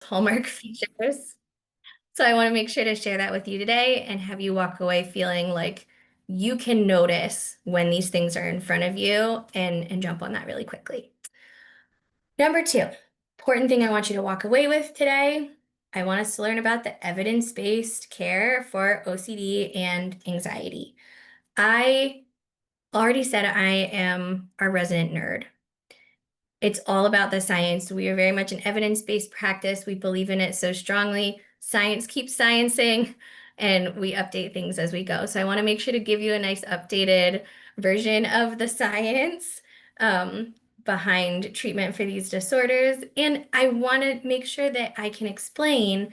hallmark features. So I want to make sure to share that with you today and have you walk away feeling like you can notice when these things are in front of you and jump on that really quickly. Number two, important thing I want you to walk away with today. I want us to learn about the evidence-based care for OCD and anxiety. I already said I am our resident nerd. It's all about the science. We are very much an evidence-based practice. We believe in it so strongly. Science keeps sciencing, and we update things as we go. So I want to make sure to give you a nice updated version of the science behind treatment for these disorders. And I want to make sure that I can explain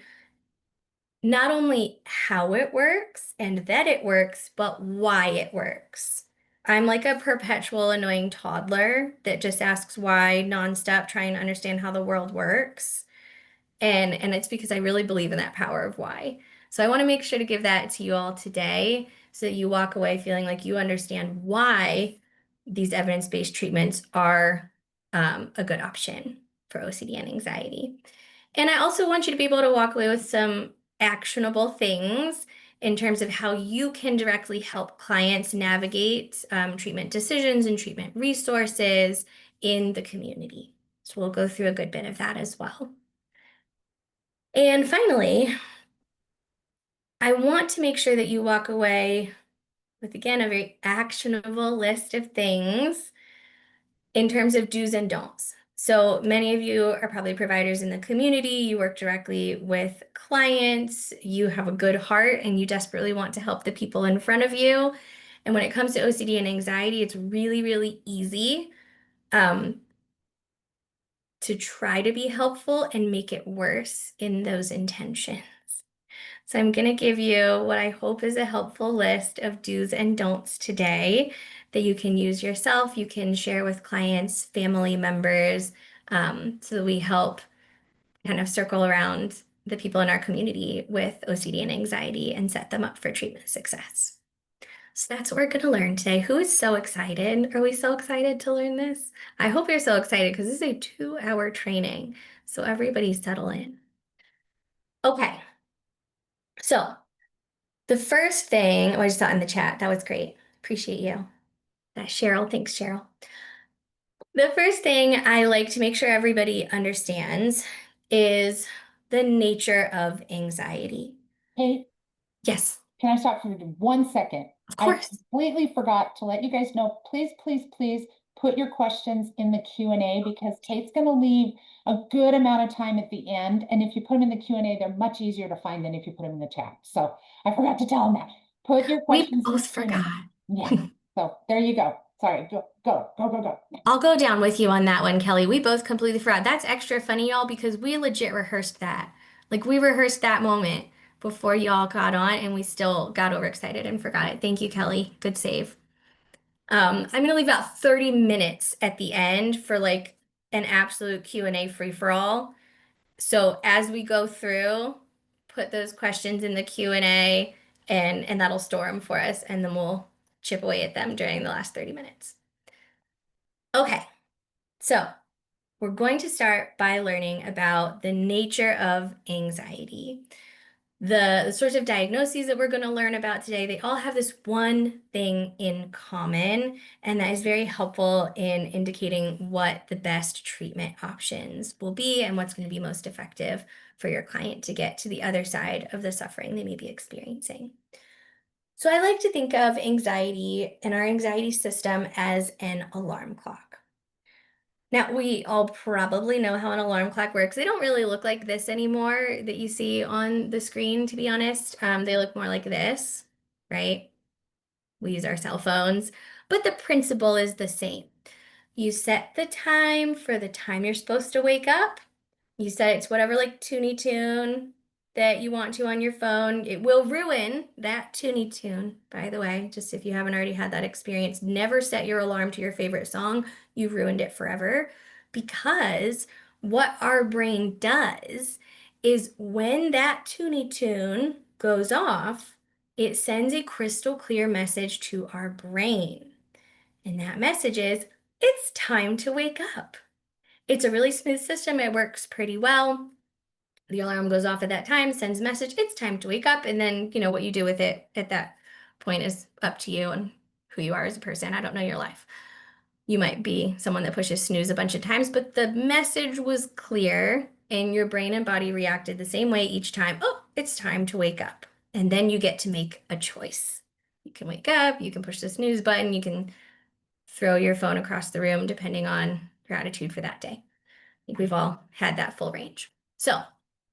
not only how it works and that it works, but why it works. I'm like a perpetual annoying toddler that just asks why nonstop, trying to understand how the world works. And it's because I really believe in that power of why. So I want to make sure to give that to you all today so that you walk away feeling like you understand why these evidence-based treatments are a good option for OCD and anxiety. And I also want you to be able to walk away with some actionable things in terms of how you can directly help clients navigate treatment decisions and treatment resources in the community. So we'll go through a good bit of that as well. And finally, I want to make sure that you walk away with, again, a very actionable list of things in terms of do's and don'ts. So many of you are probably providers in the community, you work directly with clients, you have a good heart, and you desperately want to help the people in front of you. And when it comes to OCD and anxiety, it's really, really easy um, to try to be helpful and make it worse in those intentions. So I'm going to give you what I hope is a helpful list of do's and don'ts today that you can use yourself, you can share with clients, family members, so that we help kind of circle around the people in our community with OCD and anxiety and set them up for treatment success. So that's what we're going to learn today. Who is so excited? Are we so excited to learn this? I hope you're so excited because this is a 2-hour training. So everybody settle in. Okay, so the first thing, oh, I just saw in the chat, that was great. Appreciate you. That Cheryl, thanks, Cheryl. The first thing I like to make sure everybody understands is the nature of anxiety. Hey, Yes, can I stop for 1 second? of I course. completely forgot to let you guys know, please, please, please put your questions in the Q&A because Kate's going to leave a good amount of time at the end. And if you put them in the Q&A, they're much easier to find than if you put them in the chat. So I forgot to tell them that. Put your We questions in both the Q&A. forgot. Yeah. So there you go. Sorry. Go, go, go, go, go. I'll go down with you on that one, Kelly. We both completely forgot. That's extra funny, y'all, because we legit rehearsed that. Like we rehearsed that moment before y'all got on and we still got overexcited and forgot it. Thank you, Kelly. Good save. I'm gonna leave about 30 minutes at the end for like an absolute Q&A free-for-all. So as we go through, put those questions in the Q&A and that'll store them for us and then we'll chip away at them during the last 30 minutes. Okay, so we're going to start by learning about the nature of anxiety. The sorts of diagnoses that we're going to learn about today, they all have this one thing in common, and that is very helpful in indicating what the best treatment options will be and what's going to be most effective for your client to get to the other side of the suffering they may be experiencing. So I like to think of anxiety and our anxiety system as an alarm clock. Now, we all probably know how an alarm clock works. They don't really look like this anymore that you see on the screen, to be honest. They look more like this, right? We use our cell phones, but the principle is the same. You set the time for the time you're supposed to wake up. You set it to whatever like Toonie Tune that you want to on your phone. It will ruin that Toonie Tune, by the way, just if you haven't already had that experience. Never set your alarm to your favorite song. You've ruined it forever. Because what our brain does is when that Toonie Tune goes off, it sends a crystal clear message to our brain. And that message is, it's time to wake up. It's a really smooth system. It works pretty well. The alarm goes off at that time, sends a message, it's time to wake up. And then, what you do with it at that point is up to you and who you are as a person. I don't know your life. You might be someone that pushes snooze a bunch of times, but the message was clear and your brain and body reacted the same way each time. Oh, it's time to wake up. And then you get to make a choice. You can wake up, you can push the snooze button, you can throw your phone across the room, depending on your attitude for that day. I think we've all had that full range. So,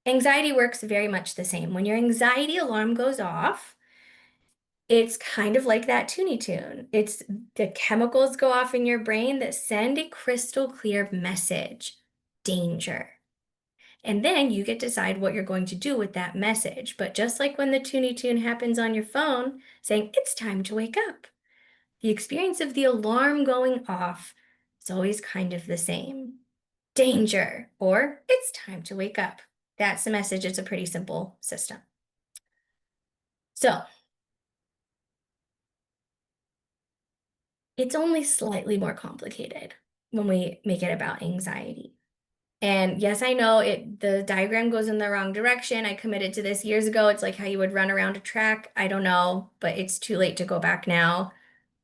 anxiety works very much the same. When your anxiety alarm goes off, it's kind of like that Toonie Tune. It's the chemicals go off in your brain that send a crystal clear message, danger. And then you get to decide what you're going to do with that message. But just like when the Toonie Tune happens on your phone saying, it's time to wake up, the experience of the alarm going off is always kind of the same. Danger, or it's time to wake up. That's the message. It's a pretty simple system. So it's only slightly more complicated when we make it about anxiety. And yes, I know the diagram goes in the wrong direction. I committed to this years ago. It's like how you would run around a track. I don't know, but it's too late to go back now.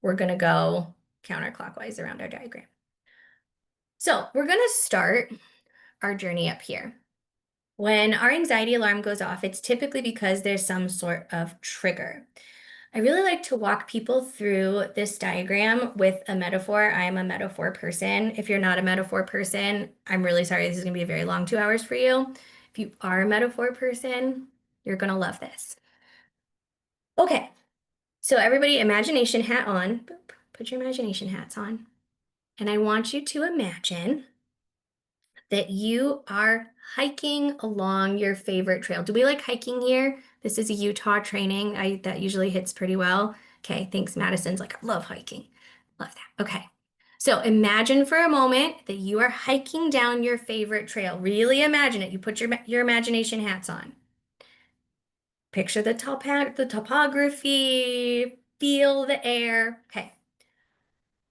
We're going to go counterclockwise around our diagram. So we're going to start our journey up here. When our anxiety alarm goes off, it's typically because there's some sort of trigger. I really like to walk people through this diagram with a metaphor. I am a metaphor person. If you're not a metaphor person, I'm really sorry. This is going to be a very long 2 hours for you. If you are a metaphor person, you're going to love this. Okay, so everybody, imagination hat on. Boop. Put your imagination hats on. And I want you to imagine that you are hiking along your favorite trail. Do we like hiking here? This is a Utah training. That usually hits pretty well. Okay, thanks. Madison's like, I love hiking. Love that. Okay. So imagine for a moment that you are hiking down your favorite trail. Really imagine it. You put your imagination hats on. Picture the topography, feel the air. Okay.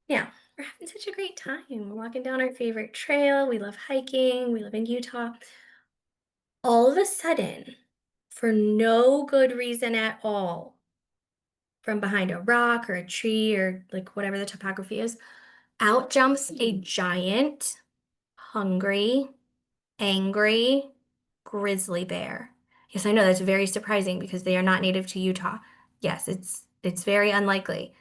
Now, we're having such a great time. We're walking down our favorite trail. We love hiking. We live in Utah. All of a sudden, for no good reason at all, from behind a rock or a tree or like whatever the topography is, out jumps a giant, hungry, angry grizzly bear. Yes, I know that's very surprising because they are not native to Utah. Yes, it's very unlikely.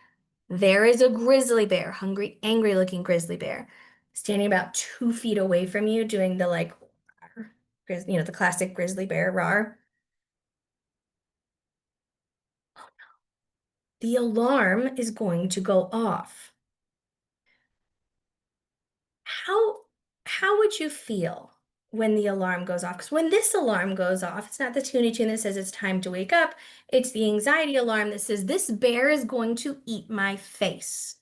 There is a grizzly bear, hungry, angry looking grizzly bear, standing about 2 feet away from you, doing the like, the classic grizzly bear roar. The alarm is going to go off. How how would you feel when the alarm goes off? Because when this alarm goes off, it's not the Toonie Tune that says it's time to wake up. It's the anxiety alarm that says this bear is going to eat my face.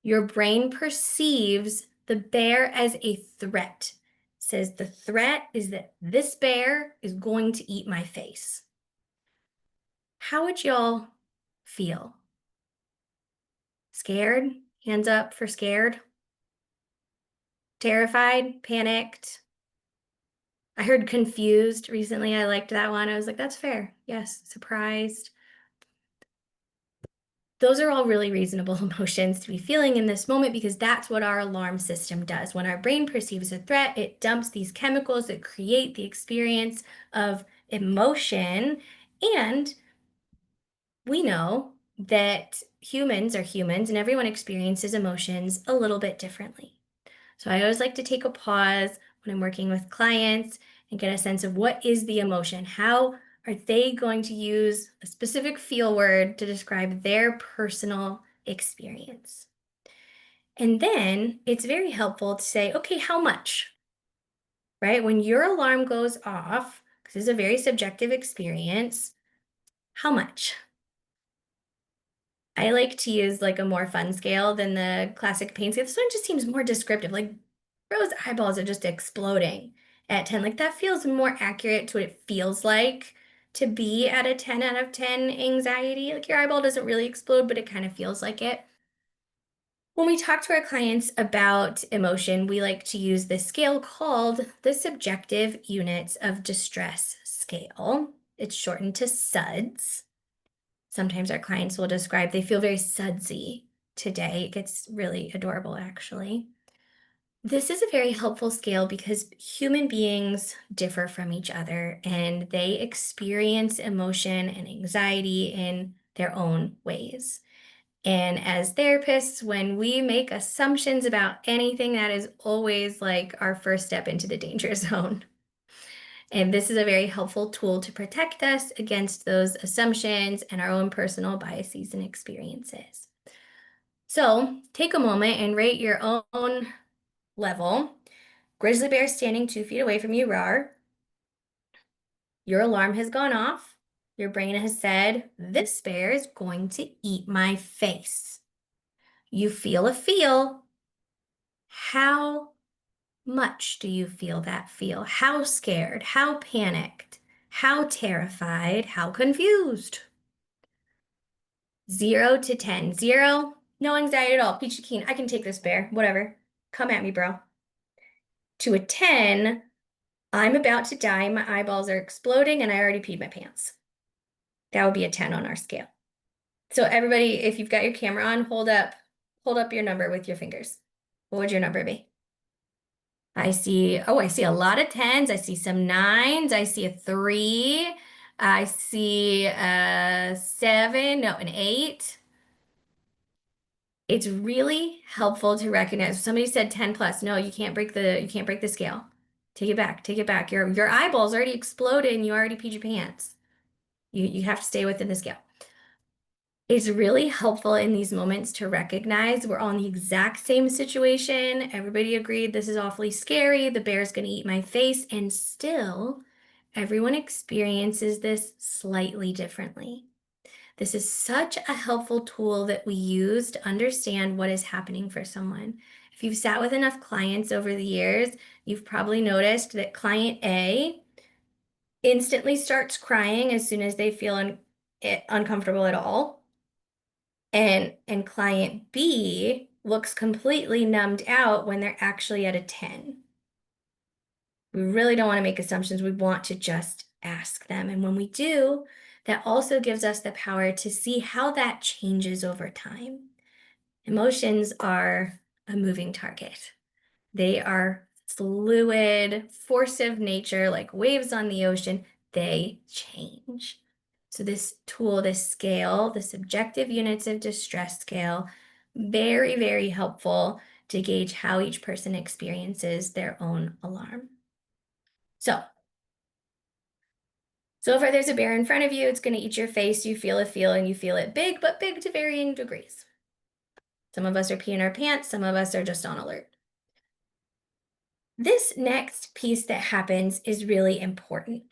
Your brain perceives the bear as a threat. It says the threat is that this bear is going to eat my face. How would y'all feel? Scared? Hands up for scared. Terrified, panicked. I heard confused recently. I liked that one. I was like, that's fair. Yes, surprised. Those are all really reasonable emotions to be feeling in this moment because that's what our alarm system does. When our brain perceives a threat, it dumps these chemicals that create the experience of emotion. And we know that humans are humans and everyone experiences emotions a little bit differently. So I always like to take a pause when I'm working with clients and get a sense of what is the emotion? How are they going to use a specific feel word to describe their personal experience? And then it's very helpful to say, okay, how much? Right? When your alarm goes off, because this is a very subjective experience, how much? I like to use like a more fun scale than the classic pain scale. This one just seems more descriptive. Like Rose eyeballs are just exploding at 10. Like that feels more accurate to what it feels like to be at a 10 out of 10 anxiety. Like your eyeball doesn't really explode, but it kind of feels like it. When we talk to our clients about emotion, we like to use this scale called the Subjective Units of Distress Scale. It's shortened to SUDS. Sometimes our clients will describe they feel very sudsy today. It gets really adorable, actually. This is a very helpful scale because human beings differ from each other and they experience emotion and anxiety in their own ways. And as therapists, when we make assumptions about anything, that is always like our first step into the danger zone. And this is a very helpful tool to protect us against those assumptions and our own personal biases and experiences. So take a moment and rate your own level. Grizzly bear standing 2 feet away from you, roar. Your alarm has gone off. Your brain has said, this bear is going to eat my face. You feel a feel. How much do you feel that feel? How scared? How panicked? How terrified? How confused? 0 to 10. 0, no anxiety at all. Peachy keen, I can take this bear, whatever. Come at me, bro. To a 10, I'm about to die. My eyeballs are exploding and I already peed my pants. That would be a 10 on our scale. So everybody, if you've got your camera on, hold up your number with your fingers. What would your number be? I see a lot of 10s. I see some 9s. I see a 3. I see a 7, no, an 8. It's really helpful to recognize. Somebody said 10 plus. No, you can't break the scale. Take it back. Take it back. Your eyeballs already exploded and you already peed your pants. You have to stay within the scale. It's really helpful in these moments to recognize we're all in the exact same situation. Everybody agreed this is awfully scary. The bear's going to eat my face. And still, everyone experiences this slightly differently. This is such a helpful tool that we use to understand what is happening for someone. If you've sat with enough clients over the years, you've probably noticed that client A instantly starts crying as soon as they feel uncomfortable at all. And client B looks completely numbed out when they're actually at a 10. We really don't want to make assumptions. We want to just ask them. And when we do, that also gives us the power to see how that changes over time. Emotions are a moving target. They are fluid, force of nature, like waves on the ocean. They change. So this tool, this scale, the subjective units of distress scale, very, very helpful to gauge how each person experiences their own alarm. So if there's a bear in front of you, it's going to eat your face. You feel a feel and you feel it big, but big to varying degrees. Some of us are peeing our pants. Some of us are just on alert. This next piece that happens is really important.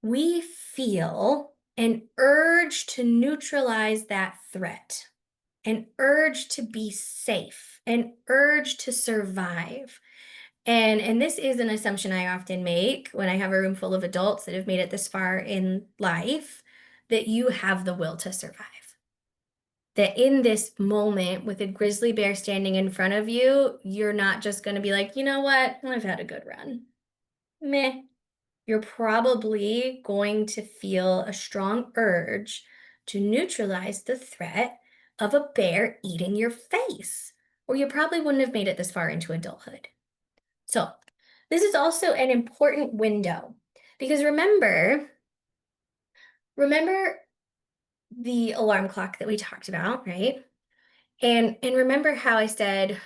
We feel an urge to neutralize that threat, an urge to be safe, an urge to survive. And this is an assumption I often make when I have a room full of adults that have made it this far in life, that you have the will to survive. That in this moment with a grizzly bear standing in front of you, you're not just going to be like, you know what? I've had a good run. Meh. You're probably going to feel a strong urge to neutralize the threat of a bear eating your face, or you probably wouldn't have made it this far into adulthood. So this is also an important window because remember the alarm clock that we talked about, right? And remember how I said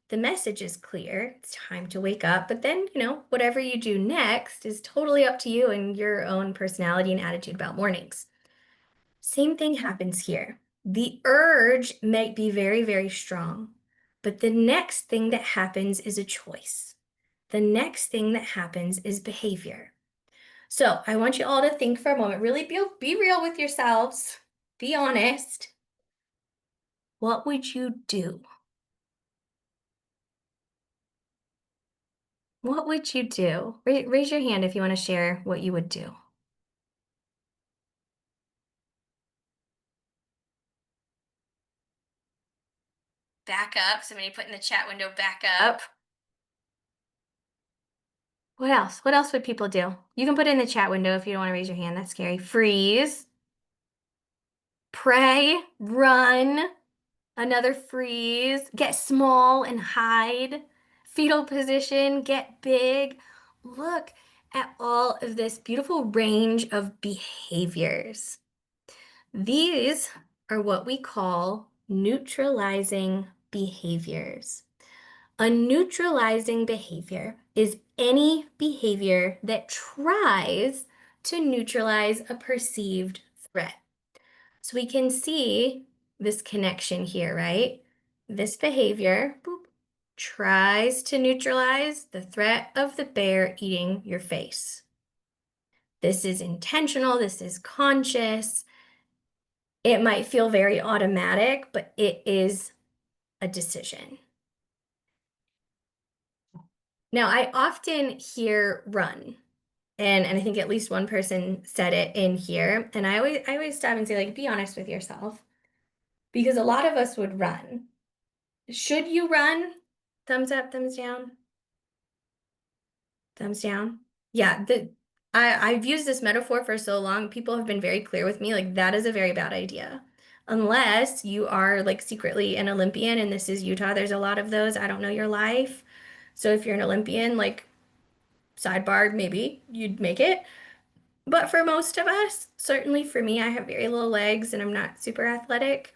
the message is clear. It's time to wake up, but then, whatever you do next is totally up to you and your own personality and attitude about mornings. Same thing happens here. The urge might be very, very strong, but the next thing that happens is a choice. The next thing that happens is behavior. So I want you all to think for a moment, really be real with yourselves, be honest. What would you do? What would you do? Raise your hand if you want to share what you would do. back up. Somebody put in the chat window, back up. What else? What else would people do? You can put it in the chat window if you don't want to raise your hand. That's scary. Freeze, pray, run, another freeze, get small and hide, fetal position, get big. Look at all of this beautiful range of behaviors. These are what we call neutralizing behaviors. A neutralizing behavior is any behavior that tries to neutralize a perceived threat. So we can see this connection here, right? This behavior boop, tries to neutralize the threat of the bear eating your face. This is intentional, this is conscious. It might feel very automatic, but it is a decision. Now, I often hear run, and I think at least one person said it in here, and I always stop and say, like, be honest with yourself, because a lot of us would run. Should you run? Thumbs up, thumbs down, thumbs down. Yeah, I've used this metaphor for so long. People have been very clear with me, like that is a very bad idea. Unless you are like secretly an Olympian and this is Utah, there's a lot of those. I don't know your life. So if you're an Olympian, like sidebar, maybe you'd make it. But for most of us, certainly for me, I have very little legs and I'm not super athletic.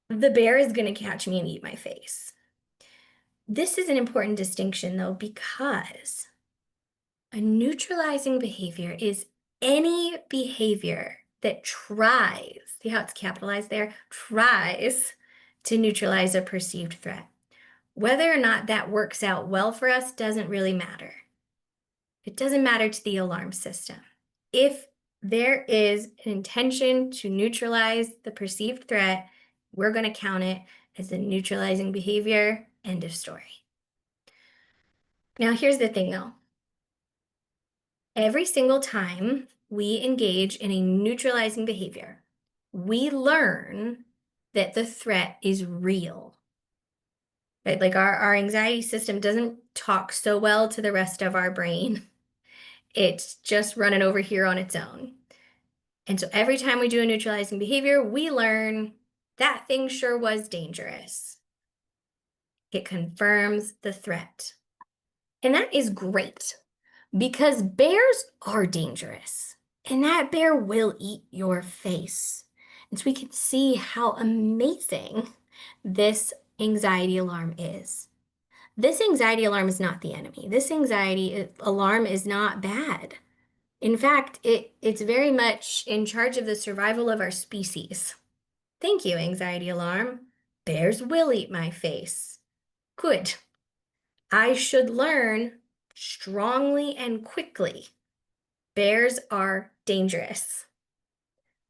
The bear is going to catch me and eat my face. This is an important distinction though, because a neutralizing behavior is any behavior that tries, see how it's capitalized there, tries to neutralize a perceived threat. Whether or not that works out well for us doesn't really matter. It doesn't matter to the alarm system. If there is an intention to neutralize the perceived threat, we're going to count it as a neutralizing behavior. End of story. Now, here's the thing though. Every single time we engage in a neutralizing behavior, we learn that the threat is real. Right? Like our anxiety system doesn't talk so well to the rest of our brain. It's just running over here on its own. And so every time we do a neutralizing behavior, we learn that thing sure was dangerous. It confirms the threat. And that is great because bears are dangerous and that bear will eat your face. And so we can see how amazing this anxiety alarm is. This anxiety alarm is not the enemy. This anxiety alarm is not bad. In fact, it's very much in charge of the survival of our species. Thank you, anxiety alarm. Bears will eat my face. Good. I should learn strongly and quickly. Bears are dangerous.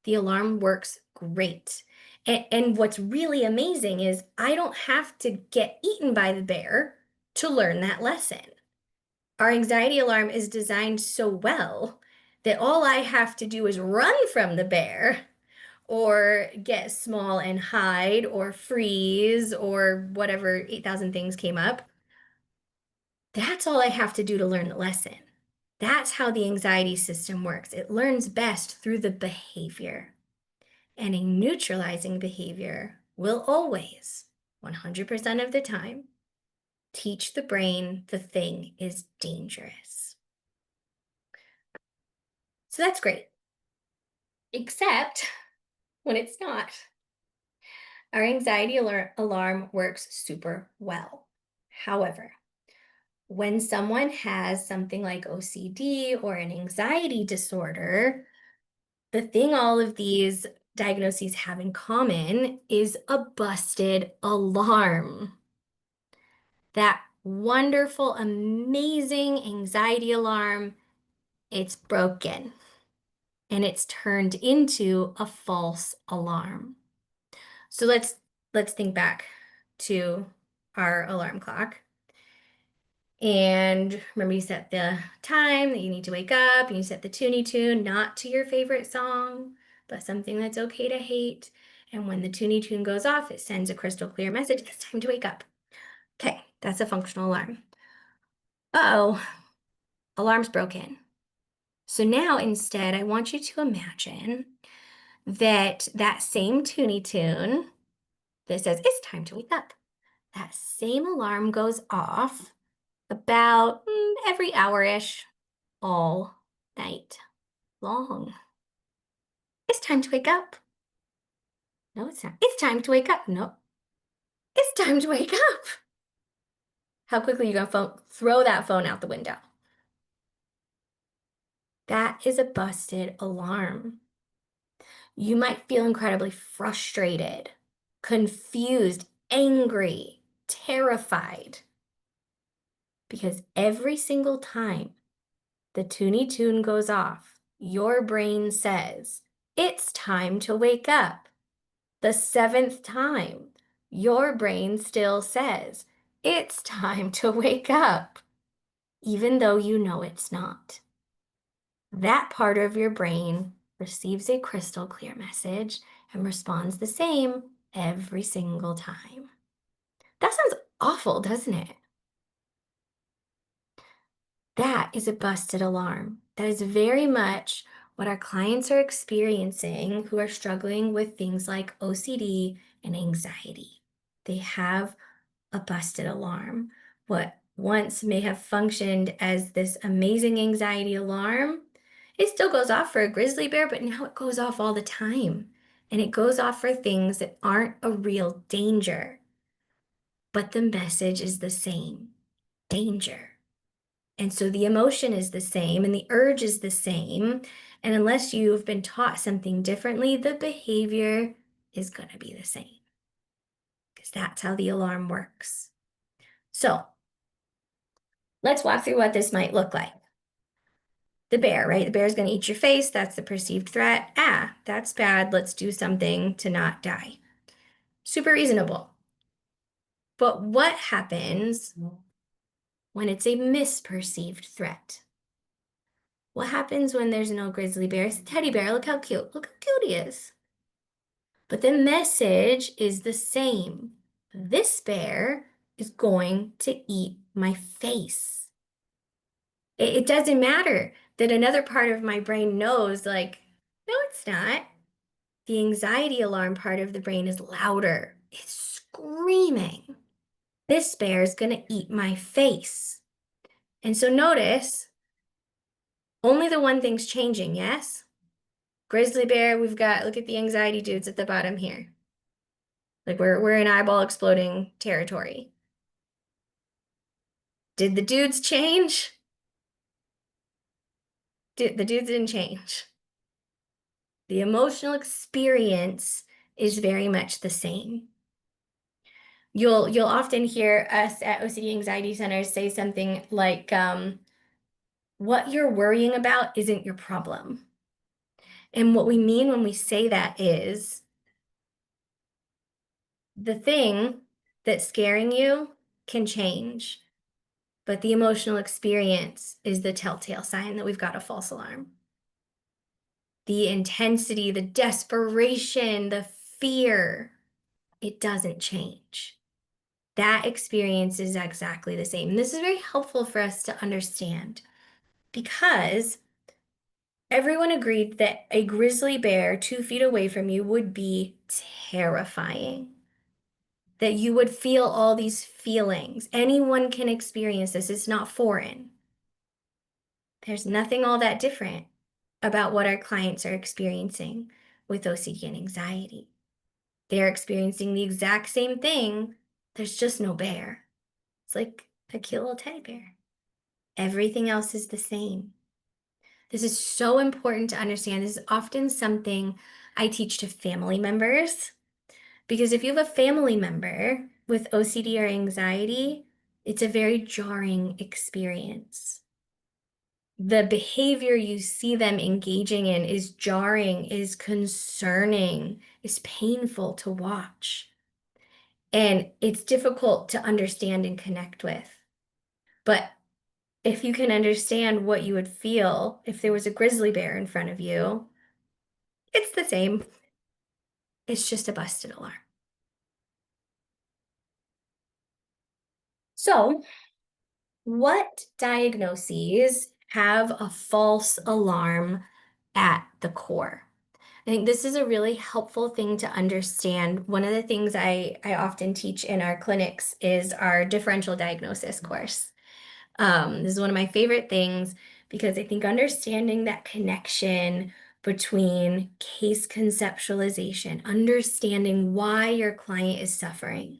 The alarm works great. And what's really amazing is I don't have to get eaten by the bear to learn that lesson. Our anxiety alarm is designed so well that all I have to do is run from the bear or get small and hide or freeze or whatever 8,000 things came up. That's all I have to do to learn the lesson. That's how the anxiety system works. It learns best through the behavior. And a neutralizing behavior will always, 100% of the time, teach the brain the thing is dangerous. So that's great, except when it's not. Our anxiety alarm works super well. However, when someone has something like OCD or an anxiety disorder, the thing all of these diagnoses have in common is a busted alarm. That wonderful, amazing anxiety alarm, it's broken and it's turned into a false alarm. So let's think back to our alarm clock. And remember, you set the time that you need to wake up, and you set the tune, not to your favorite song, but something that's okay to hate. And when the Toonie Tune goes off, it sends a crystal clear message. It's time to wake up. Okay, that's a functional alarm. Uh-oh, alarm's broken. So now instead, I want you to imagine that that same Toonie Tune that says it's time to wake up, that same alarm goes off about every hour-ish all night long. It's time to wake up. No, it's not. It's time to wake up. No, it's time to wake up. How quickly are you gonna throw that phone out the window? That is a busted alarm. You might feel incredibly frustrated, confused, angry, terrified, because every single time the Toonie Tune goes off, your brain says, it's time to wake up. The seventh time, your brain still says, it's time to wake up, even though you know it's not. That part of your brain receives a crystal clear message and responds the same every single time. That sounds awful, doesn't it? That is a busted alarm. That is very much what our clients are experiencing who are struggling with things like OCD and anxiety. They have a busted alarm. What once may have functioned as this amazing anxiety alarm, it still goes off for a grizzly bear, but now it goes off all the time. And it goes off for things that aren't a real danger. But the message is the same, danger. And so the emotion is the same and the urge is the same. And unless you've been taught something differently, the behavior is going to be the same because that's how the alarm works. So let's walk through what this might look like. The bear, right? The bear is going to eat your face. That's the perceived threat. Ah, that's bad. Let's do something to not die. Super reasonable. But what happens when it's a misperceived threat? What happens when there's no grizzly bear? It's a teddy bear. Look how cute. Look how cute he is. But the message is the same. This bear is going to eat my face. It doesn't matter that another part of my brain knows, like, no, it's not. The anxiety alarm part of the brain is louder. It's screaming. This bear is going to eat my face. And so notice, only the one thing's changing, yes? Grizzly bear, we've got, look at the anxiety dudes at the bottom here. Like we're in eyeball exploding territory. Did the dudes change? The dudes didn't change. The emotional experience is very much the same. You'll often hear us at OCD Anxiety Centers say something like, what you're worrying about isn't your problem. And what we mean when we say that is the thing that's scaring you can change, but the emotional experience is the telltale sign that we've got a false alarm. The intensity, the desperation, the fear, it doesn't change. That experience is exactly the same. And this is very helpful for us to understand because everyone agreed that a grizzly bear 2 feet away from you would be terrifying, that you would feel all these feelings. Anyone can experience this. It's not foreign. There's nothing all that different about what our clients are experiencing with OCD and anxiety. They're experiencing the exact same thing. There's just no bear. It's like a cute little teddy bear. Everything else is the same. This is so important to understand. This is often something I teach to family members because if you have a family member with OCD or anxiety, it's a very jarring experience. The behavior you see them engaging in is jarring, is concerning, is painful to watch. And it's difficult to understand and connect with. But if you can understand what you would feel if there was a grizzly bear in front of you, it's the same. It's just a busted alarm. So, what diagnoses have a false alarm at the core? I think this is a really helpful thing to understand. One of the things I often teach in our clinics is our differential diagnosis course. This is one of my favorite things because I think understanding that connection between case conceptualization, understanding why your client is suffering,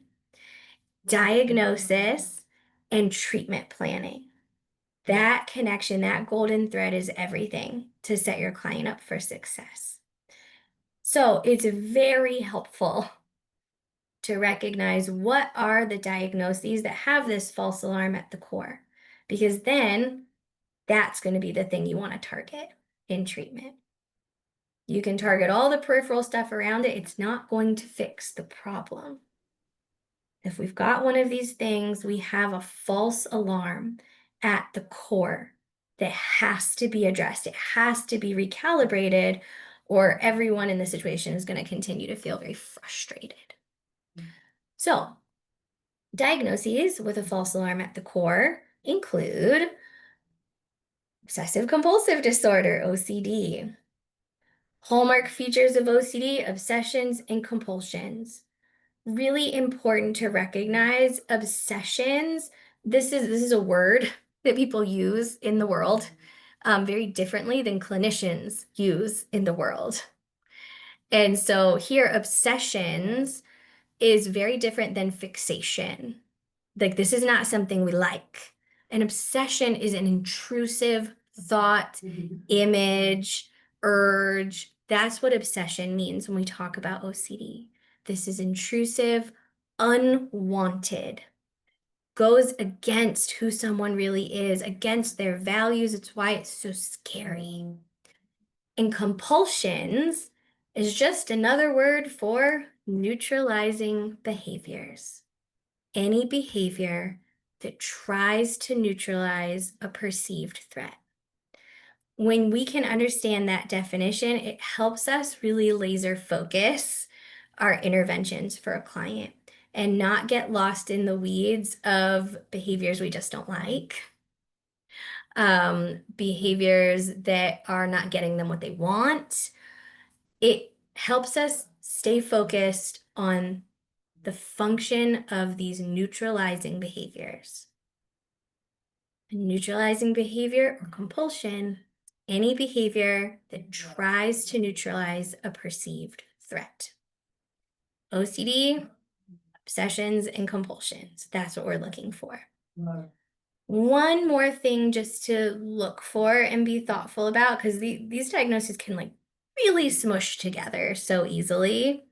diagnosis, and treatment planning. That connection, that golden thread is everything to set your client up for success. So it's very helpful to recognize what are the diagnoses that have this false alarm at the core, because then that's going to be the thing you want to target in treatment. You can target all the peripheral stuff around it. It's not going to fix the problem. If we've got one of these things, we have a false alarm at the core that has to be addressed. It has to be recalibrated, or everyone in the situation is going to continue to feel very frustrated. So, diagnoses with a false alarm at the core include obsessive compulsive disorder, OCD. Hallmark features of OCD, obsessions and compulsions. Really important to recognize obsessions. This is a word that people use in the world very differently than clinicians use in the world. And so here, obsessions is very different than fixation. Like, this is not something we like. An obsession is an intrusive thought, image, urge. That's what obsession means when we talk about OCD. This is intrusive, unwanted, goes against who someone really is, against their values. It's why it's so scary. And compulsions is just another word for neutralizing behaviors. Any behavior that tries to neutralize a perceived threat. When we can understand that definition, it helps us really laser focus our interventions for a client and not get lost in the weeds of behaviors we just don't like, behaviors that are not getting them what they want. It helps us stay focused on the function of these neutralizing behaviors. Neutralizing behavior or compulsion, any behavior that tries to neutralize a perceived threat. OCD, obsessions, and compulsions. That's what we're looking for. One more thing just to look for and be thoughtful about, because these diagnoses can like really smush together so easily.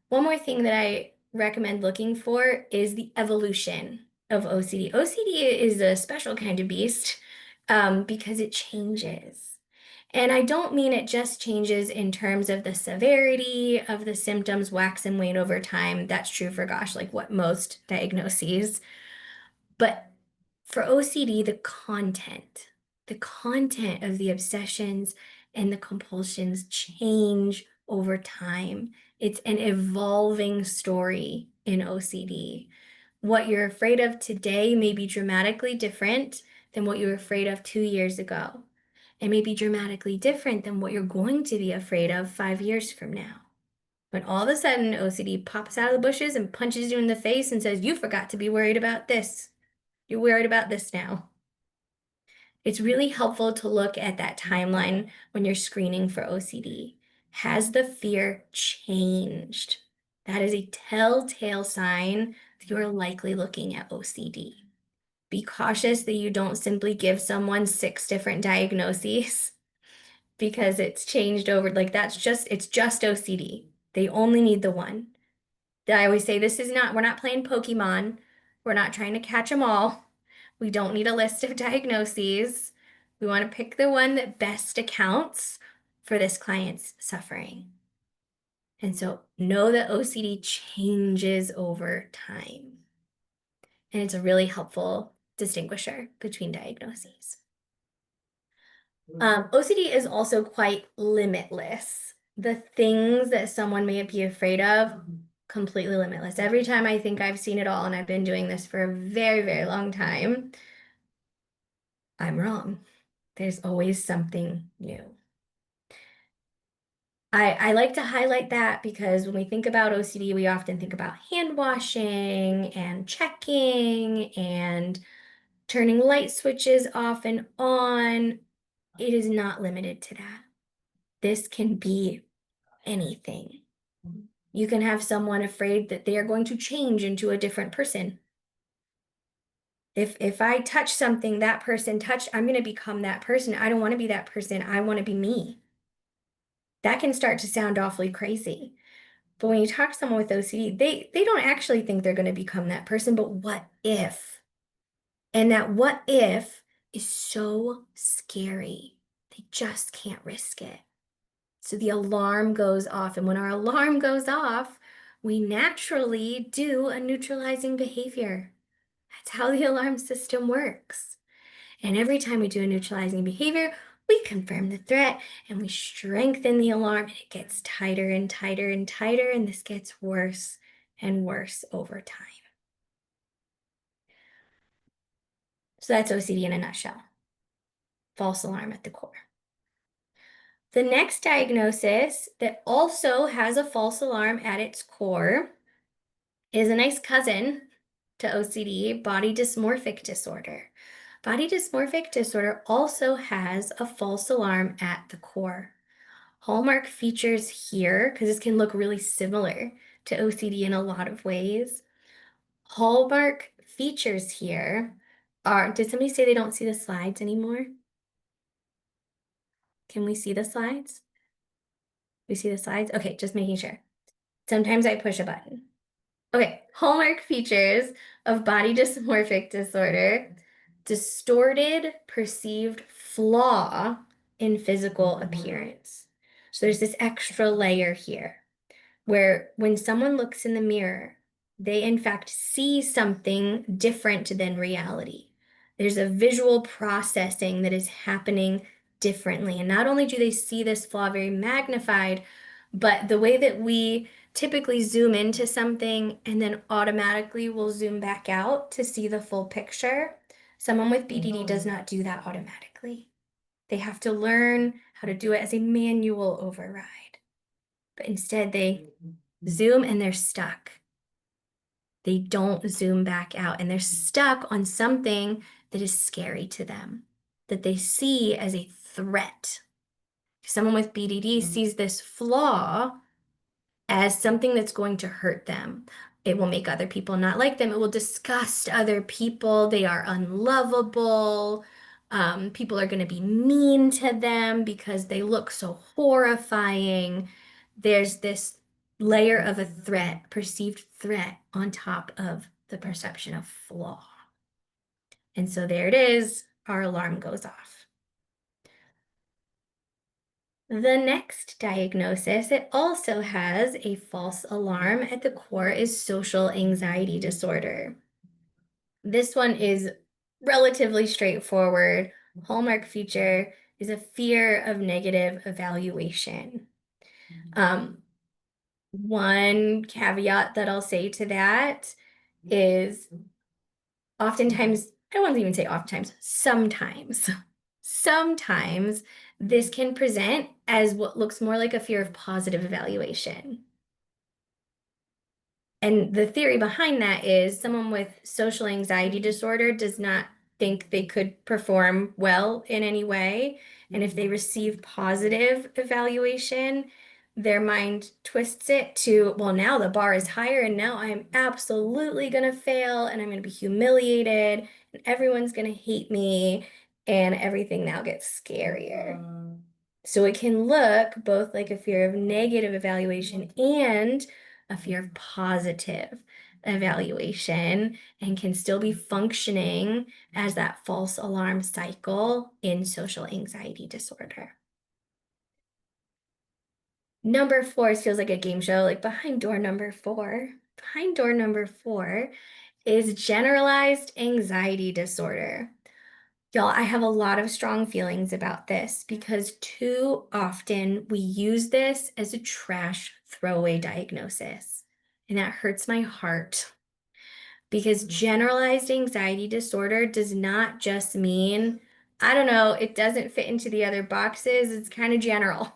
One more thing that I recommend looking for is the evolution of OCD. OCD is a special kind of beast because it changes. And I don't mean it just changes in terms of the severity of the symptoms wax and wane over time. That's true for, gosh, like what most diagnoses. But for OCD, the content of the obsessions and the compulsions change over time. It's an evolving story in OCD. What you're afraid of today may be dramatically different than what you were afraid of 2 years ago. It may be dramatically different than what you're going to be afraid of 5 years from now. When all of a sudden OCD pops out of the bushes and punches you in the face and says, "You forgot to be worried about this. You're worried about this now." It's really helpful to look at that timeline when you're screening for OCD. Has the fear changed? That is a telltale sign that you're likely looking at OCD. Be cautious that you don't simply give someone 6 different diagnoses because it's changed over. Like, it's just OCD. They only need the one. I always say we're not playing Pokemon. We're not trying to catch them all. We don't need a list of diagnoses. We want to pick the one that best accounts for this client's suffering. And so know that OCD changes over time. And it's a really helpful distinguisher between diagnoses. OCD is also quite limitless. The things that someone may be afraid of, completely limitless. Every time I think I've seen it all, and I've been doing this for a very, very long time, I'm wrong. There's always something new. I like to highlight that because when we think about OCD, we often think about hand washing and checking and turning light switches off and on. It is not limited to that. This can be anything. You can have someone afraid that they are going to change into a different person. If I touch something that person touched, I'm going to become that person. I don't want to be that person. I want to be me. That can start to sound awfully crazy. But when you talk to someone with OCD, they don't actually think they're going to become that person, but what if? And that what if is so scary. They just can't risk it. So the alarm goes off. And when our alarm goes off, we naturally do a neutralizing behavior. That's how the alarm system works. And every time we do a neutralizing behavior, we confirm the threat and we strengthen the alarm, and it gets tighter and tighter and tighter, and this gets worse and worse over time. So that's OCD in a nutshell. False alarm at the core. The next diagnosis that also has a false alarm at its core is a nice cousin to OCD, body dysmorphic disorder. Body dysmorphic disorder also has a false alarm at the core. Hallmark features here, because this can look really similar to OCD in a lot of ways. Hallmark features here are, did somebody say they don't see the slides anymore? Can we see the slides? We see the slides? Okay, just making sure. Sometimes I push a button. Okay, hallmark features of body dysmorphic disorder: distorted perceived flaw in physical appearance. So there's this extra layer here where when someone looks in the mirror, they in fact see something different than reality. There's a visual processing that is happening differently. And not only do they see this flaw very magnified, but the way that we typically zoom into something and then automatically will zoom back out to see the full picture, someone with BDD does not do that automatically. They have to learn how to do it as a manual override. But instead, they zoom and they're stuck. They don't zoom back out and they're stuck on something that is scary to them, that they see as a threat. Someone with BDD sees this flaw as something that's going to hurt them. It will make other people not like them. It will disgust other people. They are unlovable. People are going to be mean to them because they look so horrifying. There's this layer of a threat, perceived threat, on top of the perception of flaw. And so there it is, our alarm goes off. The next diagnosis, it also has a false alarm at the core, is social anxiety disorder. This one is relatively straightforward. Hallmark feature is a fear of negative evaluation. One caveat that I'll say to that is oftentimes, I won't even say oftentimes, sometimes this can present as what looks more like a fear of positive evaluation. And the theory behind that is someone with social anxiety disorder does not think they could perform well in any way. And if they receive positive evaluation, their mind twists it to, well, now the bar is higher and now I'm absolutely going to fail and I'm going to be humiliated and everyone's going to hate me and everything now gets scarier. So it can look both like a fear of negative evaluation and a fear of positive evaluation, and can still be functioning as that false alarm cycle in social anxiety disorder. Number 4 feels like a game show, like behind door number 4. Behind door number 4 is generalized anxiety disorder. Y'all, I have a lot of strong feelings about this because too often we use this as a trash throwaway diagnosis. And that hurts my heart because generalized anxiety disorder does not just mean, I don't know, it doesn't fit into the other boxes. It's kind of general.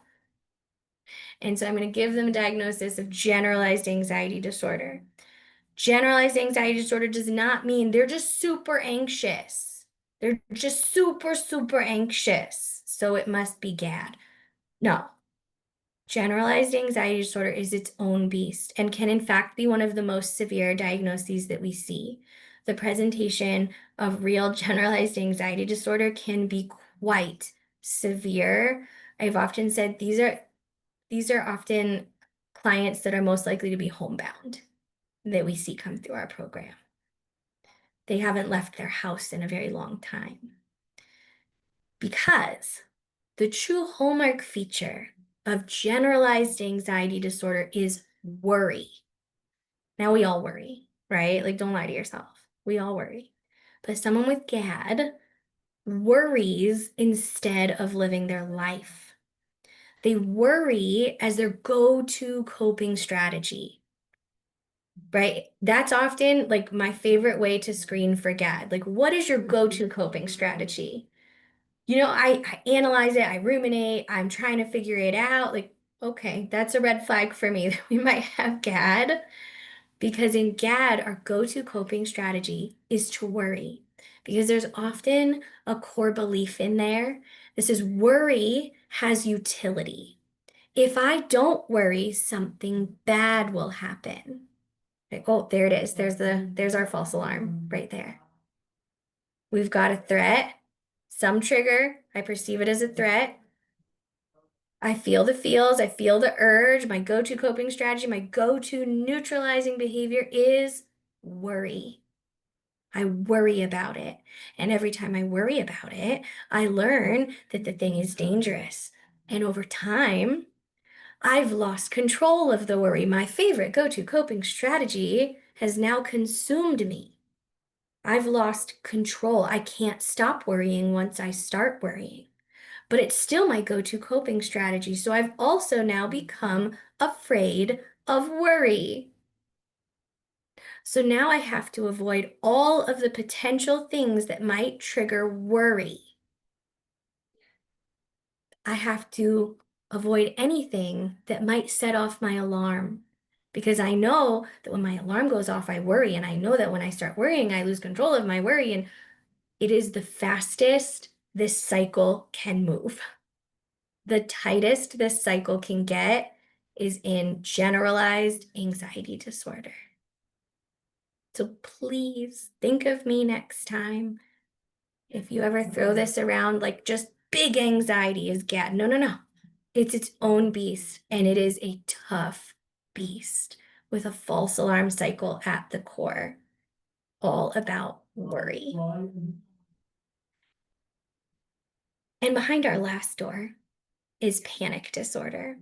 And so I'm going to give them a diagnosis of generalized anxiety disorder. Generalized anxiety disorder does not mean they're just super anxious. They're just super, super anxious. So it must be GAD. No. Generalized anxiety disorder is its own beast and can, in fact, be one of the most severe diagnoses that we see. The presentation of real generalized anxiety disorder can be quite severe. I've often said these are often clients that are most likely to be homebound that we see come through our program. They haven't left their house in a very long time. Because the true hallmark feature of generalized anxiety disorder is worry. Now, we all worry, right? Like, don't lie to yourself. We all worry. But someone with GAD worries instead of living their life. They worry as their go-to coping strategy. Right? That's often like my favorite way to screen for GAD. Like, what is your go-to coping strategy? I analyze it, I ruminate, I'm trying to figure it out. Like, okay, that's a red flag for me that we might have GAD because in GAD, our go-to coping strategy is to worry because there's often a core belief in there. This is worry has utility. If I don't worry, something bad will happen. Like, oh, there it is. There's our false alarm right there. We've got a threat, some trigger. I perceive it as a threat. I feel the feels, I feel the urge. My go-to coping strategy, my go-to neutralizing behavior is worry. I worry about it. And every time I worry about it, I learn that the thing is dangerous. And over time, I've lost control of the worry. My favorite go-to coping strategy has now consumed me. I've lost control. I can't stop worrying once I start worrying, but it's still my go-to coping strategy. So I've also now become afraid of worry. So now I have to avoid all of the potential things that might trigger worry. I have to avoid anything that might set off my alarm because I know that when my alarm goes off, I worry. And I know that when I start worrying, I lose control of my worry. And it is the fastest this cycle can move. The tightest this cycle can get is in generalized anxiety disorder. So please think of me next time. If you ever throw this around like just big anxiety is GAD. No, no, no. It's its own beast, and it is a tough beast with a false alarm cycle at the core, all about worry. And behind our last door is panic disorder.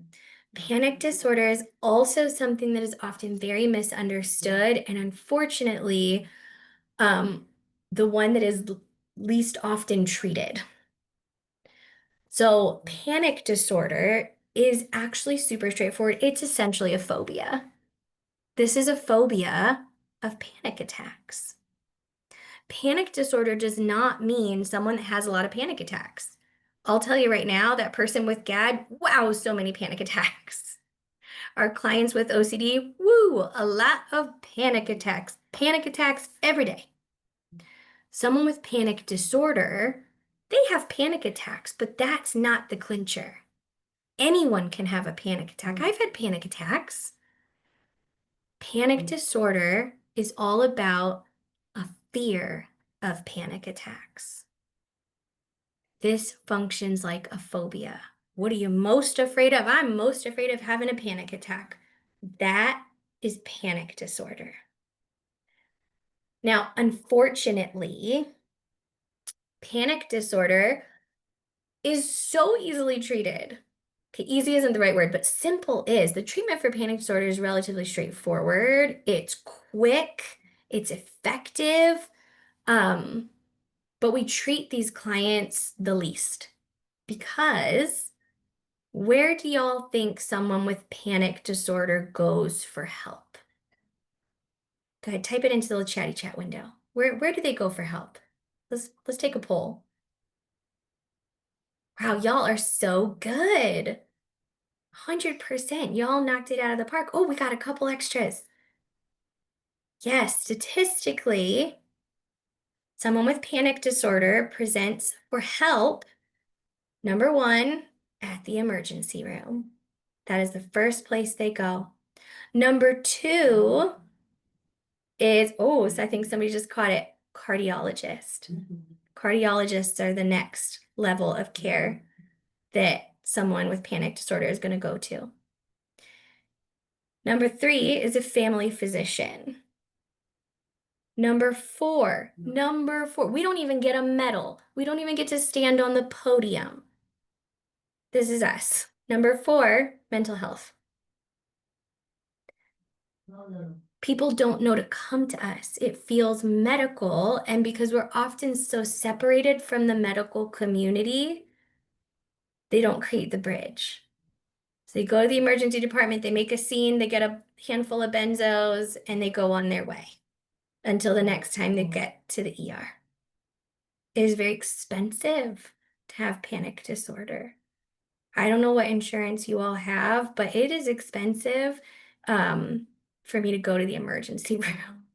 Panic disorder is also something that is often very misunderstood, and unfortunately, the one that is least often treated. So, panic disorder is actually super straightforward. It's essentially a phobia. This is a phobia of panic attacks. Panic disorder does not mean someone that has a lot of panic attacks. I'll tell you right now, that person with GAD, wow, so many panic attacks. Our clients with OCD, woo, a lot of panic attacks every day. Someone with panic disorder, they have panic attacks, but that's not the clincher. Anyone can have a panic attack. I've had panic attacks. Panic disorder is all about a fear of panic attacks. This functions like a phobia. What are you most afraid of? I'm most afraid of having a panic attack. That is panic disorder. Now, unfortunately, panic disorder is so easily treated. Okay, easy isn't the right word, but simple is. The treatment for panic disorder is relatively straightforward. It's quick, it's effective. Um, But we treat these clients the least because where do y'all think someone with panic disorder goes for help? Go ahead, type it into the chatty chat window. Where do they go for help? Let's take a poll. Wow, y'all are so good. 100%. Y'all knocked it out of the park. Oh, we got a couple extras. Yes, statistically, someone with panic disorder presents for help, number one, at the emergency room. That is the first place they go. Number two is, oh, so I think somebody just caught it, cardiologist. Cardiologists are the next level of care that someone with panic disorder is going to go to. Number three is a family physician. Number four, we don't even get a medal. We don't even get to stand on the podium. This is us. Number four, mental health. People don't know to come to us. It feels medical, and because we're often so separated from the medical community, they don't create the bridge. So they go to the emergency department, they make a scene, they get a handful of benzos, and they go on their way until the next time they get to the ER. It is very expensive to have panic disorder. I don't know what insurance you all have, but it is expensive for me to go to the emergency room.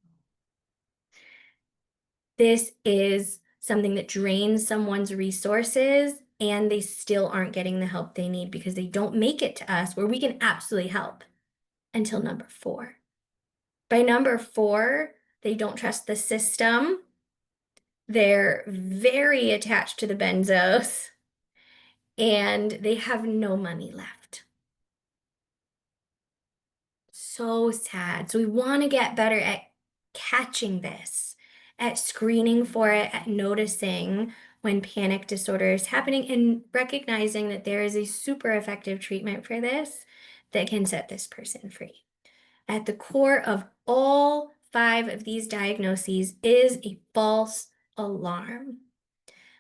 This is something that drains someone's resources and they still aren't getting the help they need because they don't make it to us where we can absolutely help until number four. By number four, they don't trust the system. They're very attached to the benzos and they have no money left. So sad. So we want to get better at catching this, at screening for it, at noticing when panic disorder is happening and recognizing that there is a super effective treatment for this that can set this person free. At the core of all five of these diagnoses is a false alarm.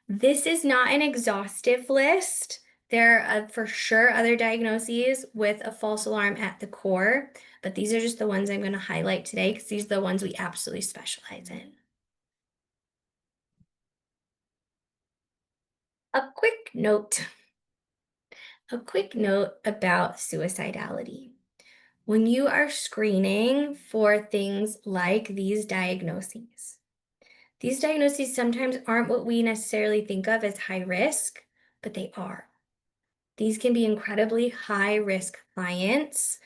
This is not an exhaustive list. There are for sure other diagnoses with a false alarm at the core, but these are just the ones I'm going to highlight today because these are the ones we absolutely specialize in. A quick note about suicidality. When you are screening for things like these diagnoses sometimes aren't what we necessarily think of as high risk, but they are. These can be incredibly high risk clients.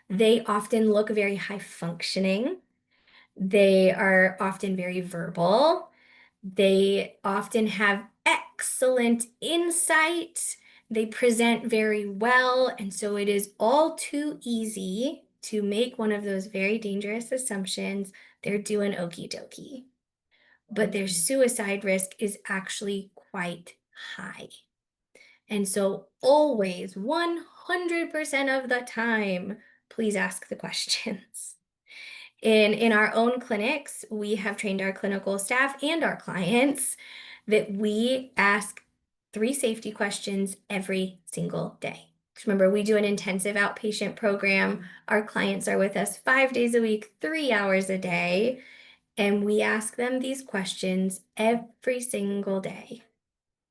They often look very high functioning. They are often very verbal. They often have excellent insight. They present very well. And so it is all too easy to make one of those very dangerous assumptions. They're doing okie dokie. But their suicide risk is actually quite high. And so always 100% of the time, please ask the questions. In our own clinics, we have trained our clinical staff and our clients that we ask 3 safety questions every single day. Remember, we do an intensive outpatient program. Our clients are with us 5 days a week, 3 hours a day, and we ask them these questions every single day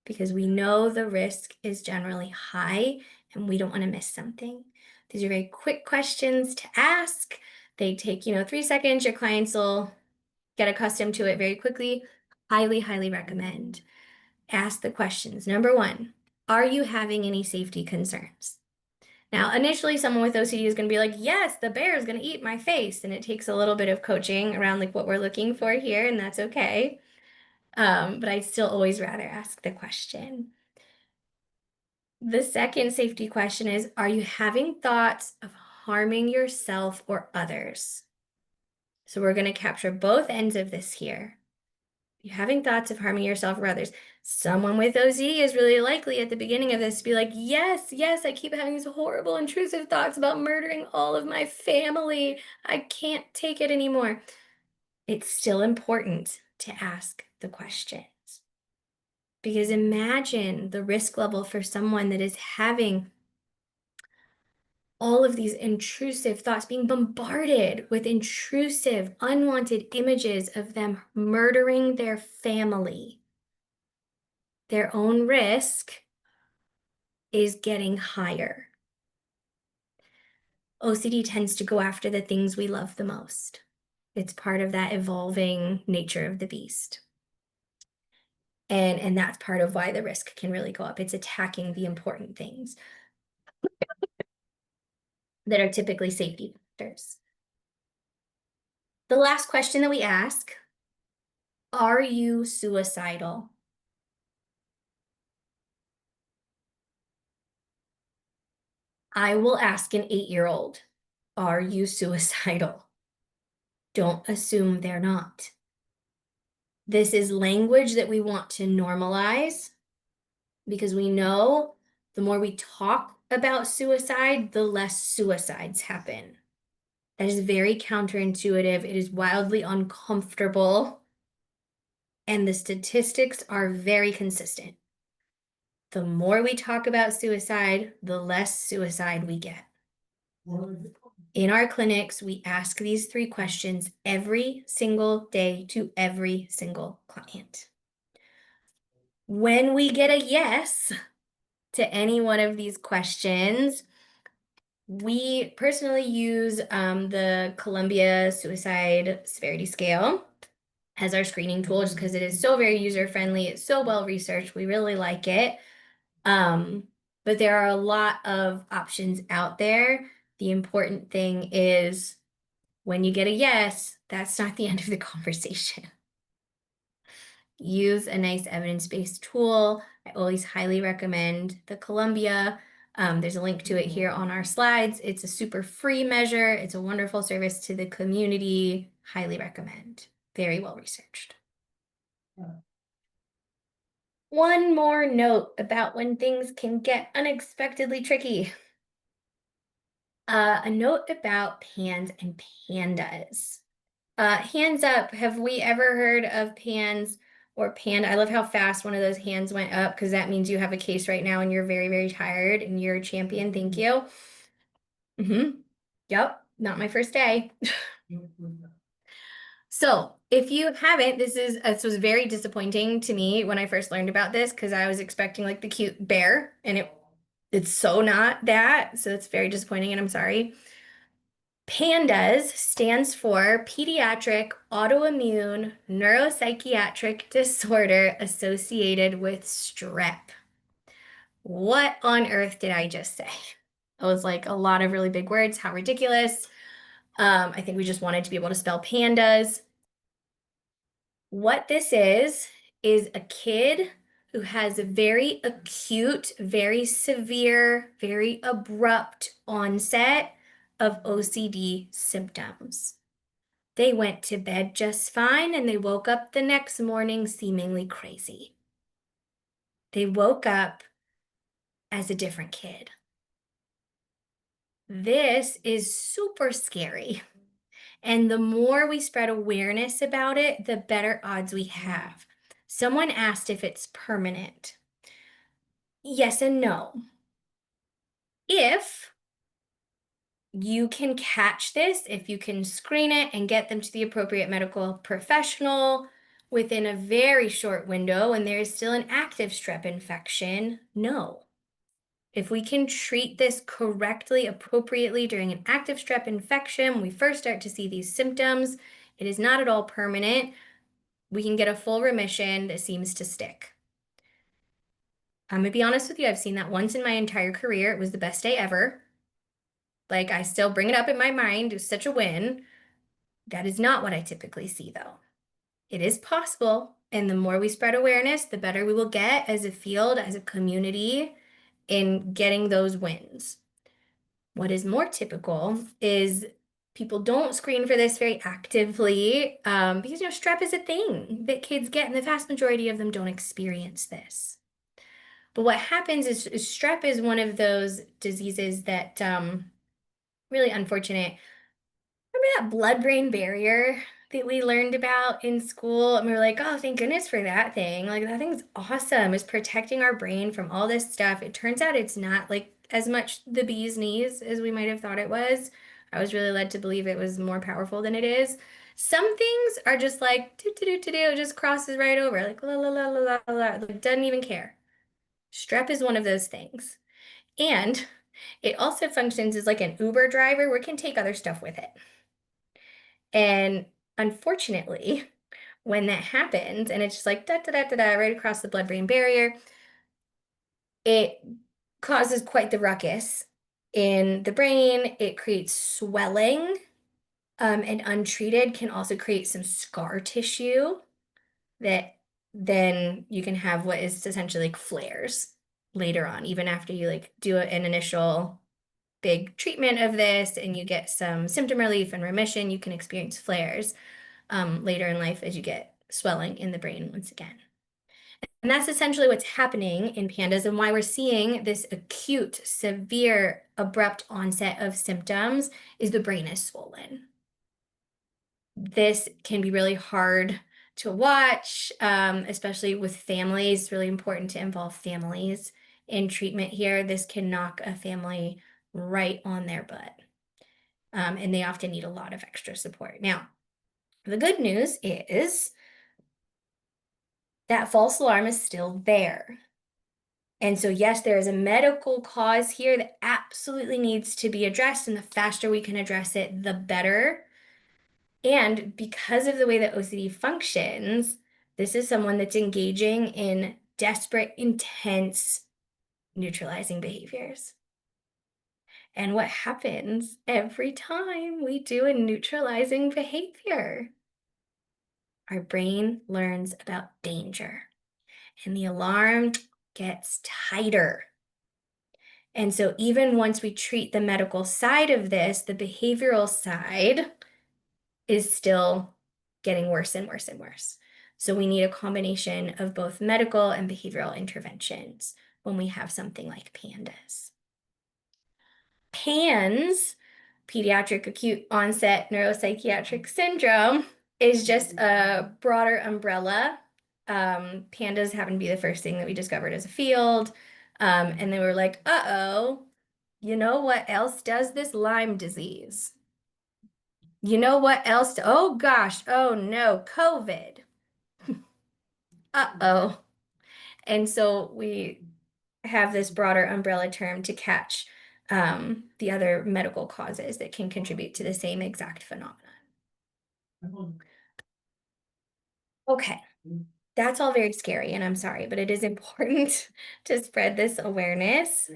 because we know the risk is generally high and we don't want to miss something. These are very quick questions to ask. They take, 3 seconds. Your clients will get accustomed to it very quickly. Highly, highly recommend. Ask the questions. Number 1, are you having any safety concerns? Now, initially, someone with OCD is going to be like, yes, the bear is going to eat my face. And it takes a little bit of coaching around like what we're looking for here, and that's okay. But I'd still always rather ask the question. The second safety question is, are you having thoughts of harming yourself or others? So we're going to capture both ends of this here. You're having thoughts of harming yourself or others. Someone with OCD is really likely at the beginning of this to be like, yes, yes, I keep having these horrible intrusive thoughts about murdering all of my family. I can't take it anymore. It's still important to ask the questions. Because imagine the risk level for someone that is having all of these intrusive thoughts, being bombarded with intrusive, unwanted images of them murdering their family. Their own risk is getting higher. OCD tends to go after the things we love the most. It's part of that evolving nature of the beast. And that's part of why the risk can really go up. It's attacking the important things that are typically safety factors. The last question that we ask, are you suicidal? I will ask an 8-year-old, are you suicidal? Don't assume they're not. This is language that we want to normalize because we know the more we talk about suicide, the less suicides happen. That is very counterintuitive. It is wildly uncomfortable. And the statistics are very consistent. The more we talk about suicide, the less suicide we get. In our clinics, we ask these 3 questions every single day to every single client. When we get a yes to any one of these questions, we personally use the Columbia Suicide Severity Scale as our screening tool just because it is so very user-friendly. It's so well researched. We really like it. But there are a lot of options out there. The important thing is when you get a yes, that's not the end of the conversation. Use a nice evidence-based tool. I always highly recommend the Columbia. There's a link to it here on our slides. It's a super free measure. It's a wonderful service to the community. Highly recommend. Very well researched. One more note about when things can get unexpectedly tricky. A note about pans and pandas. Hands up, have we ever heard of pans or panda? I love how fast one of those hands went up because that means you have a case right now and you're very, very tired and you're a champion. Thank you. Yep, not my first day. So if you haven't, this was very disappointing to me when I first learned about this because I was expecting like the cute bear and it's so not that. So it's very disappointing and I'm sorry. PANDAS stands for Pediatric Autoimmune Neuropsychiatric Disorder Associated with Strep. What on earth did I just say? It was like a lot of really big words. How ridiculous. I think we just wanted to be able to spell pandas. What this is a kid who has a very acute, very severe, very abrupt onset of OCD symptoms. They went to bed just fine and they woke up the next morning seemingly crazy. They woke up as a different kid. This is super scary. And the more we spread awareness about it, the better odds we have. Someone asked if it's permanent. Yes and no. If you can catch this, if you can screen it and get them to the appropriate medical professional within a very short window and there is still an active strep infection, no. If we can treat this correctly, appropriately during an active strep infection, when we first start to see these symptoms, it is not at all permanent. We can get a full remission that seems to stick. I'm gonna be honest with you, I've seen that once in my entire career. It was the best day ever. Like, I still bring it up in my mind. It was such a win. That is not what I typically see, though. It is possible, and the more we spread awareness, the better we will get as a field, as a community, in getting those wins. What is more typical is people don't screen for this very actively because, strep is a thing that kids get, and the vast majority of them don't experience this. But what happens is strep is one of those diseases that really unfortunate. Remember that blood-brain barrier that we learned about in school. And we were like, oh, thank goodness for that thing. Like, that thing's awesome. It's protecting our brain from all this stuff. It turns out it's not like as much the bee's knees as we might have thought it was. I was really led to believe it was more powerful than it is. Some things are just like, do, do, do, do, do, just crosses right over, like, la, la, la, la, la, la, like, doesn't even care. Strep is one of those things. And it also functions as like an Uber driver where it can take other stuff with it. And unfortunately, when that happens and it's just like da da da da da right across the blood-brain barrier, it causes quite the ruckus in the brain. It creates swelling, and untreated can also create some scar tissue that then you can have what is essentially like flares later on, even after you like do an initial big treatment of this and you get some symptom relief and remission, you can experience flares later in life as you get swelling in the brain once again. And that's essentially what's happening in pandas and why we're seeing this acute, severe, abrupt onset of symptoms is the brain is swollen. This can be really hard to watch, especially with families. It's really important to involve families in treatment here. This can knock a family right on their butt. And they often need a lot of extra support. Now, the good news is that false alarm is still there. And so, yes, there is a medical cause here that absolutely needs to be addressed, and the faster we can address it, the better. And because of the way that OCD functions, this is someone that's engaging in desperate, intense, neutralizing behaviors. And what happens every time we do a neutralizing behavior? Our brain learns about danger and the alarm gets tighter. And so even once we treat the medical side of this, the behavioral side is still getting worse and worse and worse. So we need a combination of both medical and behavioral interventions when we have something like pandas. PANS, pediatric acute onset neuropsychiatric syndrome, is just a broader umbrella. Pandas happen to be the first thing that we discovered as a field. And they were like, uh-oh, you know what else does this Lyme disease? You know what else? Oh gosh, oh no, COVID. Uh-oh. And so we have this broader umbrella term to catch the other medical causes that can contribute to the same exact phenomenon. Okay, that's all very scary, and I'm sorry, but it is important to spread this awareness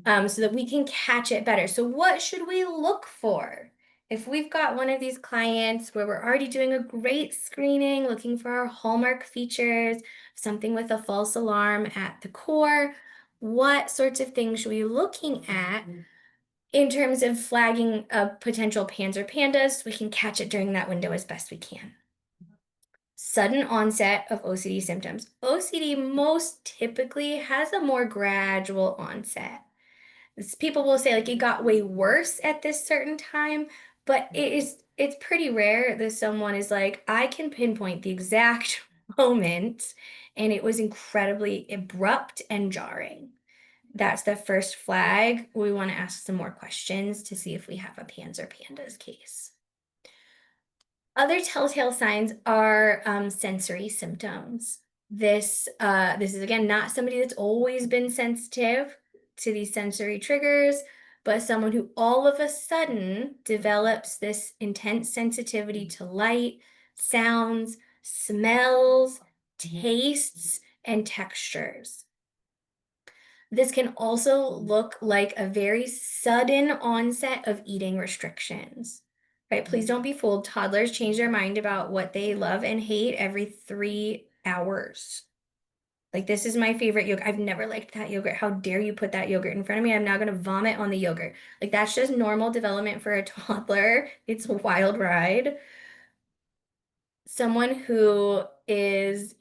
so that we can catch it better. So, what should we look for? If we've got one of these clients where we're already doing a great screening, looking for our hallmark features, something with a false alarm at the core, what sorts of things should we be looking at in terms of flagging a potential PANS or pandas? So we can catch it during that window as best we can. Sudden onset of OCD symptoms. OCD most typically has a more gradual onset. People will say like it got way worse at this certain time, but it's pretty rare that someone is like, I can pinpoint the exact moment and it was incredibly abrupt and jarring. That's the first flag. We want to ask some more questions to see if we have a PANS or PANDAS case. Other telltale signs are sensory symptoms. This is again not somebody that's always been sensitive to these sensory triggers, but someone who all of a sudden develops this intense sensitivity to light, sounds, smells, tastes, and textures. This can also look like a very sudden onset of eating restrictions. Right? Please don't be fooled. Toddlers change their mind about what they love and hate every 3 hours. Like, this is my favorite yogurt. I've never liked that yogurt. How dare you put that yogurt in front of me? I'm now going to vomit on the yogurt. Like, that's just normal development for a toddler. It's a wild ride. Someone who is,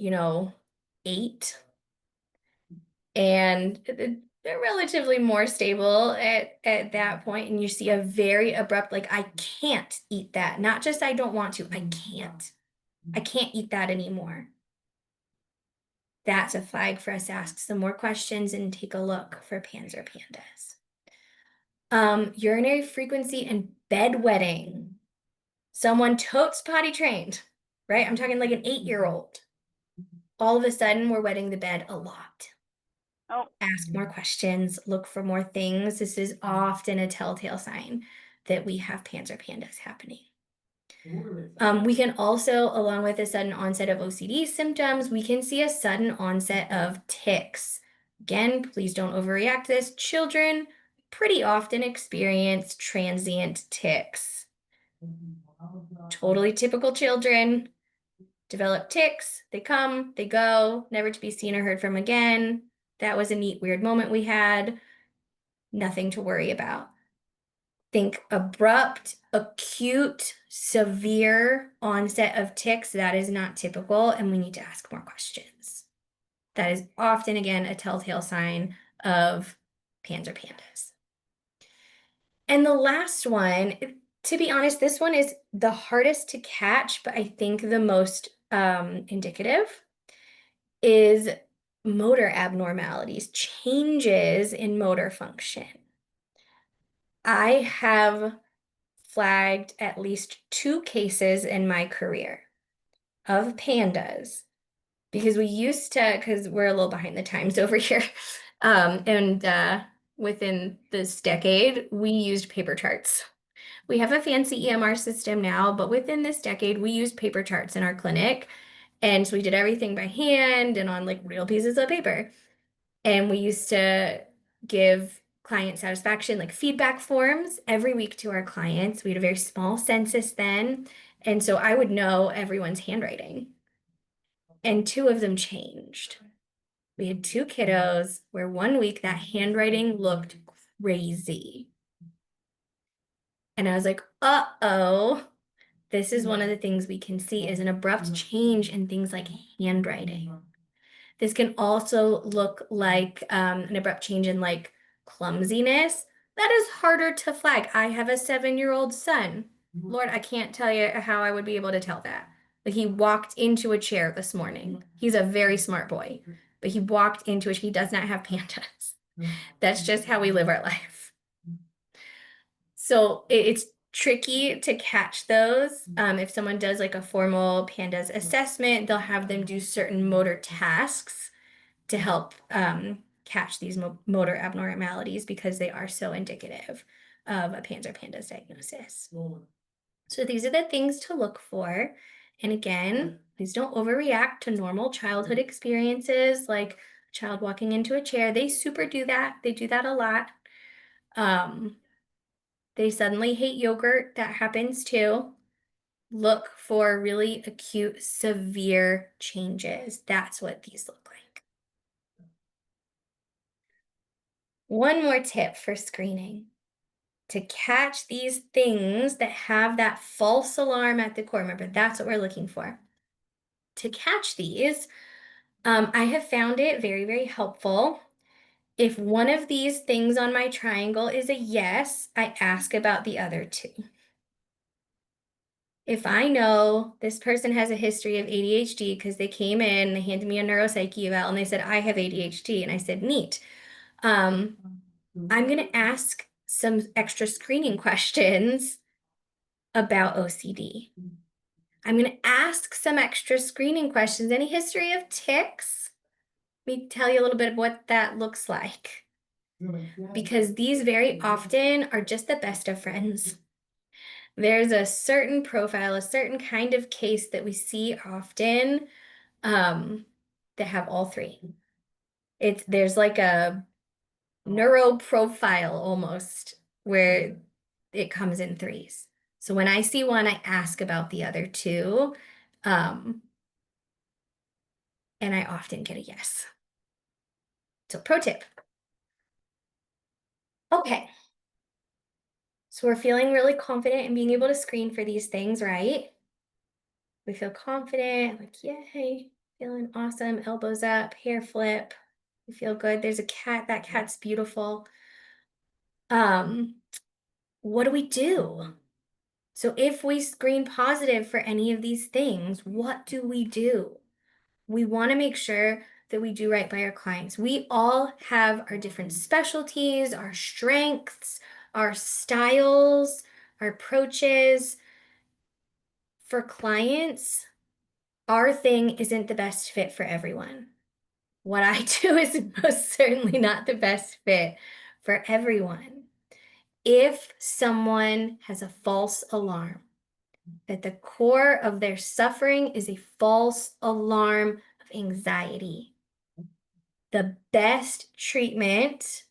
8 and they're relatively more stable at that point, and you see a very abrupt, like, I can't eat that. Not just I don't want to, I can't. I can't eat that anymore. That's a flag for us to ask some more questions and take a look for pans or pandas. Urinary frequency and bedwetting. Someone totes potty trained, right? I'm talking like an 8-year-old. All of a sudden, we're wetting the bed a lot. Oh, Ask more questions, look for more things. This is often a telltale sign that we have pans or pandas happening. We can also, along with a sudden onset of OCD symptoms, we can see a sudden onset of tics. Again, please don't overreact to this. Children pretty often experience transient tics. Totally typical children develop tics. They come, they go, never to be seen or heard from again. That was a neat, weird moment we had. Nothing to worry about. Think abrupt, acute, severe onset of tics. That is not typical, and we need to ask more questions. That is often, again, a telltale sign of pans or pandas. And the last one, to be honest, this one is the hardest to catch, but I think the most indicative is motor abnormalities, changes in motor function. I have flagged at least 2 cases in my career of pandas because we used to, because we're a little behind the times over here. And within this decade, we used paper charts. We have a fancy EMR system now, but within this decade, we used paper charts in our clinic. And so we did everything by hand and on like real pieces of paper. And we used to give client satisfaction, like feedback forms every week to our clients. We had a very small census then. And so I would know everyone's handwriting. And 2 of them changed. We had 2 kiddos where one week that handwriting looked crazy. And I was like, uh-oh, this is one of the things we can see is an abrupt change in things like handwriting. This can also look like an abrupt change in like clumsiness. That is harder to flag. I have a 7-year-old son. Lord, I can't tell you how I would be able to tell that. Like he walked into a chair this morning. He's a very smart boy, but he walked into it. He does not have pandas. That's just how we live our life. So it's tricky to catch those. If someone does like a formal pandas assessment, they'll have them do certain motor tasks to help catch these motor abnormalities because they are so indicative of a pans or pandas diagnosis. So these are the things to look for. And again, please don't overreact to normal childhood experiences like a child walking into a chair. They super do that. They do that a lot. They suddenly hate yogurt. That happens too. Look for really acute, severe changes. That's what these look like. One more tip for screening. To catch these things that have that false alarm at the core. Remember, that's what we're looking for. To catch these, I have found it very, very helpful. If one of these things on my triangle is a yes, I ask about the other 2. If I know this person has a history of ADHD because they came in, they handed me a neuropsych eval and they said, I have ADHD. And I said, neat. I'm going to ask some extra screening questions about OCD. I'm going to ask some extra screening questions. Any history of tics? Let me tell you a little bit of what that looks like. Because these very often are just the best of friends. There's a certain profile, a certain kind of case that we see often that have all 3. There's like a neuro profile almost where it comes in 3s. So when I see one, I ask about the other 2. And I often get a yes. So pro tip. Okay. So we're feeling really confident in being able to screen for these things, right? We feel confident, like, yay, feeling awesome, elbows up, hair flip. You feel good. There's a cat. That cat's beautiful. Um, what do we do? So if we screen positive for any of these things, what do we do? We want to make sure that we do right by our clients. We all have our different specialties, our strengths, our styles, our approaches. For clients, our thing isn't the best fit for everyone. What I do is most certainly not the best fit for everyone. If someone has a false alarm, that the core of their suffering is a false alarm of anxiety, the best treatment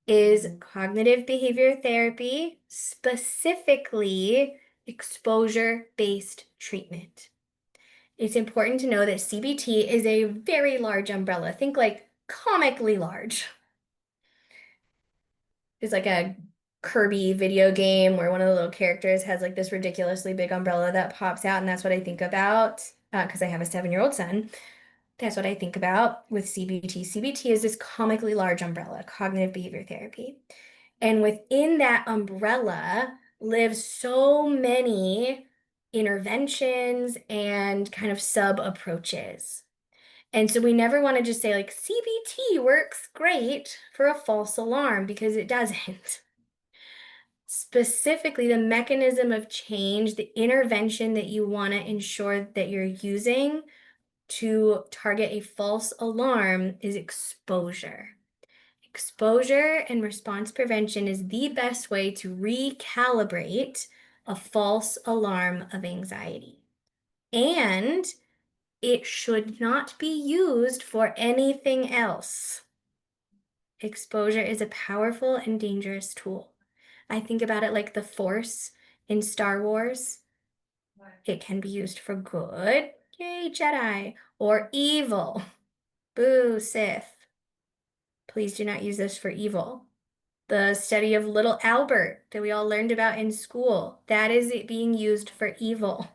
is cognitive behavior therapy, specifically exposure-based treatment. It's important to know that CBT is a very large umbrella. Think like comically large. It's like a Kirby video game where one of the little characters has like this ridiculously big umbrella that pops out, and that's what I think about because I have a 7-year-old son. That's what I think about with CBT. CBT is this comically large umbrella, cognitive behavior therapy. And within that umbrella lives so many interventions and kind of sub approaches. And so we never want to just say like CBT works great for a false alarm because it doesn't. Specifically, the mechanism of change, the intervention that you want to ensure that you're using to target a false alarm is exposure. Exposure and response prevention is the best way to recalibrate a false alarm of anxiety. And it should not be used for anything else. Exposure is a powerful and dangerous tool. I think about it like the Force in Star Wars. It can be used for good, yay, Jedi, or evil, boo, Sith. Please do not use this for evil. The study of little Albert that we all learned about in school, that is it being used for evil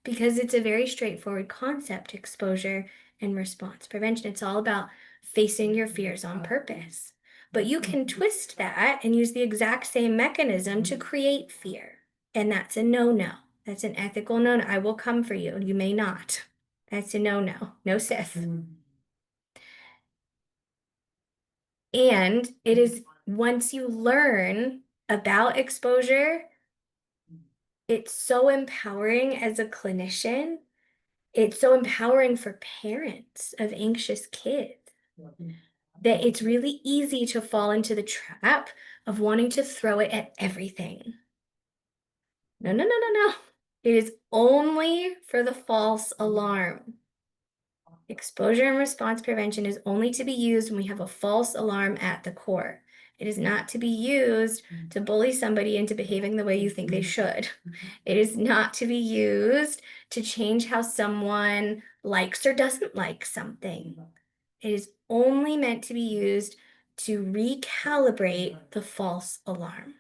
because it's a very straightforward concept, exposure and response prevention. It's all about facing your fears on purpose. But you can twist that and use the exact same mechanism to create fear. And that's a no-no. That's an ethical no-no. I will come for you. You may not. That's a no-no. No Sith. And it is once you learn about exposure, it's so empowering as a clinician. It's so empowering for parents of anxious kids that it's really easy to fall into the trap of wanting to throw it at everything. No, no, no, no, no. It is only for the false alarm. Exposure and response prevention is only to be used when we have a false alarm at the core. It is not to be used to bully somebody into behaving the way you think they should. It is not to be used to change how someone likes or doesn't like something. It is only meant to be used to recalibrate the false alarm.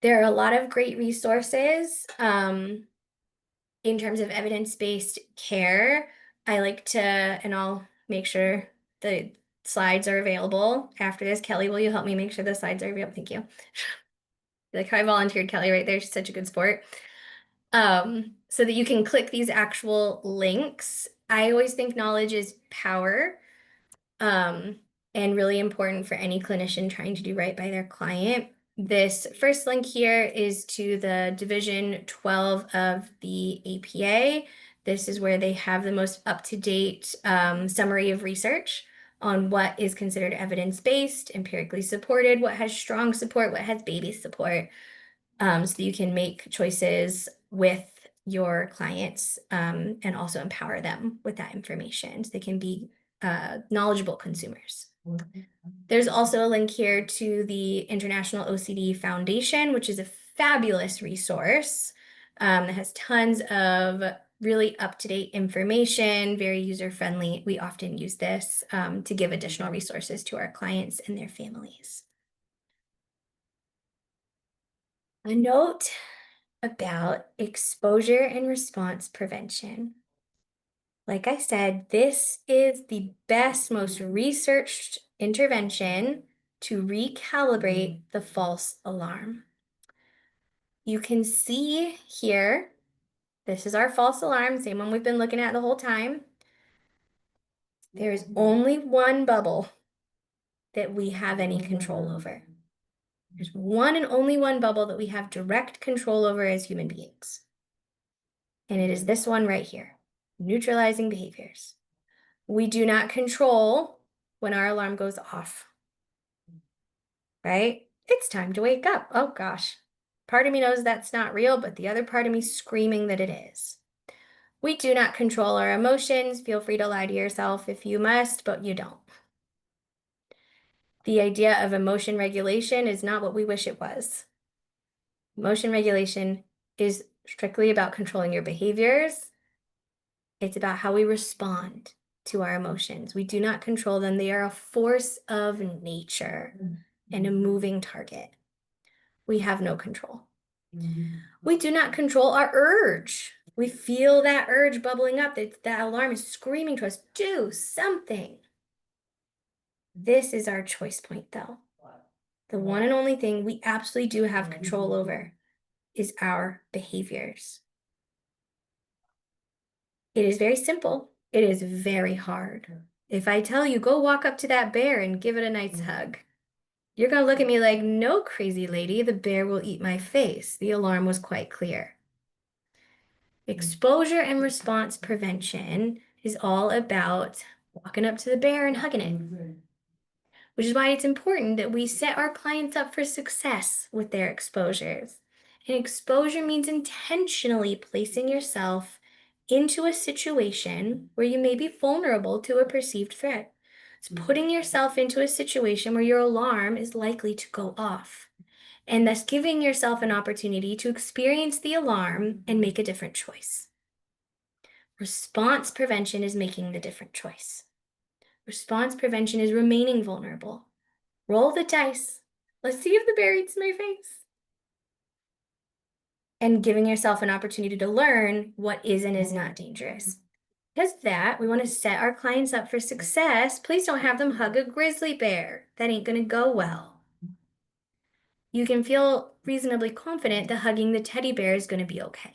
There are a lot of great resources. In terms of evidence-based care, I like to, and I'll make sure the slides are available after this. Kelly, will you help me make sure the slides are available? Thank you. Like how I volunteered Kelly right there. She's such a good sport. So that you can click these actual links. I always think knowledge is power. um, and really important for any clinician trying to do right by their client. This first link here is to the Division 12 of the APA. This is where they have the most up-to-date summary of research on what is considered evidence-based, empirically supported, what has strong support, what has baby support, so that you can make choices with your clients and also empower them with that information so they can be knowledgeable consumers. There's also a link here to the International OCD Foundation, which is a fabulous resource that has tons of really up-to-date information, very user-friendly. We often use this to give additional resources to our clients and their families. A note about exposure and response prevention. Like I said, this is the best, most researched intervention to recalibrate the false alarm. You can see here, this is our false alarm, same one we've been looking at the whole time. There is only one bubble that we have any control over. There's one and only one bubble that we have direct control over as human beings. And it is this one right here, neutralizing behaviors. We do not control when our alarm goes off, right? It's time to wake up. Oh gosh. Part of me knows that's not real, but the other part of me is screaming that it is. We do not control our emotions. Feel free to lie to yourself if you must, but you don't. The idea of emotion regulation is not what we wish it was. Emotion regulation is strictly about controlling your behaviors. It's about how we respond to our emotions. We do not control them. They are a force of nature and a moving target. We have no control. We do not control our urge. We feel that urge bubbling up, that alarm is screaming to us, do something. This is our choice point, though. The one and only thing we absolutely do have control over is our behaviors. It is very simple. It is very hard. If I tell you, go walk up to that bear and give it a nice hug, you're going to look at me like, no, crazy lady, the bear will eat my face. The alarm was quite clear. Exposure and response prevention is all about walking up to the bear and hugging it, which is why it's important that we set our clients up for success with their exposures. And exposure means intentionally placing yourself into a situation where you may be vulnerable to a perceived threat. It's putting yourself into a situation where your alarm is likely to go off, and thus giving yourself an opportunity to experience the alarm and make a different choice. Response prevention is making the different choice. Response prevention is remaining vulnerable. Roll the dice. Let's see if the bear eats my face. And giving yourself an opportunity to learn what is and is not dangerous. Because that, we want to set our clients up for success. Please don't have them hug a grizzly bear. That ain't going to go well. You can feel reasonably confident that hugging the teddy bear is going to be okay.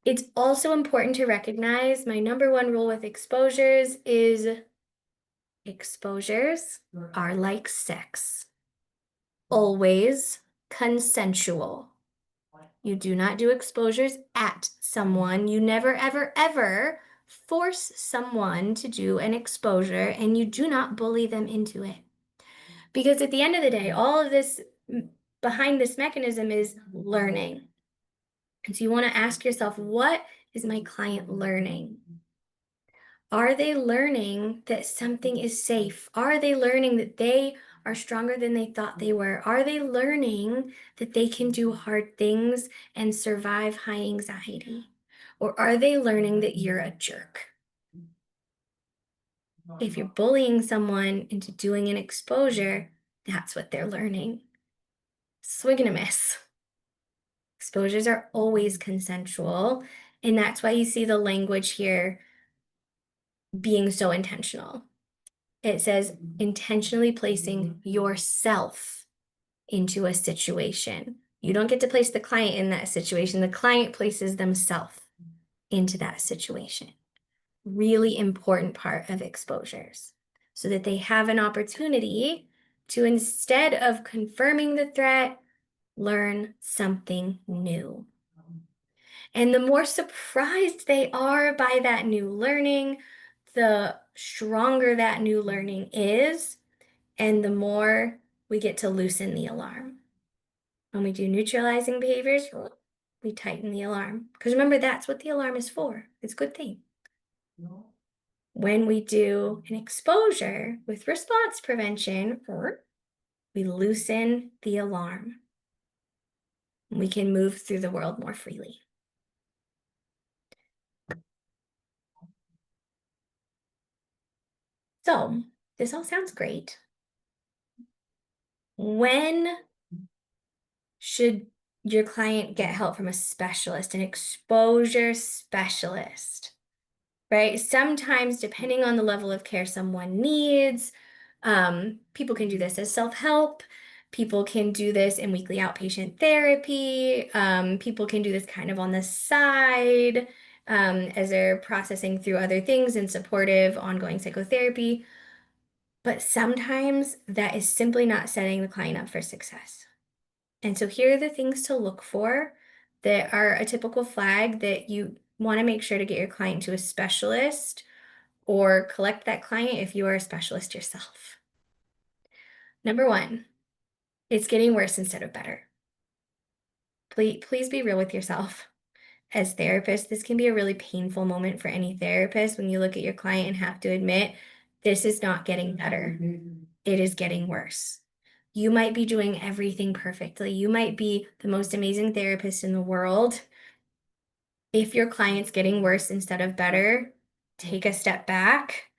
It's also important to recognize my number one rule with exposures is exposures are like sex. Always consensual. You do not do exposures at someone. You never, ever, ever force someone to do an exposure, and you do not bully them into it. Because at the end of the day, all of this behind this mechanism is learning. And so you want to ask yourself, what is my client learning? Are they learning that something is safe? Are they learning that they are stronger than they thought they were? Are they learning that they can do hard things and survive high anxiety? Or are they learning that you're a jerk? If you're bullying someone into doing an exposure, that's what they're learning. Swing and a miss. Exposures are always consensual, and that's why you see the language here being so intentional. It says intentionally placing yourself into a situation. You don't get to place the client in that situation. The client places themselves into that situation. Really important part of exposures, so that they have an opportunity to, instead of confirming the threat, learn something new. And the more surprised they are by that new learning, the stronger that new learning is, and the more we get to loosen the alarm. When we do neutralizing behaviors, we tighten the alarm. Because remember, that's what the alarm is for. It's a good thing. When we do an exposure with response prevention, we loosen the alarm. We can move through the world more freely. So, this all sounds great. When should your client get help from a specialist, an exposure specialist, right? Sometimes, depending on the level of care someone needs, people can do this as self-help. People can do this in weekly outpatient therapy. People can do this kind of on the side as they're processing through other things and supportive ongoing psychotherapy. But sometimes that is simply not setting the client up for success. And so here are the things to look for that are a typical flag that you want to make sure to get your client to a specialist or collect that client if you are a specialist yourself. Number one, it's getting worse instead of better. Please be real with yourself. As therapists, this can be a really painful moment for any therapist when you look at your client and have to admit, this is not getting better. It is getting worse. You might be doing everything perfectly. You might be the most amazing therapist in the world. If your client's getting worse instead of better, take a step back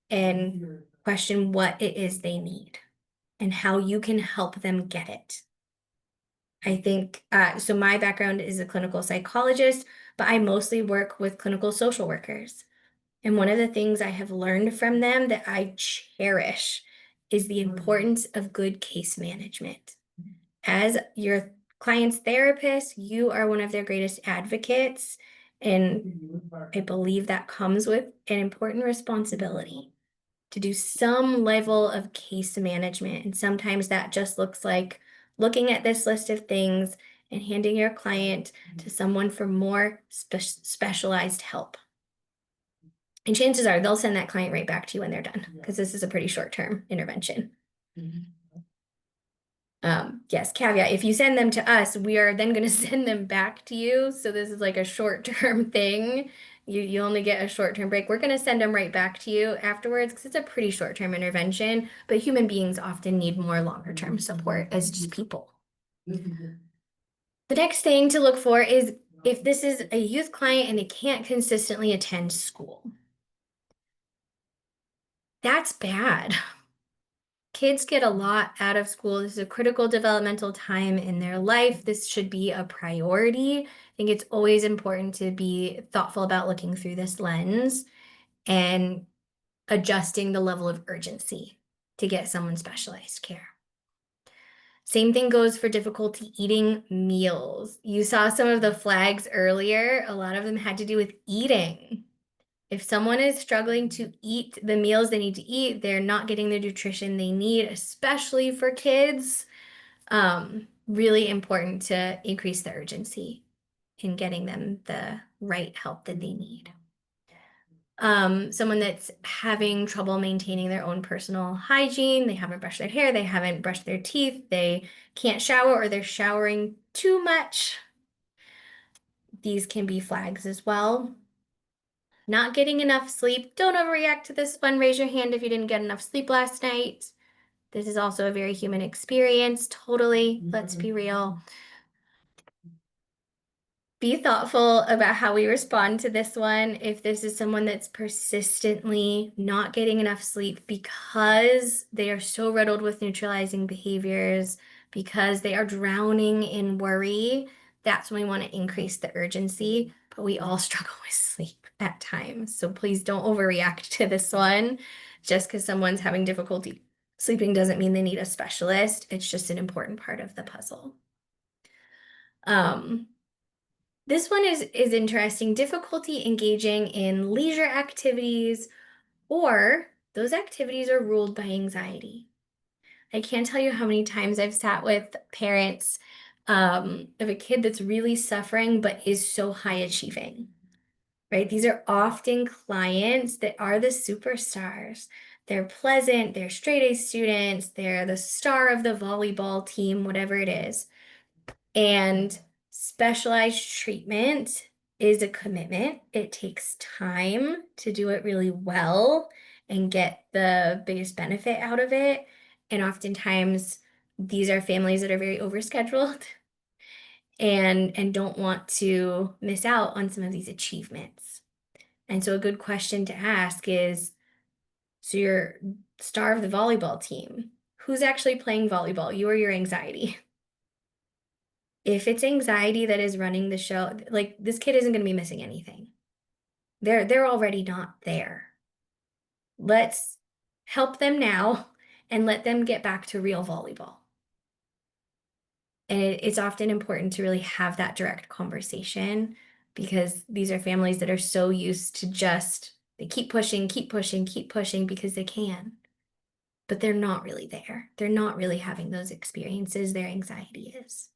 and question what it is they need and how you can help them get it. I think, so my background is a clinical psychologist, but I mostly work with clinical social workers. And one of the things I have learned from them that I cherish is the importance of good case management. As your client's therapist, you are one of their greatest advocates. And I believe that comes with an important responsibility to do some level of case management. And sometimes that just looks like looking at this list of things and handing your client to someone for more specialized help. And chances are they'll send that client right back to you when they're done, because this is a pretty short-term intervention. Yes, caveat, if you send them to us, we are then going to send them back to you. So this is like a short-term thing. You only get a short-term break. We're going to send them right back to you afterwards because it's a pretty short-term intervention, but human beings often need more longer-term support as just people. The next thing to look for is if this is a youth client and they can't consistently attend school. That's bad. Kids get a lot out of school. This is a critical developmental time in their life. This should be a priority. I think it's always important to be thoughtful about looking through this lens and adjusting the level of urgency to get someone specialized care. Same thing goes for difficulty eating meals. You saw some of the flags earlier. A lot of them had to do with eating. If someone is struggling to eat the meals they need to eat, they're not getting the nutrition they need, especially for kids. Really important to increase the urgency in getting them the right help that they need. Someone that's having trouble maintaining their own personal hygiene, they haven't brushed their hair, they haven't brushed their teeth, they can't shower, or they're showering too much. These can be flags as well. Not getting enough sleep. Don't overreact to this one. Raise your hand if you didn't get enough sleep last night. This is also a very human experience. Totally. Let's be real. Be thoughtful about how we respond to this one. If this is someone that's persistently not getting enough sleep because they are so riddled with neutralizing behaviors, because they are drowning in worry, that's when we want to increase the urgency. But we all struggle with sleep at times. So please don't overreact to this one. Just because someone's having difficulty sleeping doesn't mean they need a specialist. It's just an important part of the puzzle. This one is interesting. Difficulty engaging in leisure activities, or those activities are ruled by anxiety. I can't tell you how many times I've sat with parents of a kid that's really suffering but is so high achieving, right? These are often clients that are the superstars. They're pleasant, they're straight A students, they're the star of the volleyball team, whatever it is. And specialized treatment is a commitment. It takes time to do it really well and get the biggest benefit out of it. And oftentimes, these are families that are very overscheduled and don't want to miss out on some of these achievements. And so a good question to ask is, so you're star of the volleyball team. Who's actually playing volleyball, you or your anxiety? If it's anxiety that is running the show, like this kid isn't going to be missing anything. They're already not there. Let's help them now and let them get back to real volleyball. And it's often important to really have that direct conversation because these are families that are so used to just, they keep pushing, keep pushing, keep pushing because they can, but they're not really there. They're not really having those experiences. Their anxiety is.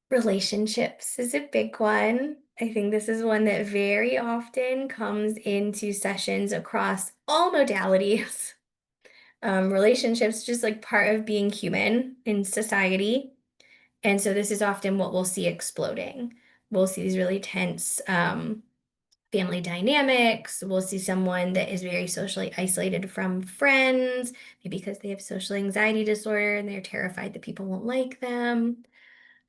Relationships is a big one. I think this is one that very often comes into sessions across all modalities. Relationships just like part of being human in society. And so this is often what we'll see exploding. We'll see these really tense family dynamics. We'll see someone that is very socially isolated from friends, maybe because they have social anxiety disorder and they're terrified that people won't like them.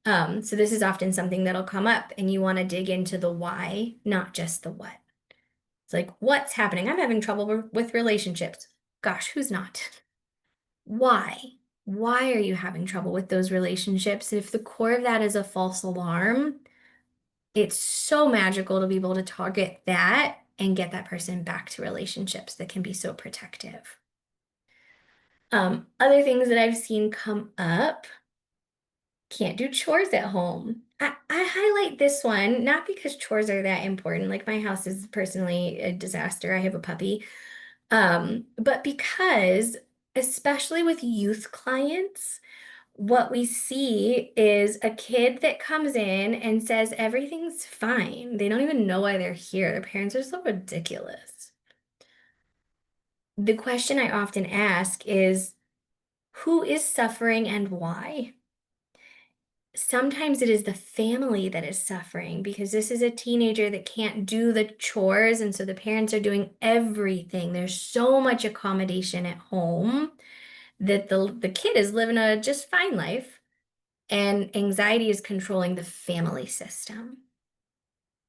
So this is often something that'll come up and you want to dig into the why, not just the what. It's like, what's happening? I'm having trouble with relationships. Gosh, who's not? Why? Why are you having trouble with those relationships? If the core of that is a false alarm, it's so magical to be able to target that and get that person back to relationships that can be so protective. Other things that I've seen come up, can't do chores at home. I highlight this one, not because chores are that important. Like my house is personally a disaster. I have a puppy. But because, especially with youth clients, what we see is a kid that comes in and says everything's fine. They don't even know why they're here. Their parents are so ridiculous. The question I often ask is, who is suffering and why? Sometimes it is the family that is suffering because this is a teenager that can't do the chores, and so the parents are doing everything. There's so much accommodation at home that the kid is living a just fine life, and anxiety is controlling the family system.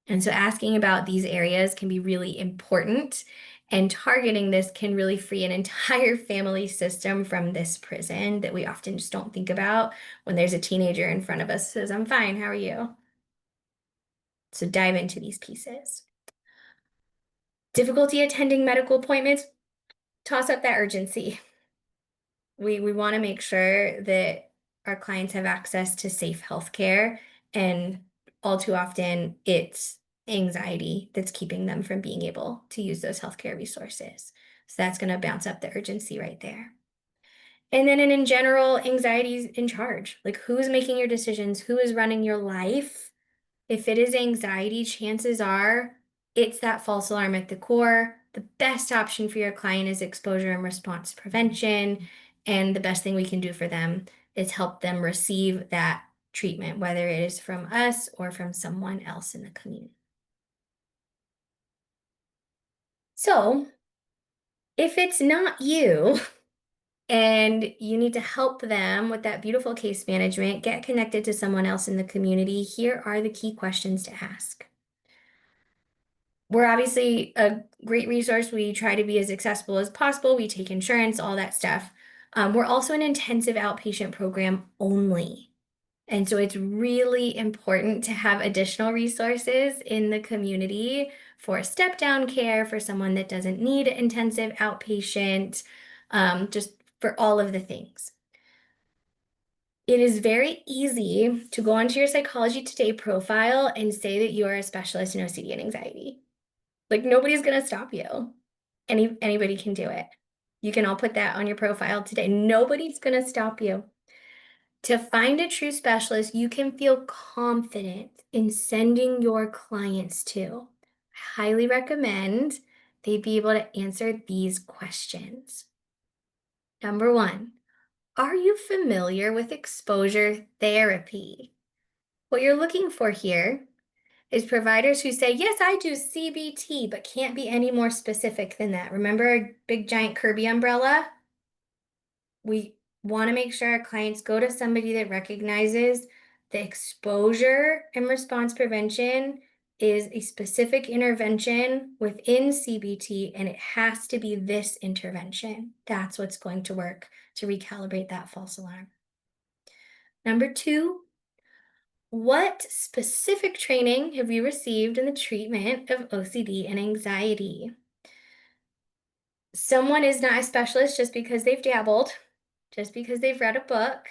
And so asking about these areas can be really important, and targeting this can really free an entire family system from this prison that we often just don't think about when there's a teenager in front of us who says, I'm fine, how are you? So dive into these pieces. Difficulty attending medical appointments, toss up that urgency. We want to make sure that our clients have access to safe healthcare, and all too often it's anxiety that's keeping them from being able to use those healthcare resources. So that's going to bounce up the urgency right there. And then in general, anxiety is in charge. Like who's making your decisions? Who is running your life? If it is anxiety, chances are it's that false alarm at the core. The best option for your client is exposure and response prevention. And the best thing we can do for them is help them receive that treatment, whether it is from us or from someone else in the community. So if it's not you, and you need to help them with that beautiful case management, get connected to someone else in the community, here are the key questions to ask. We're obviously a great resource. We try to be as accessible as possible. We take insurance, all that stuff. We're also an intensive outpatient program only. And so it's really important to have additional resources in the community for step down care for someone that doesn't need intensive outpatient, just for all of the things. It is very easy to go onto your Psychology Today profile and say that you are a specialist in OCD and anxiety. Like nobody's gonna stop you. Anybody can do it. You can all put that on your profile today. Nobody's gonna stop you. To find a true specialist, you can feel confident in sending your clients to. I highly recommend they be able to answer these questions. Number one, are you familiar with exposure therapy? What you're looking for here is providers who say, yes, I do CBT, but can't be any more specific than that. Remember our big giant Kirby umbrella? We want to make sure our clients go to somebody that recognizes the exposure and response prevention is a specific intervention within CBT, and it has to be this intervention. That's what's going to work to recalibrate that false alarm. Number two, what specific training have you received in the treatment of OCD and anxiety? Someone is not a specialist just because they've dabbled, just because they've read a book.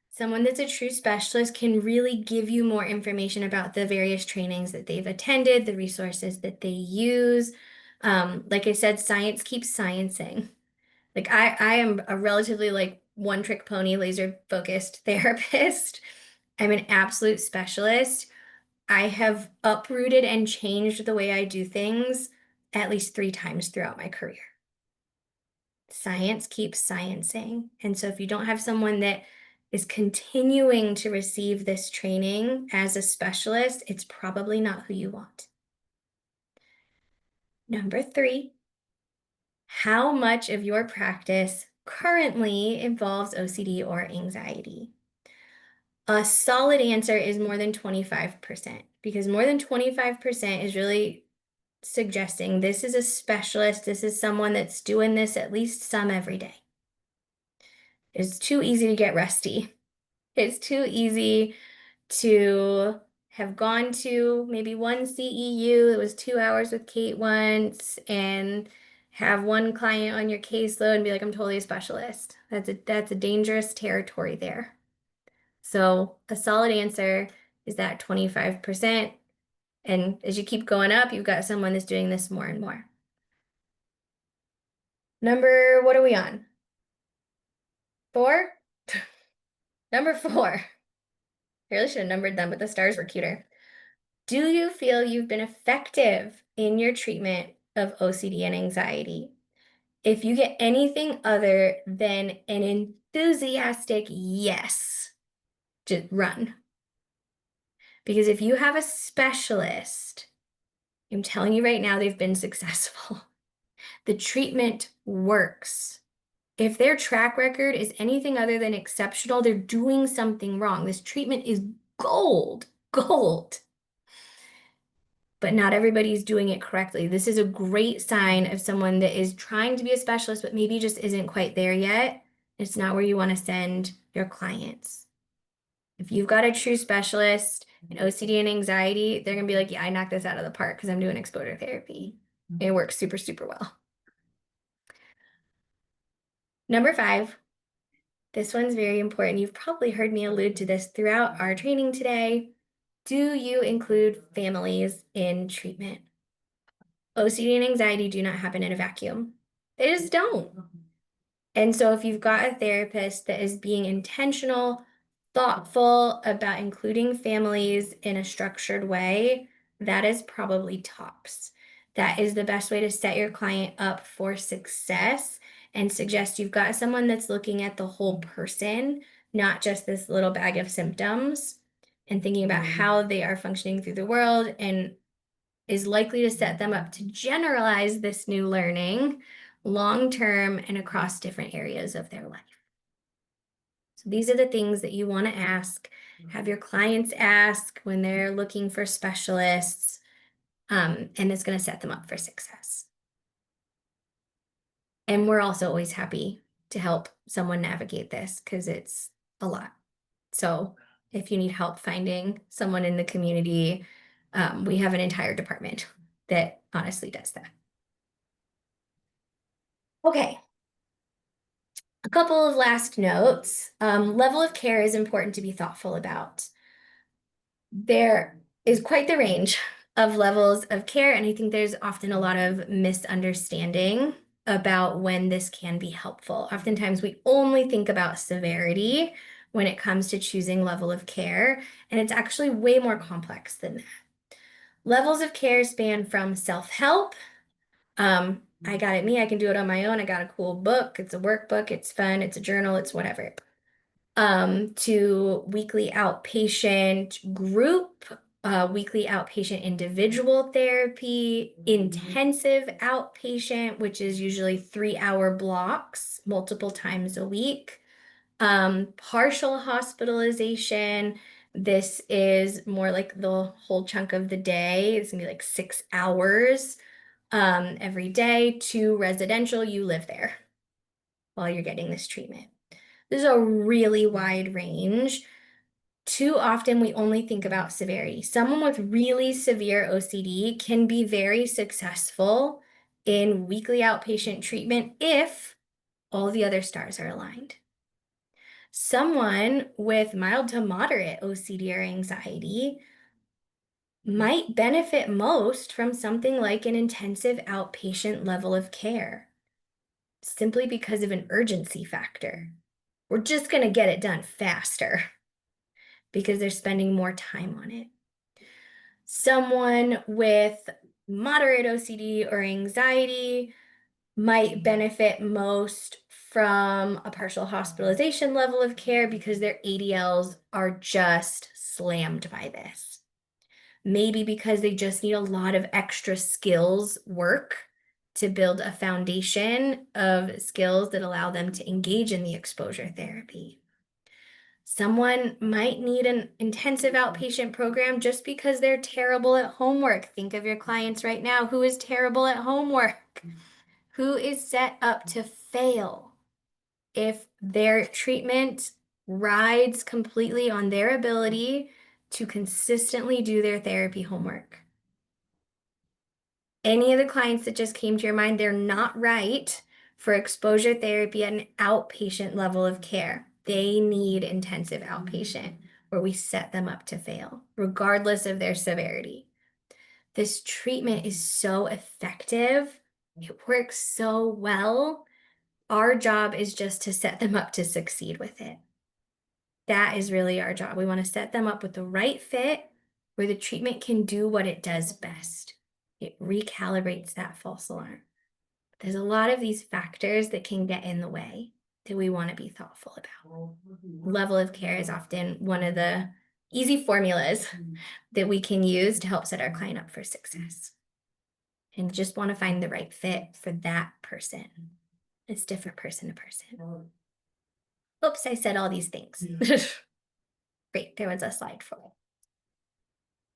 Someone that's a true specialist can really give you more information about the various trainings that they've attended, the resources that they use. Like I said, science keeps sciencing. Like I am a relatively like one trick pony, laser focused therapist. I'm an absolute specialist. I have uprooted and changed the way I do things at least 3 times throughout my career. Science keeps sciencing. And so if you don't have someone that is continuing to receive this training as a specialist, it's probably not who you want. Number three, how much of your practice currently involves OCD or anxiety? A solid answer is more than 25%, because more than 25% is really suggesting this is a specialist, this is someone that's doing this at least some every day. It's too easy to get rusty. It's too easy to have gone to maybe one CEU. It was 2 hours with Kate once and have one client on your caseload and be like, I'm totally a specialist. That's a dangerous territory there. So a solid answer is that 25%. And as you keep going up, you've got someone that's doing this more and more. What are we on? 4? Number 4. I really should have numbered them, but the stars were cuter. Do you feel you've been effective in your treatment of OCD and anxiety? If you get anything other than an enthusiastic yes, just run. Because if you have a specialist, I'm telling you right now, they've been successful. The treatment works. If their track record is anything other than exceptional, they're doing something wrong. This treatment is gold, gold. But not everybody's doing it correctly. This is a great sign of someone that is trying to be a specialist, but maybe just isn't quite there yet. It's not where you want to send your clients. If you've got a true specialist in OCD and anxiety, they're going to be like, yeah, I knocked this out of the park because I'm doing exposure therapy. It works super, super well. Number 5, this one's very important. You've probably heard me allude to this throughout our training today. Do you include families in treatment? OCD and anxiety do not happen in a vacuum. They just don't. And so if you've got a therapist that is being intentional, thoughtful about including families in a structured way, that is probably tops. That is the best way to set your client up for success and suggest you've got someone that's looking at the whole person, not just this little bag of symptoms, and thinking about how they are functioning through the world and is likely to set them up to generalize this new learning long-term and across different areas of their life. So these are the things that you want to ask, have your clients ask when they're looking for specialists, and it's going to set them up for success. And we're also always happy to help someone navigate this because it's a lot. So if you need help finding someone in the community, we have an entire department that honestly does that. Okay, a couple of last notes. Level of care is important to be thoughtful about. There is quite the range of levels of care, and I think there's often a lot of misunderstanding about when this can be helpful. Oftentimes, we only think about severity when it comes to choosing level of care, and it's actually way more complex than that. Levels of care span from self-help. I got it me, I can do it on my own. I got a cool book, it's a workbook, it's fun, it's a journal, it's whatever. To weekly outpatient group, weekly outpatient individual therapy, intensive outpatient, which is usually 3-hour blocks multiple times a week. Partial hospitalization. This is more like the whole chunk of the day. It's gonna be like 6 hours every day. To residential, you live there while you're getting this treatment. There's a really wide range. Too often we only think about severity. Someone with really severe OCD can be very successful in weekly outpatient treatment if all the other stars are aligned. Someone with mild to moderate OCD or anxiety might benefit most from something like an intensive outpatient level of care, simply because of an urgency factor. We're just going to get it done faster because they're spending more time on it. Someone with moderate OCD or anxiety might benefit most from a partial hospitalization level of care because their ADLs are just slammed by this. Maybe because they just need a lot of extra skills work to build a foundation of skills that allow them to engage in the exposure therapy. Someone might need an intensive outpatient program just because they're terrible at homework. Think of your clients right now who is terrible at homework, who is set up to fail if their treatment rides completely on their ability to consistently do their therapy homework. Any of the clients that just came to your mind, they're not right for exposure therapy at an outpatient level of care. They need intensive outpatient where we set them up to fail, regardless of their severity. This treatment is so effective. It works so well. Our job is just to set them up to succeed with it. That is really our job. We want to set them up with the right fit where the treatment can do what it does best. It recalibrates that false alarm. There's a lot of these factors that can get in the way that we want to be thoughtful about. Level of care is often one of the easy formulas that we can use to help set our client up for success. And just want to find the right fit for that person. It's different person to person. Oops, I said all these things. Great, there was a slide for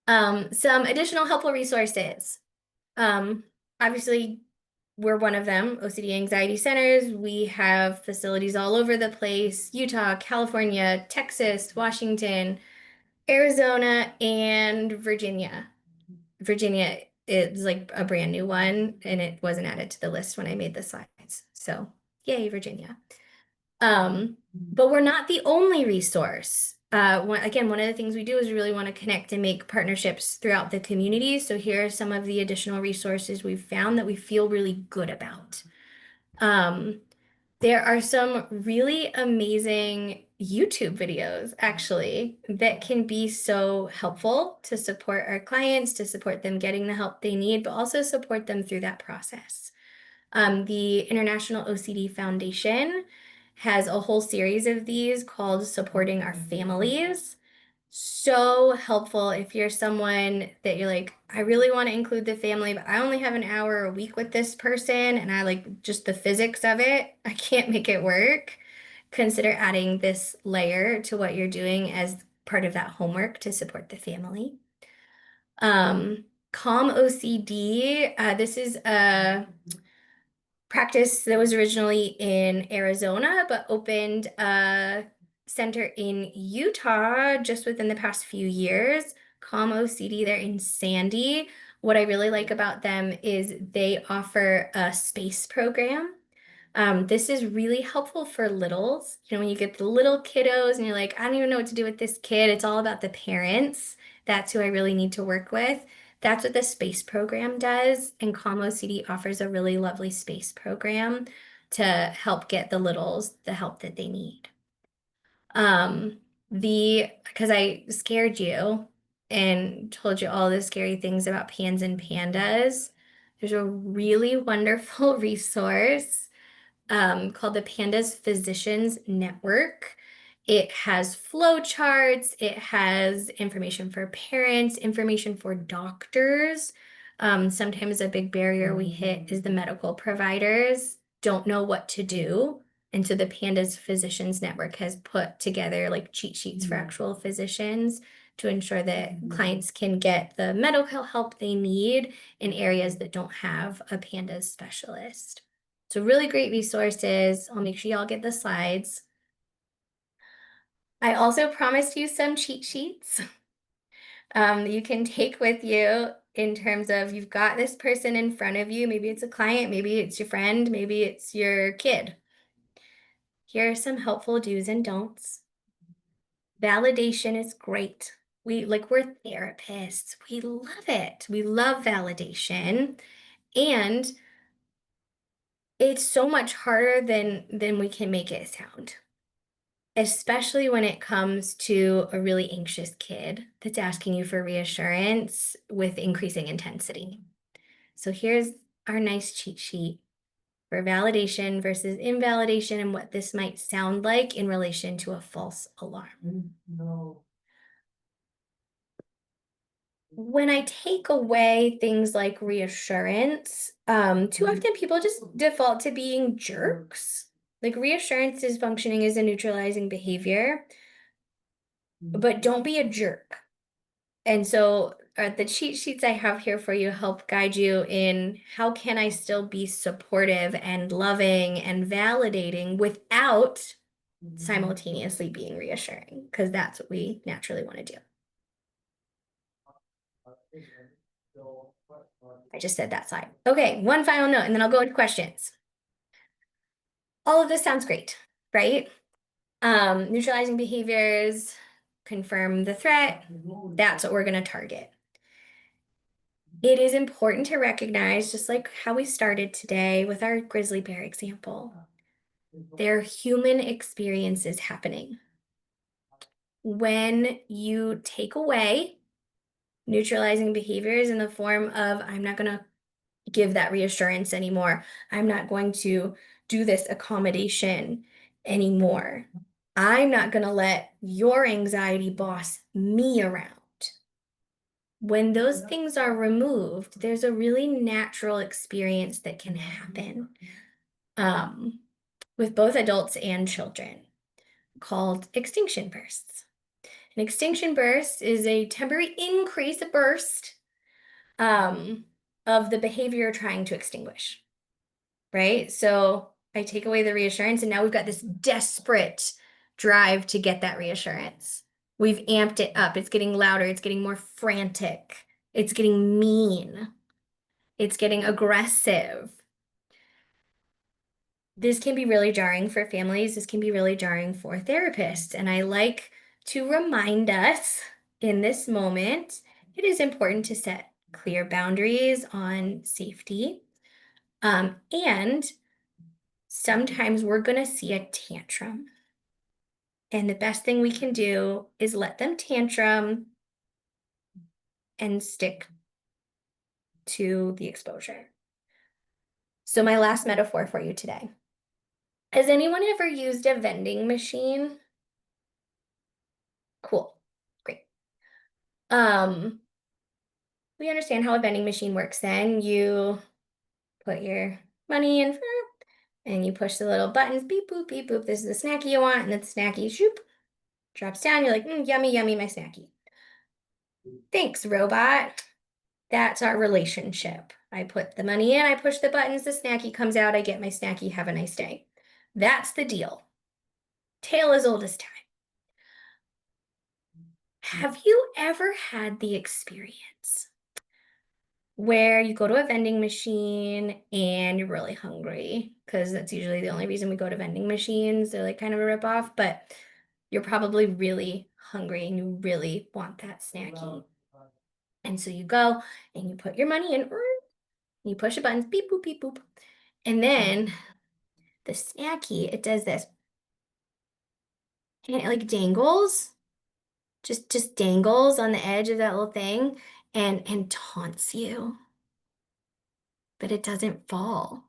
it. Some additional helpful resources. Obviously, we're one of them, OCD Anxiety Centers. We have facilities all over the place, Utah, California, Texas, Washington, Arizona, and Virginia. Virginia is like a brand new one, and it wasn't added to the list when I made the slides. So yay, Virginia. But we're not the only resource. Again, one of the things we do is we really want to connect and make partnerships throughout the community. So here are some of the additional resources we've found that we feel really good about. There are some really amazing YouTube videos, actually, that can be so helpful to support our clients, to support them getting the help they need, but also support them through that process. The International OCD Foundation has a whole series of these called Supporting Our Families. So helpful if you're someone that you're like, I really want to include the family, but I only have an hour a week with this person and I like just the physics of it. I can't make it work. Consider adding this layer to what you're doing as part of that homework to support the family. Calm OCD. This is a practice that was originally in Arizona, but opened a center in Utah just within the past few years. Calm OCD, they're in Sandy. What I really like about them is they offer a space program. This is really helpful for littles. You know, when you get the little kiddos and you're like, I don't even know what to do with this kid. It's all about the parents. That's who I really need to work with. That's what the space program does. And Calm OCD offers a really lovely space program to help get the littles the help that they need. Because I scared you and told you all the scary things about pans and pandas, there's a really wonderful resource called the Pandas Physicians Network. It has flow charts, it has information for parents, information for doctors. Sometimes a big barrier we hit is the medical providers don't know what to do. And so the Pandas Physicians Network has put together like cheat sheets for actual physicians to ensure that clients can get the medical help they need in areas that don't have a Pandas specialist. So really great resources. I'll make sure y'all get the slides. I also promised you some cheat sheets that you can take with you in terms of you've got this person in front of you. Maybe it's a client, maybe it's your friend, maybe it's your kid. Here are some helpful do's and don'ts. Validation is great. We're therapists. We love it. We love validation. And it's so much harder than we can make it sound, especially when it comes to a really anxious kid that's asking you for reassurance with increasing intensity. So here's our nice cheat sheet for validation versus invalidation and what this might sound like in relation to a false alarm. No. When I take away things like reassurance, too often people just default to being jerks. Like reassurance is functioning as a neutralizing behavior, but don't be a jerk. And so the cheat sheets I have here for you help guide you in how can I still be supportive and loving and validating without simultaneously being reassuring, because that's what we naturally want to do. I just said that side. Okay, one final note, and then I'll go into questions. All of this sounds great, right? Neutralizing behaviors, confirm the threat. That's what we're going to target. It is important to recognize, just like how we started today with our grizzly bear example, there are human experiences happening. When you take away neutralizing behaviors in the form of, I'm not going to give that reassurance anymore. I'm not going to do this accommodation anymore. I'm not going to let your anxiety boss me around. When those things are removed, there's a really natural experience that can happen um, with both adults and children called extinction bursts. An extinction burst is a temporary increase, a burst of the behavior you're trying to extinguish, right? So I take away the reassurance, and now we've got this desperate drive to get that reassurance. We've amped it up. It's getting louder. It's getting more frantic. It's getting mean. It's getting aggressive. This can be really jarring for families. This can be really jarring for therapists. And I like to remind us in this moment, it is important to set clear boundaries on safety. And sometimes we're going to see a tantrum. And the best thing we can do is let them tantrum and stick to the exposure. So my last metaphor for you today. Has anyone ever used a vending machine? Cool. Great. Um, we understand how a vending machine works then. You put your money in and you push the little buttons, beep, boop, beep, boop. This is the snacky you want, and then the snacky, shoop, drops down. You're like, yummy, yummy, my snacky. Thanks, robot. That's our relationship. I put the money in, I push the buttons, the snacky comes out, I get my snacky, have a nice day. That's the deal. Tale as old as time. Have you ever had the experience where you go to a vending machine and you're really hungry? Because that's usually the only reason we go to vending machines. They're like kind of a ripoff, but you're probably really hungry and you really want that snacky. And so you go and you put your money in, you push the buttons, beep, boop, beep, boop. And then the snacky, it does this. And it like dangles, just dangles on the edge of that little thing and taunts you. But it doesn't fall.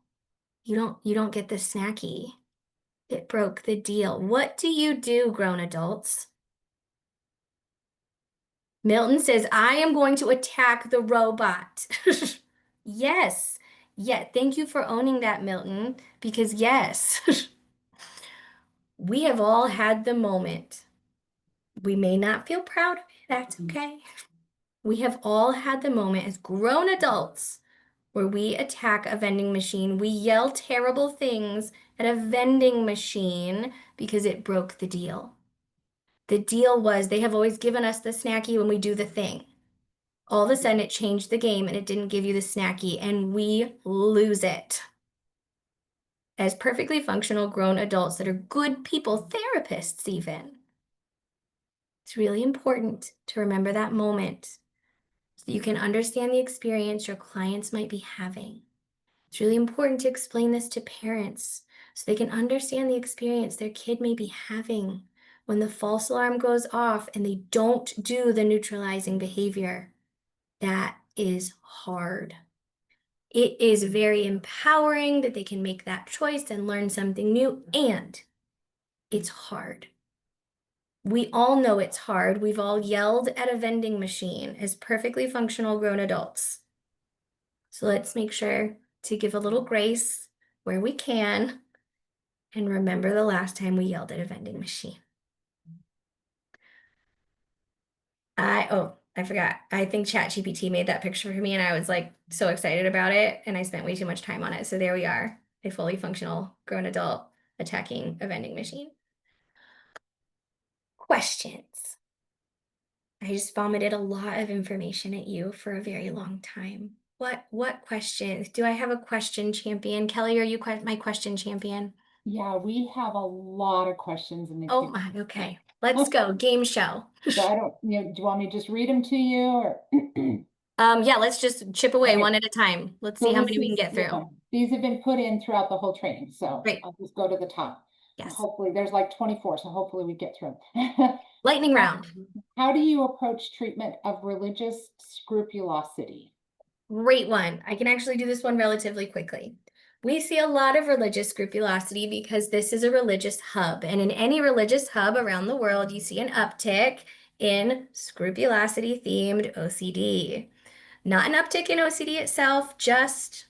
You don't get the snacky. It broke the deal. What do you do, grown adults? Milton says, I am going to attack the robot. Yes. Yeah, thank you for owning that, Milton, because yes, we have all had the moment. We may not feel proud of it. That's okay. We have all had the moment as grown adults where we attack a vending machine. We yell terrible things at a vending machine because it broke the deal. The deal was they have always given us the snacky when we do the thing. All of a sudden, it changed the game and it didn't give you the snacky, and we lose it. As perfectly functional grown adults that are good people, therapists even. It's really important to remember that moment so that you can understand the experience your clients might be having. It's really important to explain this to parents so they can understand the experience their kid may be having when the false alarm goes off and they don't do the neutralizing behavior. That is hard. It is very empowering that they can make that choice and learn something new, and it's hard. We all know it's hard. We've all yelled at a vending machine as perfectly functional grown adults. So let's make sure to give a little grace where we can and remember the last time we yelled at a vending machine. I forgot. I think ChatGPT made that picture for me and I was like so excited about it and I spent way too much time on it. So there we are, a fully functional grown adult attacking a vending machine. Questions. I just vomited a lot of information at you for a very long time. What questions? Do I have a question champion? Kelly, are you my question champion? Yeah, we have a lot of questions in the Oh queue. my, okay. Let's go. Game show. So I don't, do you want me to just read them to you or? Yeah, let's just chip away Okay, one at a time. Let's so see how this many we can is, get through. these have been put in throughout the whole training, so Great. I'll just go to the top. Yes. Hopefully, there's like 24, so hopefully we get through them. Lightning How, round. how do you approach treatment of religious scrupulosity? Great one. I can actually do this one relatively quickly. We see a lot of religious scrupulosity because this is a religious hub. And in any religious hub around the world, you see an uptick in scrupulosity themed OCD. Not an uptick in OCD itself, just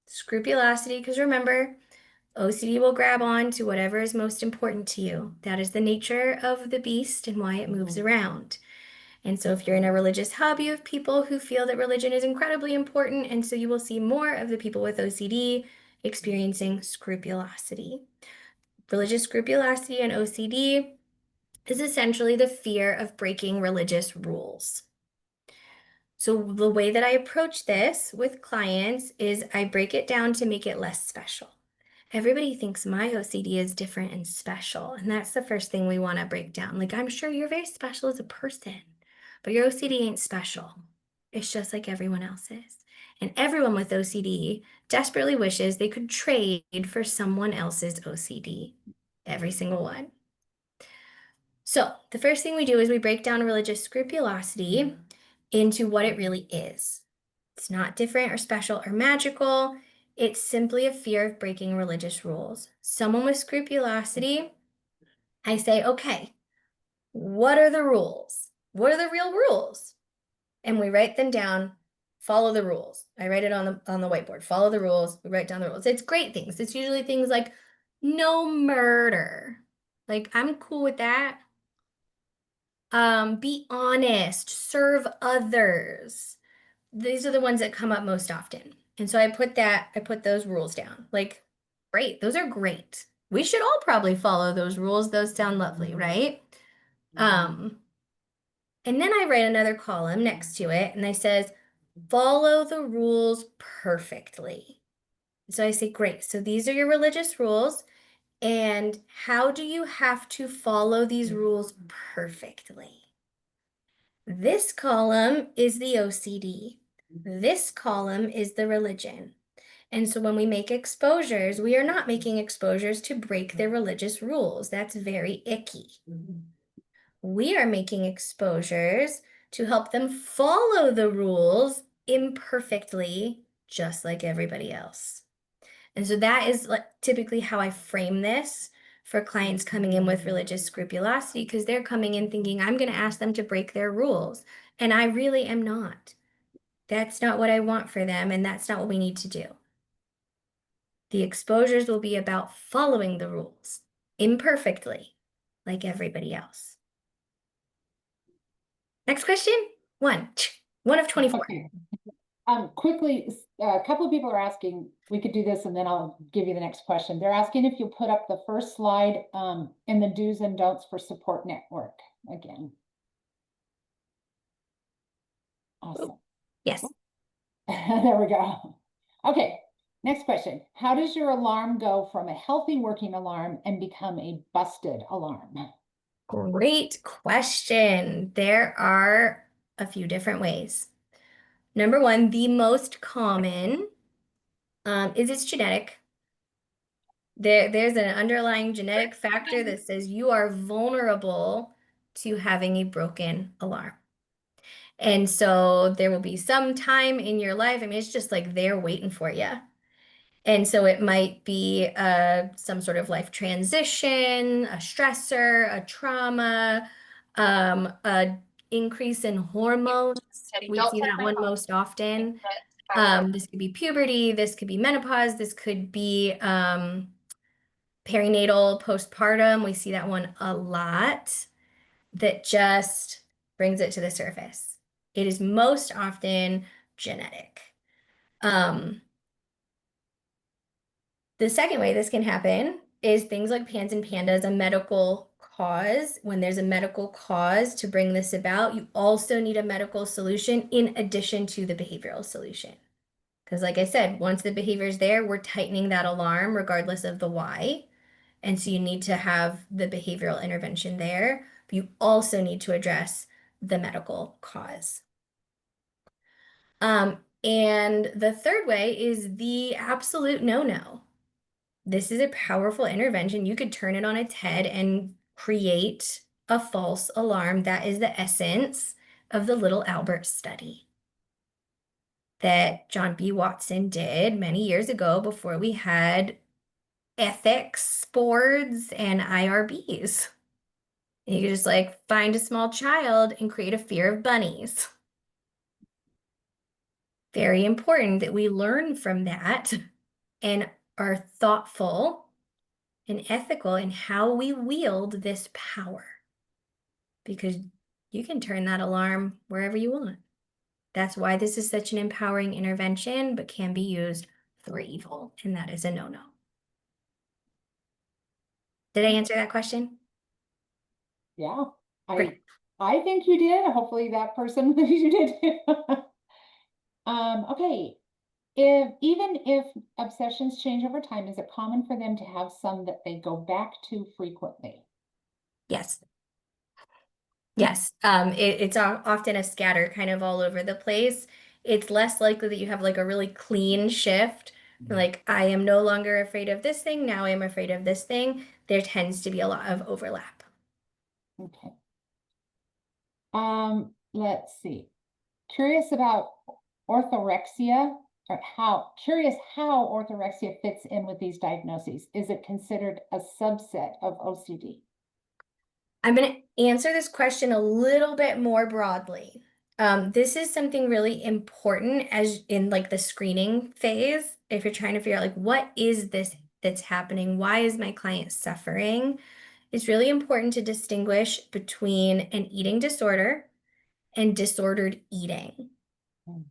scrupulosity. Because remember, OCD will grab on to whatever is most important to you. That is the nature of the beast and why it moves around. And so if you're in a religious hub, you have people who feel that religion is incredibly important. And so you will see more of the people with OCD experiencing scrupulosity. Religious scrupulosity and OCD is essentially the fear of breaking religious rules. So the way that I approach this with clients is I break it down to make it less special. Everybody thinks my OCD is different and special, and that's the first thing we want to break down. Like, I'm sure you're very special as a person, but your OCD ain't special. It's just like everyone else's. And everyone with OCD desperately wishes they could trade for someone else's OCD. Every single one. So the first thing we do is we break down religious scrupulosity into what it really is. It's not different or special or magical. It's simply a fear of breaking religious rules. Someone with scrupulosity, I say, okay, what are the rules? What are the real rules? And we write them down, follow the rules. I write it on the whiteboard, follow the rules, we write down the rules. It's great things. It's usually things like no murder. Like, I'm cool with that. Be honest, serve others. These are the ones that come up most often. And so I put those rules down. Like, great, those are great. We should all probably follow those rules. Those sound lovely, right? Um, and then I write another column next to it and I says, follow the rules perfectly. So I say, great. So these are your religious rules. And how do you have to follow these rules perfectly? This column is the OCD. This column is the religion. And so when we make exposures, we are not making exposures to break their religious rules. That's very icky. We are making exposures to help them follow the rules imperfectly, just like everybody else. And so that is typically how I frame this for clients coming in with religious scrupulosity, because they're coming in thinking I'm going to ask them to break their rules. And I really am not. That's not what I want for them, and that's not what we need to do. The exposures will be about following the rules imperfectly, like everybody else. Next question. One of 24. Okay. Quickly, a couple of people are asking, we could do this and then I'll give you the next question. They're asking if you'll put up the first slide in the do's and don'ts for support network again. Awesome. Yes. There we go. Okay, next question. How does your alarm go from a healthy working alarm and become a busted alarm? Great question. There are a few different ways. Number one, the most common is it's genetic. There's an underlying genetic factor that says you are vulnerable to having a broken alarm. And so there will be some time in your life, I mean, it's just like they're waiting for you. And so it might be some sort of life transition, a stressor, a trauma, a increase in hormones. We see that one most often. This could be puberty, this could be menopause, this could be perinatal, postpartum. We see that one a lot that just brings it to the surface. It is most often genetic. The second way this can happen is things like PANS and PANDAS, a medical cause. When there's a medical cause to bring this about, you also need a medical solution in addition to the behavioral solution. Because like I said, once the behavior is there, we're tightening that alarm regardless of the why. And so you need to have the behavioral intervention there, but you also need to address the medical cause. And the third way is the absolute no-no. This is a powerful intervention. You could turn it on its head and create a false alarm. That is the essence of the little Albert study that John B. Watson did many years ago before we had ethics boards and IRBs. You could just like find a small child and create a fear of bunnies. Very important that we learn from that and are thoughtful and ethical in how we wield this power. Because you can turn that alarm wherever you want. That's why this is such an empowering intervention, but can be used for evil, and that is a no-no. Did I answer that question? Yeah, Great. I think you did. Hopefully that person you did too. Okay. Even if obsessions change over time, is it common for them to have some that they go back to frequently? Yes. Yes. It's often a scatter kind of all over the place. It's less likely that you have like a really clean shift. Like, I am no longer afraid of this thing. Now I am afraid of this thing. There tends to be a lot of overlap. Okay. Let's see. Curious about orthorexia, or curious how orthorexia fits in with these diagnoses. Is it considered a subset of OCD? I'm going to answer this question a little bit more broadly. This is something really important as in like the screening phase. If you're trying to figure out like, what is this that's happening? Why is my client suffering? It's really important to distinguish between an eating disorder and disordered eating. Mm.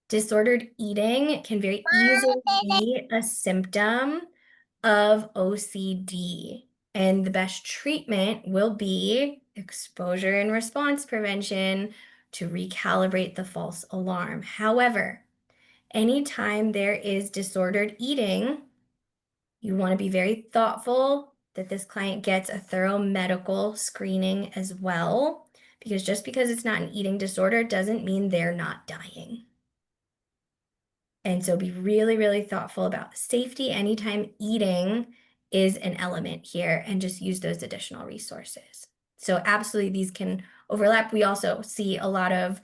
Disordered eating can very easily be a symptom of OCD. And the best treatment will be exposure and response prevention to recalibrate the false alarm. However, anytime there is disordered eating, you want to be very thoughtful that this client gets a thorough medical screening as well, because just because it's not an eating disorder doesn't mean they're not dying. And so be really, really thoughtful about safety anytime eating is an element here, and just use those additional resources. So absolutely these can overlap. We also see a lot of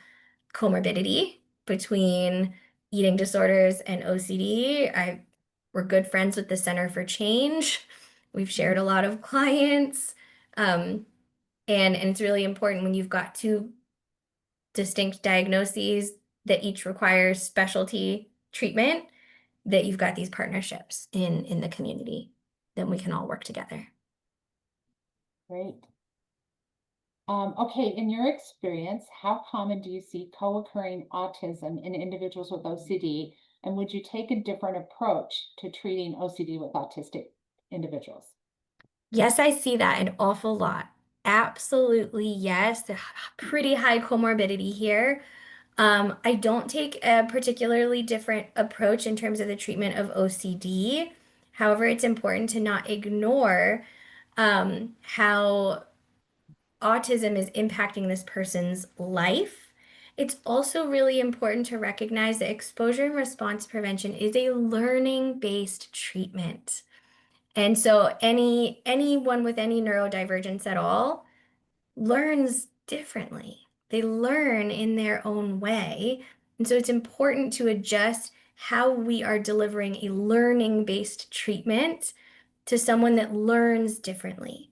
comorbidity between eating disorders and OCD. We're good friends with the Center for Change. We've shared a lot of clients. And it's really important when you've got two distinct diagnoses that each requires specialty treatment, that you've got these partnerships in the community, then we can all work together. Great. Okay, in your experience, how common do you see co-occurring autism in individuals with OCD? And would you take a different approach to treating OCD with autistic individuals? Yes, I see that an awful lot. Absolutely, yes. Pretty high comorbidity here. I don't take a particularly different approach in terms of the treatment of OCD. However, it's important to not ignore how autism is impacting this person's life. It's also really important to recognize that exposure and response prevention is a learning-based treatment. And so anyone with any neurodivergence at all learns differently. They learn in their own way. And so it's important to adjust how we are delivering a learning-based treatment to someone that learns differently.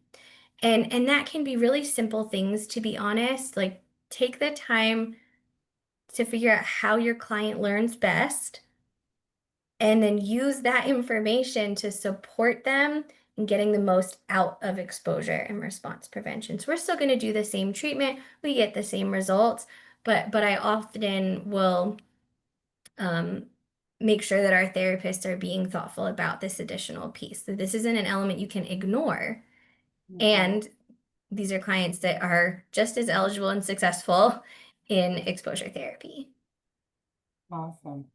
And that can be really simple things, to be honest. Like take the time to figure out how your client learns best and then use that information to support them in getting the most out of exposure and response prevention. So we're still going to do the same treatment, we get the same results, but I often will um, make sure that our therapists are being thoughtful about this additional piece. So this isn't an element you can ignore. Mhm. And these are clients that are just as eligible and successful in exposure therapy. Awesome.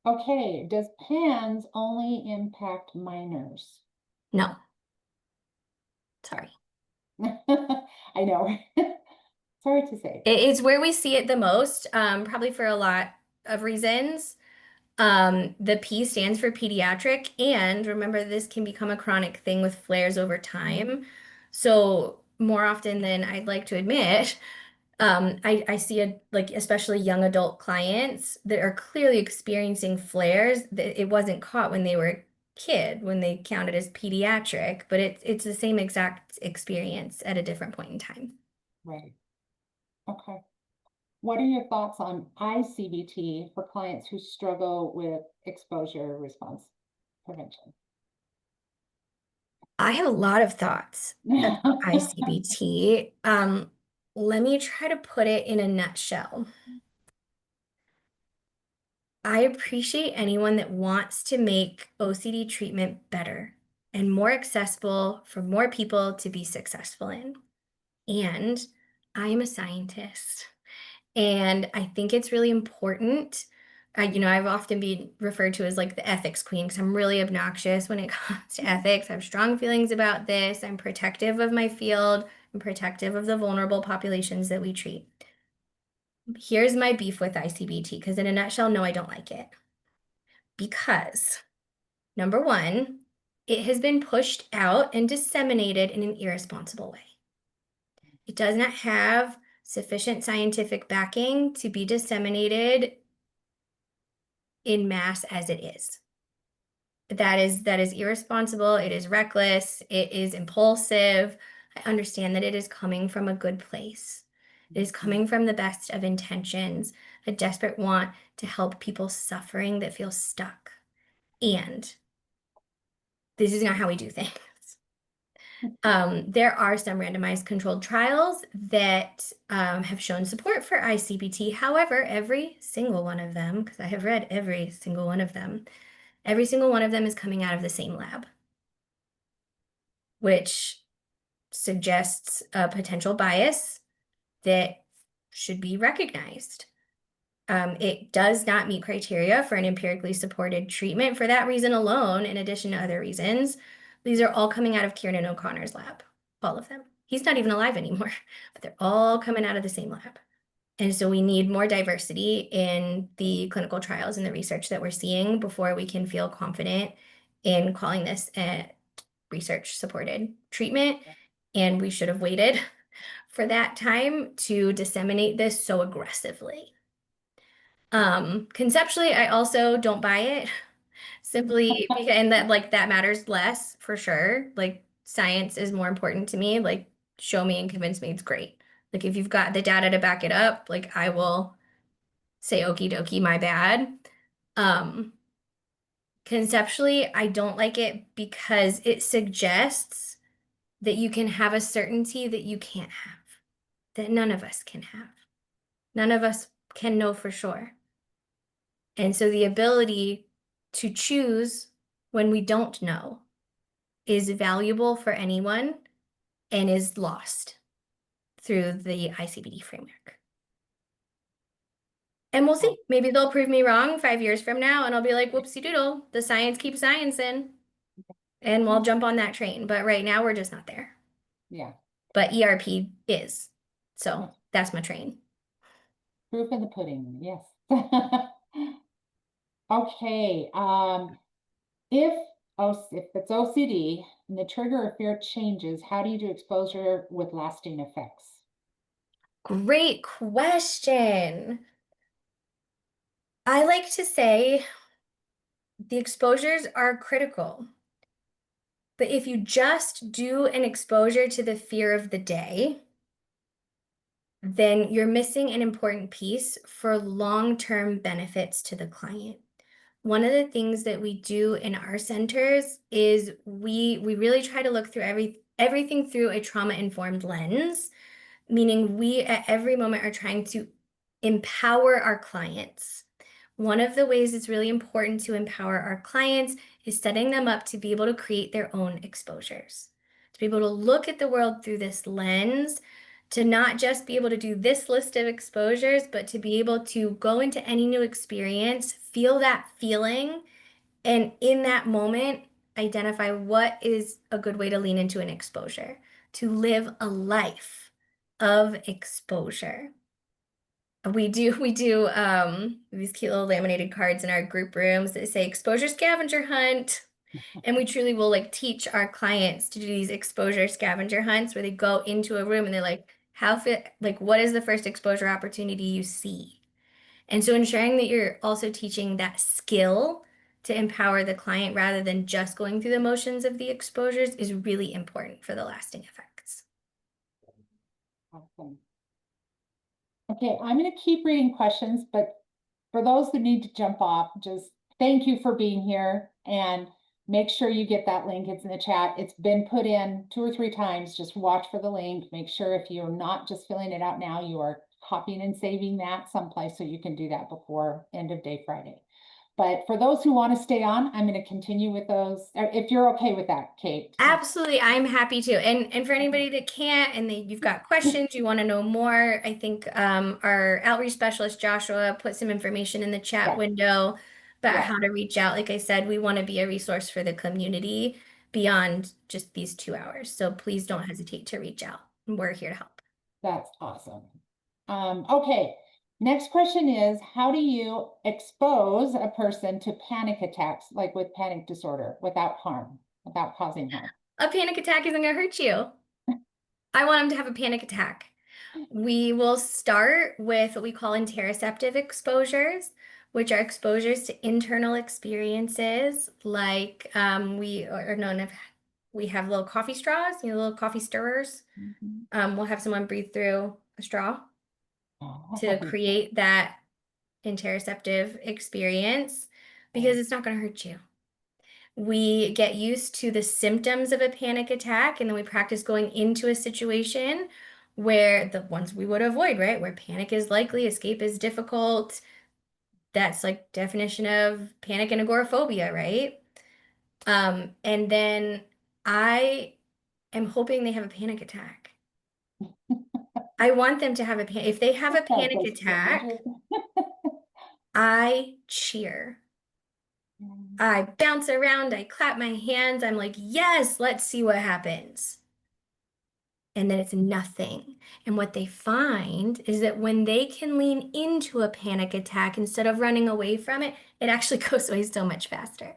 Okay, does PANS only impact minors? No, sorry. I know. Sorry to say. It's where we see it the most, probably for a lot of reasons. The P stands for pediatric, and remember, this can become a chronic thing with flares over time. So more often than I'd like to admit, I see like especially young adult clients that are clearly experiencing flares that it wasn't caught when they were a kid, when they counted as pediatric, but it's the same exact experience at a different point in time. Right. Okay. What are your thoughts on ICBT for clients who struggle with exposure response prevention? I have a lot of thoughts about ICBT. Let me try to put it in a nutshell. I appreciate anyone that wants to make OCD treatment better and more accessible for more people to be successful in. And I'm a scientist. And I think it's really important. I've often been referred to as like the ethics queen because I'm really obnoxious when it comes to ethics. I have strong feelings about this. I'm protective of my field. I'm protective of the vulnerable populations that we treat. Here's my beef with ICBT because, in a nutshell, no, I don't like it. Because, number one, it has been pushed out and disseminated in an irresponsible way. It does not have sufficient scientific backing to be disseminated in mass as it is. That is irresponsible, it is reckless, it is impulsive. I understand that it is coming from a good place. It is coming from the best of intentions, a desperate want to help people suffering that feel stuck. And this is not how we do things. There are some randomized controlled trials that have shown support for ICBT. However, every single one of them, because I have read every single one of them, every single one of them is coming out of the same lab, which suggests a potential bias that should be recognized. It does not meet criteria for an empirically supported treatment. For that reason alone, in addition to other reasons, these are all coming out of Kieran O'Connor's lab, all of them. He's not even alive anymore, but they're all coming out of the same lab. And so we need more diversity in the clinical trials and the research that we're seeing before we can feel confident in calling this a research supported treatment. And we should have waited for that time to disseminate this so aggressively. Conceptually, I also don't buy it simply because, and that like that matters less for sure. Like science is more important to me. Like show me and convince me it's great. Like if you've got the data to back it up, like I will say okie dokie, my bad. Um, Conceptually, I don't like it because it suggests that you can have a certainty that you can't have. that none of us can have. None of us can know for sure. And so the ability to choose when we don't know is valuable for anyone and is lost through the ICBD framework. And we'll Oh, see. Maybe they'll prove me wrong 5 years from now, and I'll be like, whoopsie doodle, the science keeps sciencing, and we'll jump on that train. But right now, we're just not there. yeah. But ERP is. So Yes. that's my train. Proof of the pudding, yes. Okay, if if it's OCD and the trigger of fear changes, how do you do exposure with lasting effects? Great question. I like to say the exposures are critical. But if you just do an exposure to the fear of the day, then you're missing an important piece for long-term benefits to the client. One of the things that we do in our centers is we really try to look through everything through a trauma-informed lens, meaning we at every moment are trying to empower our clients. One of the ways it's really important to empower our clients is setting them up to be able to create their own exposures, to be able to look at the world through this lens, to not just be able to do this list of exposures, but to be able to go into any new experience, feel that feeling, and in that moment, identify what is a good way to lean into an exposure, to live a life of exposure. We do these cute little laminated cards in our group rooms that say exposure scavenger hunt. And we truly will like teach our clients to do these exposure scavenger hunts where they go into a room and they're like, what is the first exposure opportunity you see? And so ensuring that you're also teaching that skill to empower the client rather than just going through the motions of the exposures is really important for the lasting effects. Awesome. Okay, I'm going to keep reading questions, but for those that need to jump off, just thank you for being here and make sure you get that link. It's in the chat. It's been put in 2 or 3 times. Just watch for the link. Make sure if you're not just filling it out now, you are copying and saving that someplace so you can do that before end of day Friday. But for those who want to stay on, I'm going to continue with those. If you're okay with that, Kate. Absolutely, I'm happy to. And for anybody that can't and you've got questions, you want to know more, I think our outreach specialist Joshua put some information in the chat Yes, window about yes, how to reach out. Like I said, we want to be a resource for the community beyond just these 2 hours. So please don't hesitate to reach out. We're here to help. that's awesome. Okay, next question is, how do you expose a person to panic attacks, like with panic disorder, without harm, without causing harm? A panic attack isn't going to hurt you. I want them to have a panic attack. We will start with what we call interoceptive exposures, which are exposures to internal experiences, like we are known if we have little coffee straws, little coffee stirrers. Mhm. We'll have someone breathe through a straw to Oh, create that interoceptive experience because it's not going to hurt you. We get used to the symptoms of a panic attack, and then we practice going into a situation where the ones we would avoid, right? Where panic is likely, escape is difficult. That's like definition of panic and agoraphobia, right? And then I am hoping they have a panic attack. I want them to have a panic. If they have a that panic does feel attack, injured. I cheer. I bounce around, I clap my hands. I'm like, yes, let's see what happens. And then it's nothing. And what they find is that when they can lean into a panic attack instead of running away from it, it actually goes away so much faster.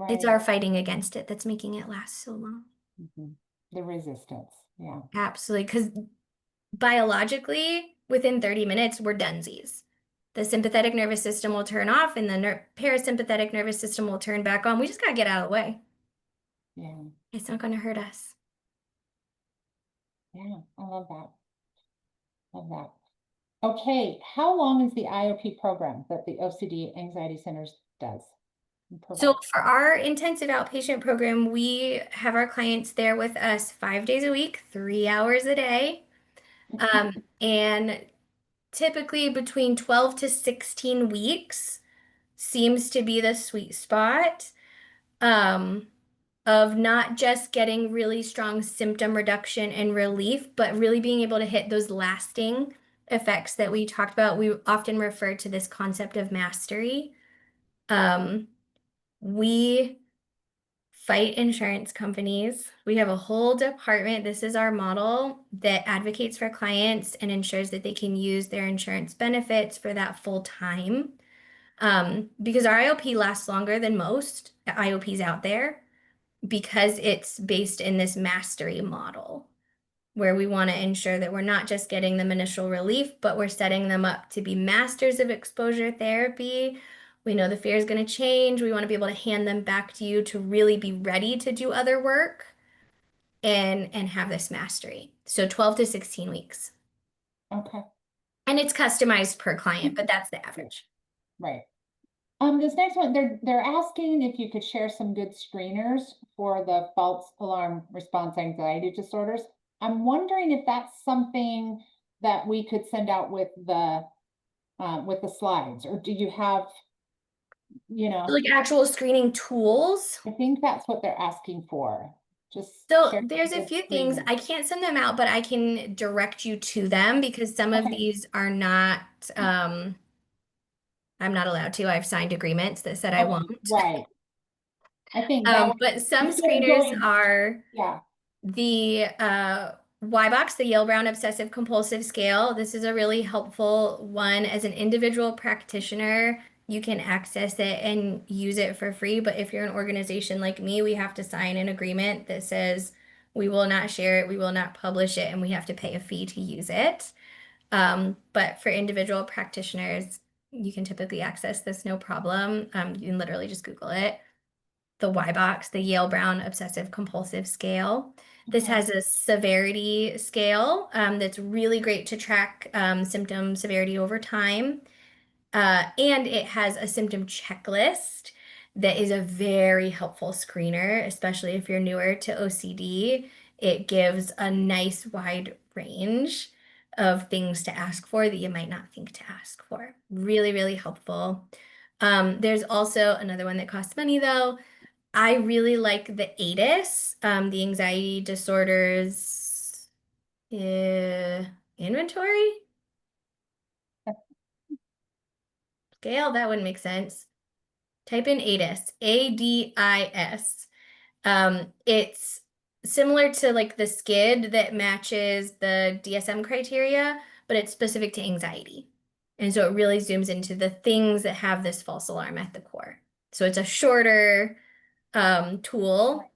It's Right. our fighting against it that's making it last so long. Mhm. The resistance. Yeah. Absolutely. Because biologically, within 30 minutes, we're donesies. The sympathetic nervous system will turn off and the parasympathetic nervous system will turn back on. We just got to get out of the way. Yeah. It's not going to hurt us. Yeah. I love that. Love that. Okay. How long is the IOP program that the OCD Anxiety Centers does and So provides? for our intensive outpatient program, we have our clients there with us 5 days a week, 3 hours a day. And typically between 12 to 16 weeks seems to be the sweet spot. Um, of not just getting really strong symptom reduction and relief, but really being able to hit those lasting effects that we talked about. We often refer to this concept of mastery. Um, we fight insurance companies. We have a whole department. This is our model that advocates for clients and ensures that they can use their insurance benefits for that full time. Because our IOP lasts longer than most IOPs out there because it's based in this mastery model where we want to ensure that we're not just getting them initial relief, but we're setting them up to be masters of exposure therapy. We know the fear is going to change. We want to be able to hand them back to you to really be ready to do other work and have this mastery. So 12 to 16 weeks. Okay. And it's customized per client, but that's the average. Right. This next one, they're asking if you could share some good screeners for the false alarm response anxiety disorders. I'm wondering if that's something that we could send out with the slides, or do you have, you know, Like actual screening tools. I think that's what they're asking for. Just So share there's some a good few things. screeners. I can't send them out, but I can direct you to them because some of Okay. these are not, I'm not allowed to. I've signed agreements that said I Okay. won't. Right. I think that would, But some instead of screeners going, are yeah. the Y-BOX, the Yale Brown Obsessive Compulsive Scale. This is a really helpful one as an individual practitioner. You can access it and use it for free. But if you're an organization like me, we have to sign an agreement that says we will not share it, we will not publish it, and we have to pay a fee to use it. But for individual practitioners, you can typically access this no problem. You can literally just Google it. The Y-BOX, the Yale Brown Obsessive Compulsive Scale. This Okay. has a severity scale that's really great to track symptom severity over time. And it has a symptom checklist that is a very helpful screener, especially if you're newer to OCD. It gives a nice wide range of things to ask for that you might not think to ask for. Really, really helpful. There's also another one that costs money though. I really like the ADIS, the anxiety disorders inventory scale. That wouldn't make sense. Type in ADIS, ADIS. It's similar to like the SKID that matches the DSM criteria, but it's specific to anxiety. And so it really zooms into the things that have this false alarm at the core. So it's a shorter tool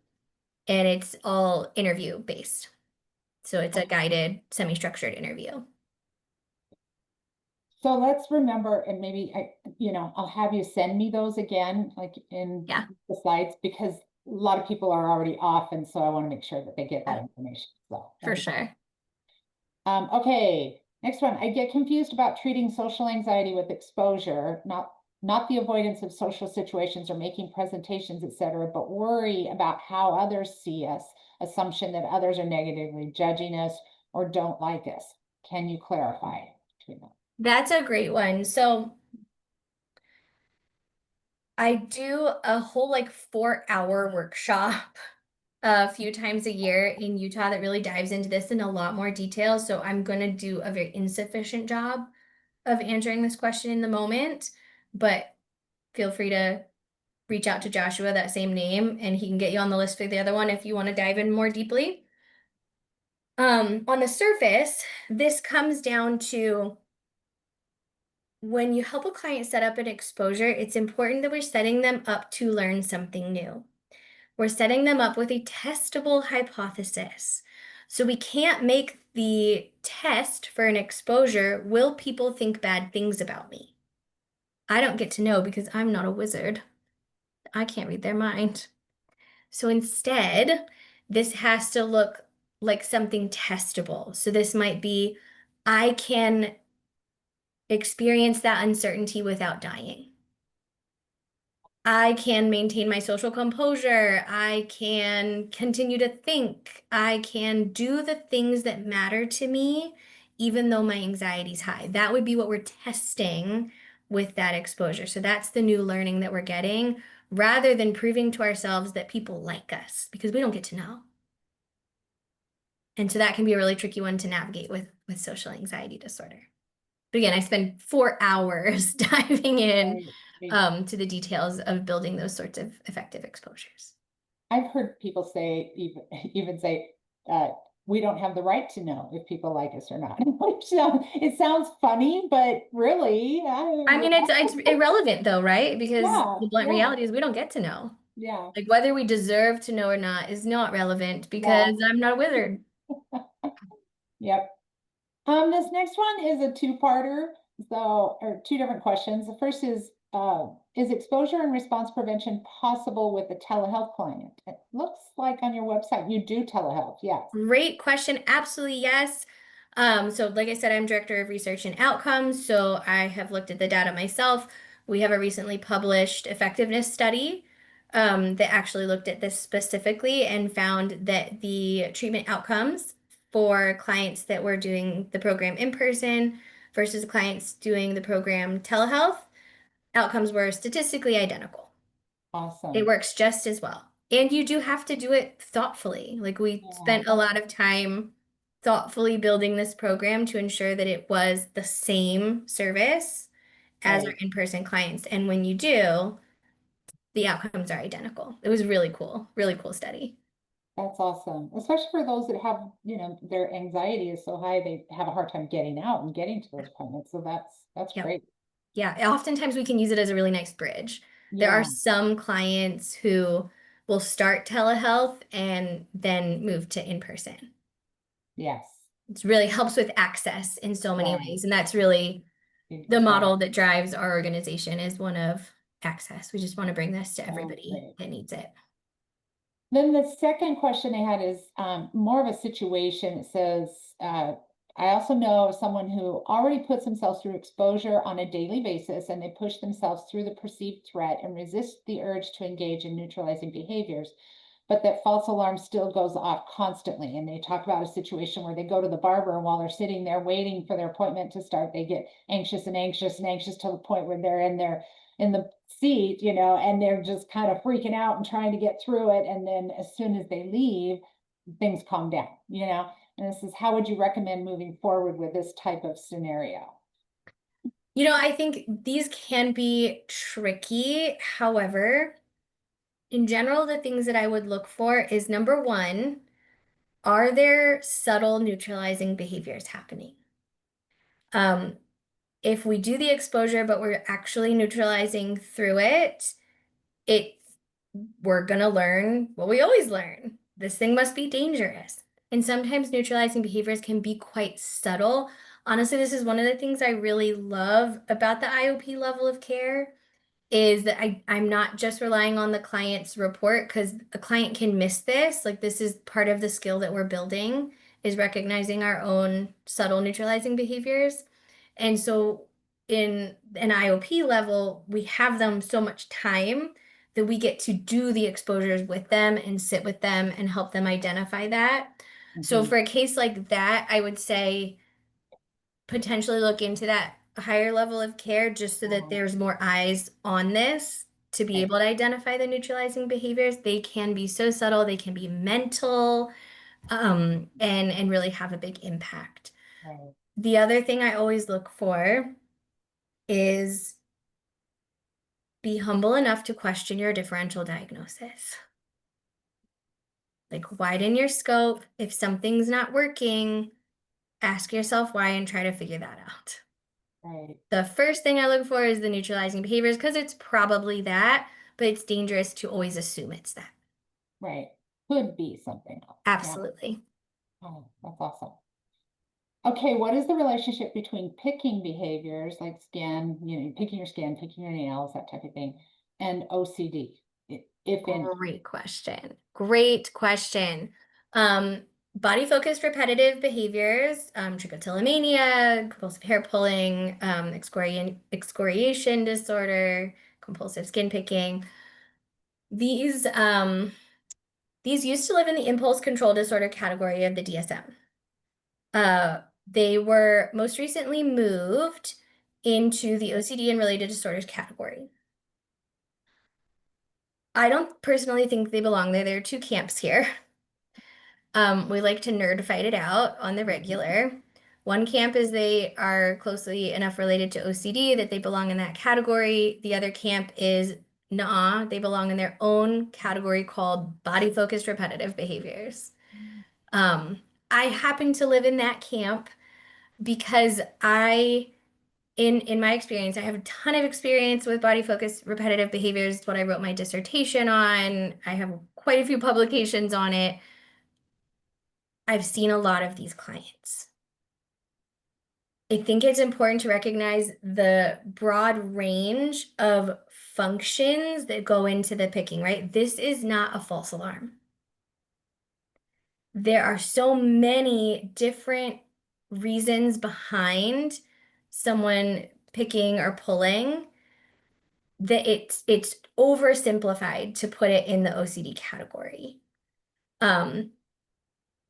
and it's all interview based. So it's a guided, semi-structured interview. So let's remember, and maybe I'll have you send me those again, like in Yeah, the slides, because a lot of people are already off, and so I want to make sure that they get that yeah, information. So for that'd be sure. okay. Next one, I get confused about treating social anxiety with exposure, not the avoidance of social situations or making presentations, etc., but worry about how others see us, assumption that others are negatively judging us or don't like us. Can you clarify between them? That's a great one. So I do a whole like 4 hour workshop a few times a year in Utah that really dives into this in a lot more detail. So I'm going to do a very insufficient job of answering this question in the moment, but feel free to reach out to Joshua, that same name, and he can get you on the list for the other one if you want to dive in more deeply. On the surface, this comes down to when you help a client set up an exposure, it's important that we're setting them up to learn something new. We're setting them up with a testable hypothesis. So we can't make the test for an exposure, will people think bad things about me? I don't get to know because I'm not a wizard. I can't read their mind. So instead, this has to look like something testable. So this might be, I can experience that uncertainty without dying. I can maintain my social composure. I can continue to think. I can do the things that matter to me even though my anxiety is high. That would be what we're testing with that exposure. So that's the new learning that we're getting rather than proving to ourselves that people like us because we don't get to know. And so that can be a really tricky one to navigate with social anxiety disorder. But again, I spend 4 hours diving in Right. Right. to the details of building those sorts of effective exposures. I've heard people say, even say, uh, we don't have the right to know if people like us or not. Which it sounds funny, but really, I mean, it's irrelevant though, right? Because yeah, the blunt yeah, reality is we don't get to know. yeah, Like whether we deserve to know or not is not relevant because yeah, I'm not a wizard. yep. This next one is a two-parter, so, or two different questions. The first is exposure and response prevention possible with a telehealth client? It looks like on your website you do telehealth, yes. Great question. Absolutely, yes. So like I said, I'm director of research and outcomes, so I have looked at the data myself. We have a recently published effectiveness study that actually looked at this specifically and found that the treatment outcomes for clients that were doing the program in person versus clients doing the program telehealth, outcomes were statistically identical. It Awesome. works just as well. And you do have to do it thoughtfully. Like we Yeah, spent a lot of time thoughtfully building this program to ensure that it was the same service as our right. in-person clients. And when you do, the outcomes are identical. It was really cool study. That's awesome. Especially for those that have, their anxiety is so high, they have a hard time getting out and getting to those appointments. So that's Yep. great. Yeah. Oftentimes we can use it as a really nice bridge. There are Yeah. some clients who will start telehealth and then move to in-person. Yes. It really helps with access in so many Right. ways. And that's really the Exactly. model that drives our organization is one of access. We just want to bring this to Oh, everybody great. that needs it. Then the second question I had is more of a situation. It says, I also know of someone who already puts themselves through exposure on a daily basis and they push themselves through the perceived threat and resist the urge to engage in neutralizing behaviors, but that false alarm still goes off constantly. And they talk about a situation where they go to the barber and while they're sitting there waiting for their appointment to start, they get anxious and anxious and anxious to the point where they're in the seat, and they're just kind of freaking out and trying to get through it. And then as soon as they leave, things calm down. And this is how would you recommend moving forward with this type of scenario? I think these can be tricky. However, in general, the things that I would look for is number one, are there subtle neutralizing behaviors happening? Um, if we do the exposure, but we're actually neutralizing through it, it we're gonna learn what we always learn. This thing must be dangerous. And sometimes neutralizing behaviors can be quite subtle. Honestly, this is one of the things I really love about the IOP level of care is that I'm not just relying on the client's report because a client can miss this. Like this is part of the skill that we're building is recognizing our own subtle neutralizing behaviors. And so in an IOP level, we have them so much time that we get to do the exposures with them and sit with them and help them identify that. So Mhm. for a case like that, I would say potentially look into that higher level of care just so that there's more eyes on this to be Right, able to identify the neutralizing behaviors. They can be so subtle, they can be mental, and really have a big impact. right, The other thing I always look for is be humble enough to question your differential diagnosis. Like widen your scope. If something's not working, ask yourself why and try to figure that out. right, The first thing I look for is the neutralizing behaviors because it's probably that, but it's dangerous to always assume it's that. right. Could be something else. Yeah. Absolutely. Oh, that's awesome. Okay, what is the relationship between picking behaviors like skin, picking your skin, picking your nails, that type of thing, and OCD, if any? Great question. Great question. Um, Body focused repetitive behaviors, trichotillomania, compulsive hair pulling, excoriation disorder, compulsive skin picking. These these used to live in the impulse control disorder category of the DSM. They were most recently moved into the OCD and related disorders category. I don't personally think they belong there. There are two camps here. We like to nerd fight it out on the regular. One camp is they are closely enough related to OCD that they belong in that category. The other camp is nah, they belong in their own category called body-focused repetitive behaviors. Um, I happen to live in that camp because in my experience, I have a ton of experience with body-focused repetitive behaviors. It's what I wrote my dissertation on. I have quite a few publications on it. I've seen a lot of these clients. I think it's important to recognize the broad range of functions that go into the picking, right? This is not a false alarm. There are so many different reasons behind someone picking or pulling that it's oversimplified to put it in the OCD category. Um,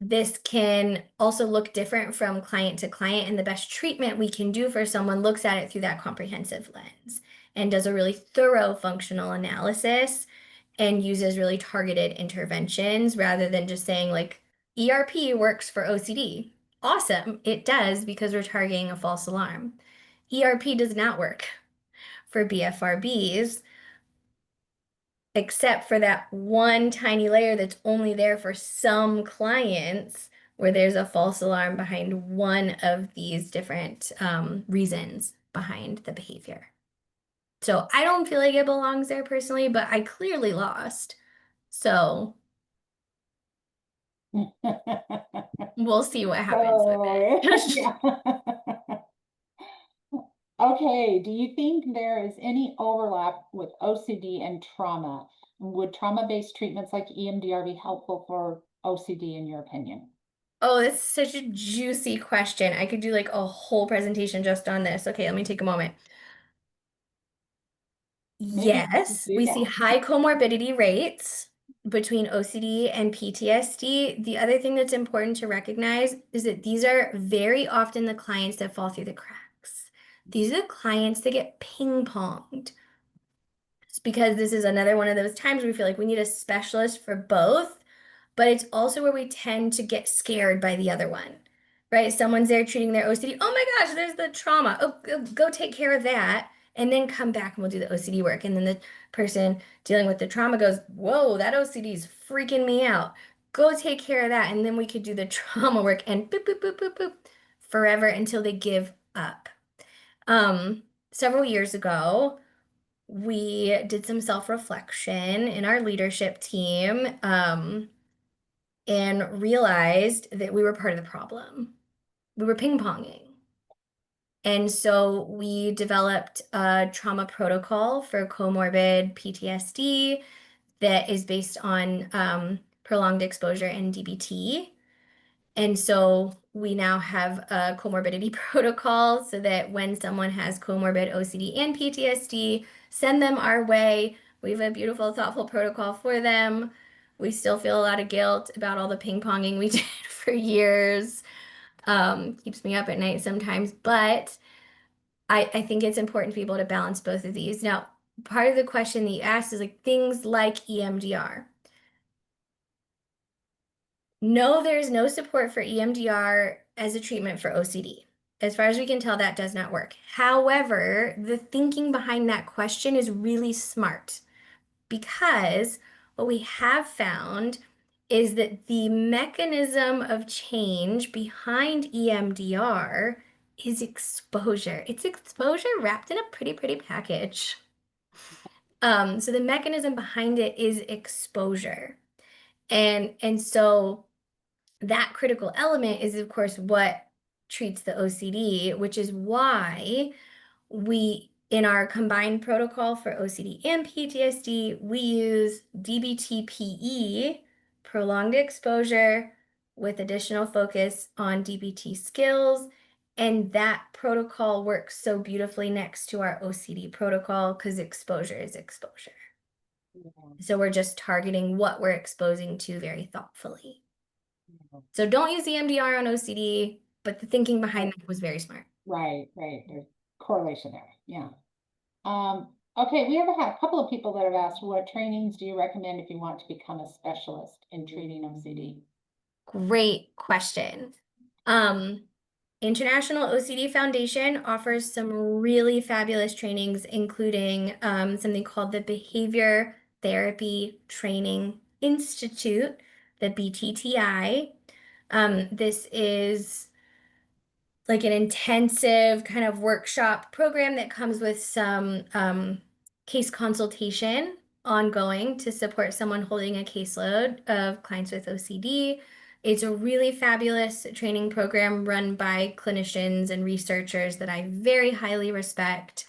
This can also look different from client to client, and the best treatment we can do for someone looks at it through that comprehensive lens and does a really thorough functional analysis and uses really targeted interventions rather than just saying like ERP works for OCD. Awesome, it does because we're targeting a false alarm. ERP does not work for BFRBs except for that one tiny layer that's only there for some clients where there's a false alarm behind one of these different reasons behind the behavior. So I don't feel like it belongs there personally, but I clearly lost. So we'll see what happens with So, it. yeah. Okay, do you think there is any overlap with OCD and trauma? Would trauma-based treatments like EMDR be helpful for OCD in your opinion? Oh, that's such a juicy question. I could do like a whole presentation just on this. Okay, let me take a moment. Maybe we could Yes, do we see that. high comorbidity rates between OCD and PTSD. The other thing that's important to recognize is that these are very often the clients that fall through the cracks. These are the clients that get ping-ponged. It's because this is another one of those times where we feel like we need a specialist for both, but it's also where we tend to get scared by the other one, right? Someone's there treating their OCD. Oh my gosh, there's the trauma. Oh, go take care of that. And then come back and we'll do the OCD work. And then the person dealing with the trauma goes, whoa, that OCD is freaking me out. Go take care of that. And then we could do the trauma work and boop, boop, boop, boop, boop, forever until they give up. Several years ago, we did some self-reflection in our leadership team. And realized that we were part of the problem. We were ping-ponging. And so we developed a trauma protocol for comorbid PTSD that is based on prolonged exposure and DBT. And so we now have a comorbidity protocol so that when someone has comorbid OCD and PTSD, send them our way. We have a beautiful, thoughtful protocol for them. We still feel a lot of guilt about all the ping-ponging we did for years. Keeps me up at night sometimes, but I think it's important for people to balance both of these. Now, part of the question that you asked is like things like EMDR. No, there is no support for EMDR as a treatment for OCD. As far as we can tell, that does not work. However, the thinking behind that question is really smart because what we have found is that the mechanism of change behind EMDR is exposure. It's exposure wrapped in a pretty package. So the mechanism behind it is exposure. And so that critical element is, of course, what treats the OCD, which is why we, in our combined protocol for OCD and PTSD, we use DBT-PE, prolonged exposure, with additional focus on DBT skills. And that protocol works so beautifully next to our OCD protocol because exposure is exposure. So we're just targeting what we're exposing to very thoughtfully. So don't use EMDR on OCD. but the thinking behind Right, that was very smart. right. There's correlation there. Yeah. Okay, we have a couple of people that have asked, what trainings do you recommend if you want to become a specialist in treating OCD? Great question. Um, International OCD Foundation offers some really fabulous trainings, including something called the Behavior Therapy Training Institute, the BTTI. This is like an intensive kind of workshop program that comes with some case consultation ongoing to support someone holding a caseload of clients with OCD. It's a really fabulous training program run by clinicians and researchers that I very highly respect.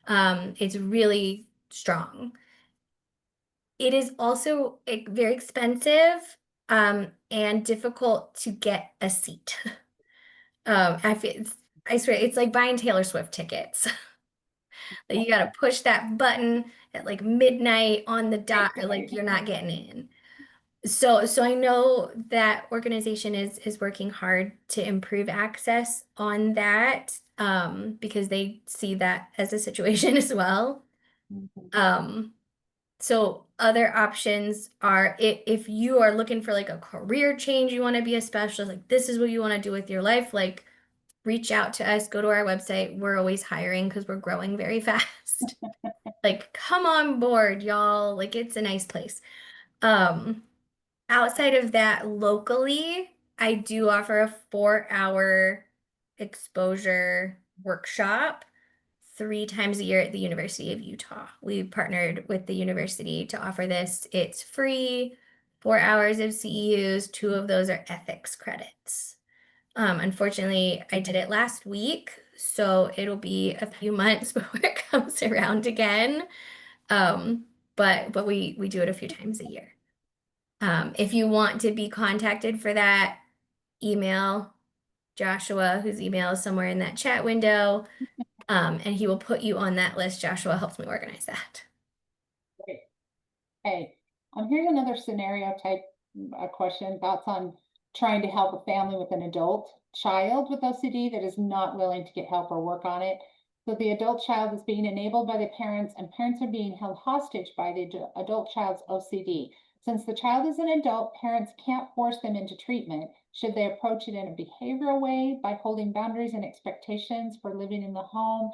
It's really strong. It is also very expensive and difficult to get a seat. I swear, it's like buying Taylor Swift tickets. Like you gotta push that button at like midnight on the Right, dot, or like right. you're not getting in. So I know that organization is working hard to improve access on that, because they see that as a situation as well. Mhm. Um, so other options are if you are looking for like a career change, you want to be a specialist, like this is what you want to do with your life, like reach out to us, go to our website. We're always hiring because we're growing very fast. Like, come on board, y'all. Like, it's a nice place. Um, Outside of that, locally, I do offer a 4 hour exposure workshop 3 times a year at the University of Utah. We partnered with the university to offer this. It's free, 4 hours of CEUs. Two of those are ethics credits. Unfortunately, I did it last week, so it'll be a few months before it comes around again. Um, but we do it a few times a year. If you want to be contacted for that, email Joshua, whose email is somewhere in that chat window, and he will put you on that list. Joshua helps me organize that. Great. Hey, here's another scenario type question. Thoughts on trying to help a family with an adult child with OCD that is not willing to get help or work on it. So the adult child is being enabled by the parents, and parents are being held hostage by the adult child's OCD. Since the child is an adult, parents can't force them into treatment. Should they approach it in a behavioral way by holding boundaries and expectations for living in the home,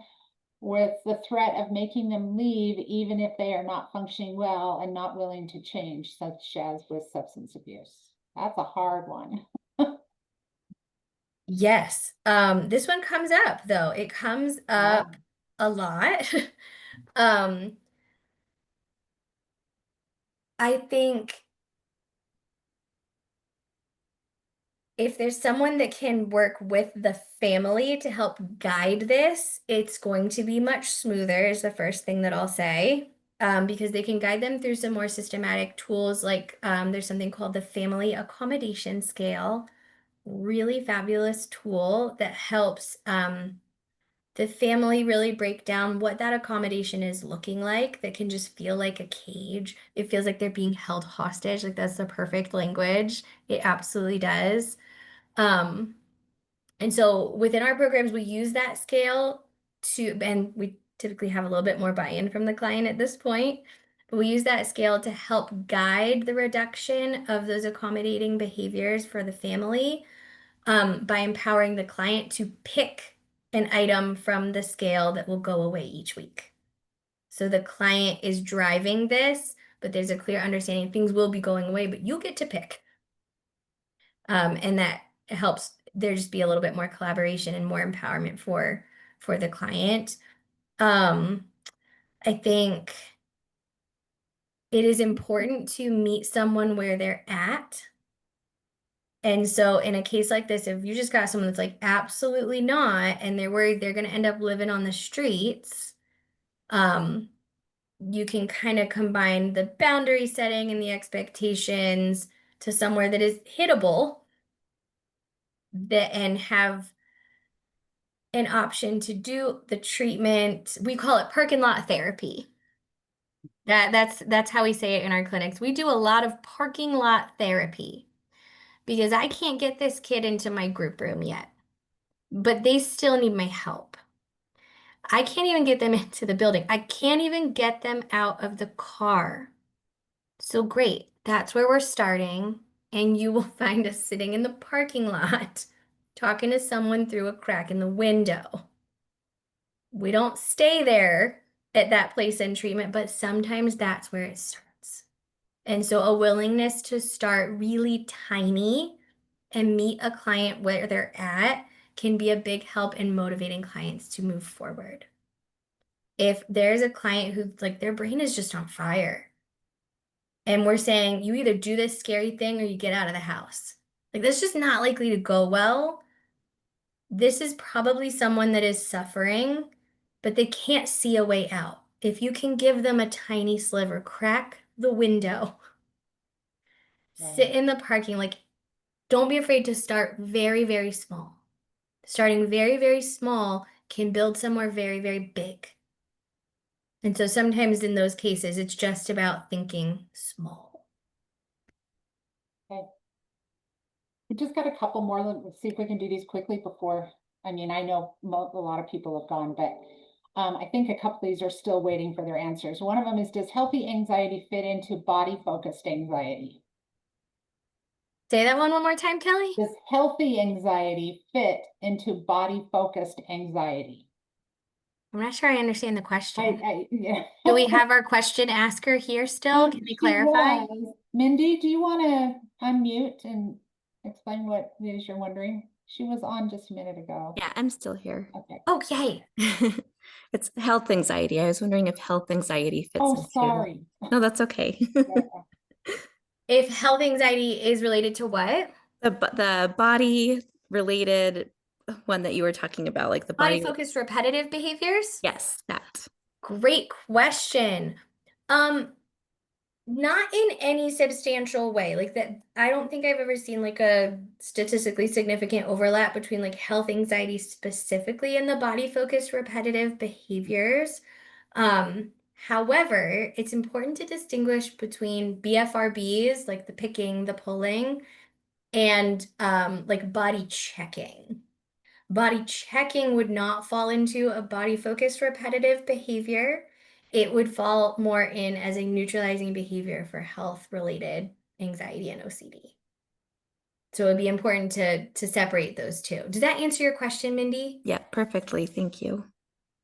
with the threat of making them leave even if they are not functioning well and not willing to change, such as with substance abuse? That's a hard one. Yes. This one comes up though. It comes Yeah. up a lot. Um, I think if there's someone that can work with the family to help guide this, it's going to be much smoother, is the first thing that I'll say. Because they can guide them through some more systematic tools, like there's something called the Family Accommodation Scale, really fabulous tool that helps the family really break down what that accommodation is looking like, that can just feel like a cage. It feels like they're being held hostage. Like that's the perfect language. It absolutely does. Um, and so within our programs, we use that scale and we typically have a little bit more buy-in from the client at this point, but we use that scale to help guide the reduction of those accommodating behaviors for the family, by empowering the client to pick an item from the scale that will go away each week. So the client is driving this, but there's a clear understanding things will be going away, but you get to pick. And that helps there just be a little bit more collaboration and more empowerment for the client. Um, I think it is important to meet someone where they're at. And so in a case like this, if you just got someone that's like absolutely not, and they're worried they're going to end up living on the streets, um, you can kind of combine the boundary setting and the expectations to somewhere that is hittable, that and have an option to do the treatment. We call it parking lot therapy. That's how we say it in our clinics. We do a lot of parking lot therapy because I can't get this kid into my group room yet. but they still need my help. I can't even get them into the building. I can't even get them out of the car. So great. That's where we're starting. And you will find us sitting in the parking lot talking to someone through a crack in the window. We don't stay there at that place in treatment, but sometimes that's where it starts. And so a willingness to start really tiny and meet a client where they're at can be a big help in motivating clients to move forward. If there's a client who like their brain is just on fire and we're saying you either do this scary thing or you get out of the house. Like that's just not likely to go well. This is probably someone that is suffering, but they can't see a way out. If you can give them a tiny sliver, crack the window, sit Right. in the parking, like don't be afraid to start very, very small. Starting very, very small can build somewhere very, very big. And so sometimes in those cases, it's just about thinking small. Okay. We just got a couple more. Let's see if we can do these quickly before, I mean, I know a lot of people have gone, but I think a couple of these are still waiting for their answers. One of them is, does healthy anxiety fit into body-focused anxiety? Say that one more time, Kelly. Does healthy anxiety fit into body-focused anxiety? I'm not sure I understand the question. Yeah. Do we have our question asker here still? Can we She clarify? was. Mindy, do you want to unmute and explain what it is you're wondering? She was on just a minute ago. Yeah, I'm still here. Okay. Oh, yay. It's health anxiety. I was wondering if health anxiety fits Oh, into. sorry. No, that's okay. Yeah. If health anxiety is related to what? The body related one that you were talking about, like the Body body. focused repetitive behaviors? Yes, that. Great question. Um, Not in any substantial way. Like that, I don't think I've ever seen like a statistically significant overlap between like health anxiety specifically and the body focused repetitive behaviors. However, it's important to distinguish between BFRBs, like the picking, the pulling, and like body checking. Body checking would not fall into a body focused repetitive behavior. It would fall more in as a neutralizing behavior for health related anxiety and OCD. So it would be important to separate those two. Does that answer your question, Mindy? Yeah, perfectly. Thank you.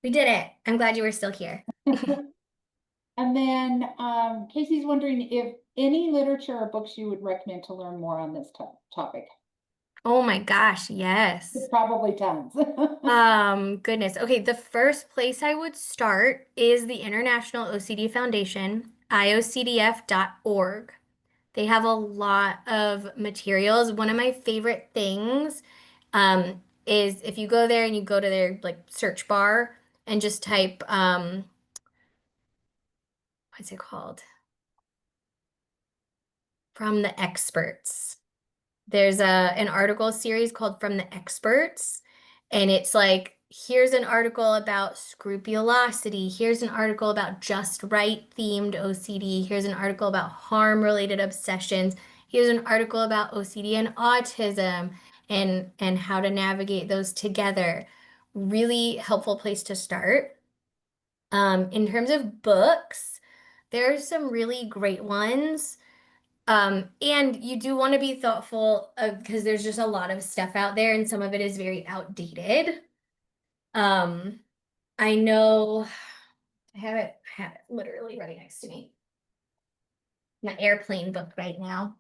We did it. I'm glad you were still here. And then Casey's wondering if any literature or books you would recommend to learn more on this topic. Oh my gosh, yes. Probably tons. Goodness. Okay, the first place I would start is the International OCD Foundation, iocdf.org. They have a lot of materials. One of my favorite things is if you go there and you go to their like search bar and just type what's it called? From the experts. There's an article series called From the Experts, and it's like, here's an article about scrupulosity. Here's an article about just right themed OCD. Here's an article about harm related obsessions. Here's an article about OCD and autism and how to navigate those together. Really helpful place to start. In terms of books, there are some really great ones. And you do want to be thoughtful because there's just a lot of stuff out there and some of it is very outdated. Um, I know I have it literally right next to me. My airplane book right now.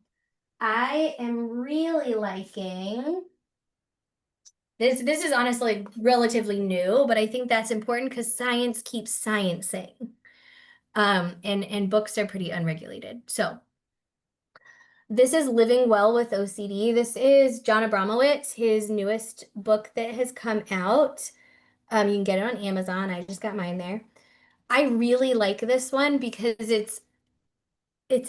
I am really liking this. This is honestly relatively new, but I think that's important because science keeps sciencing. And books are pretty unregulated. So this is Living Well with OCD. This is John Abramowitz, his newest book that has come out. You can get it on Amazon. I just got mine there. I really like this one because it's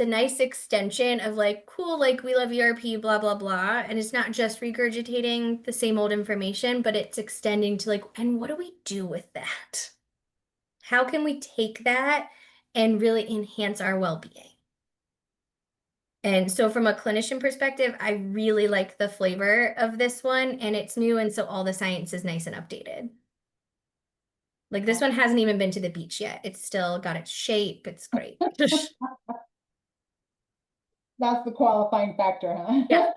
a nice extension of like, cool, like we love ERP, blah, blah, blah. And it's not just regurgitating the same old information, but it's extending to like, and what do we do with that? How can we take that and really enhance our well-being? And so from a clinician perspective, I really like the flavor of this one, and it's new, and so all the science is nice and updated. Like this one hasn't even been to the beach yet. It's still got its shape. It's great. That's the qualifying factor, huh? Yeah.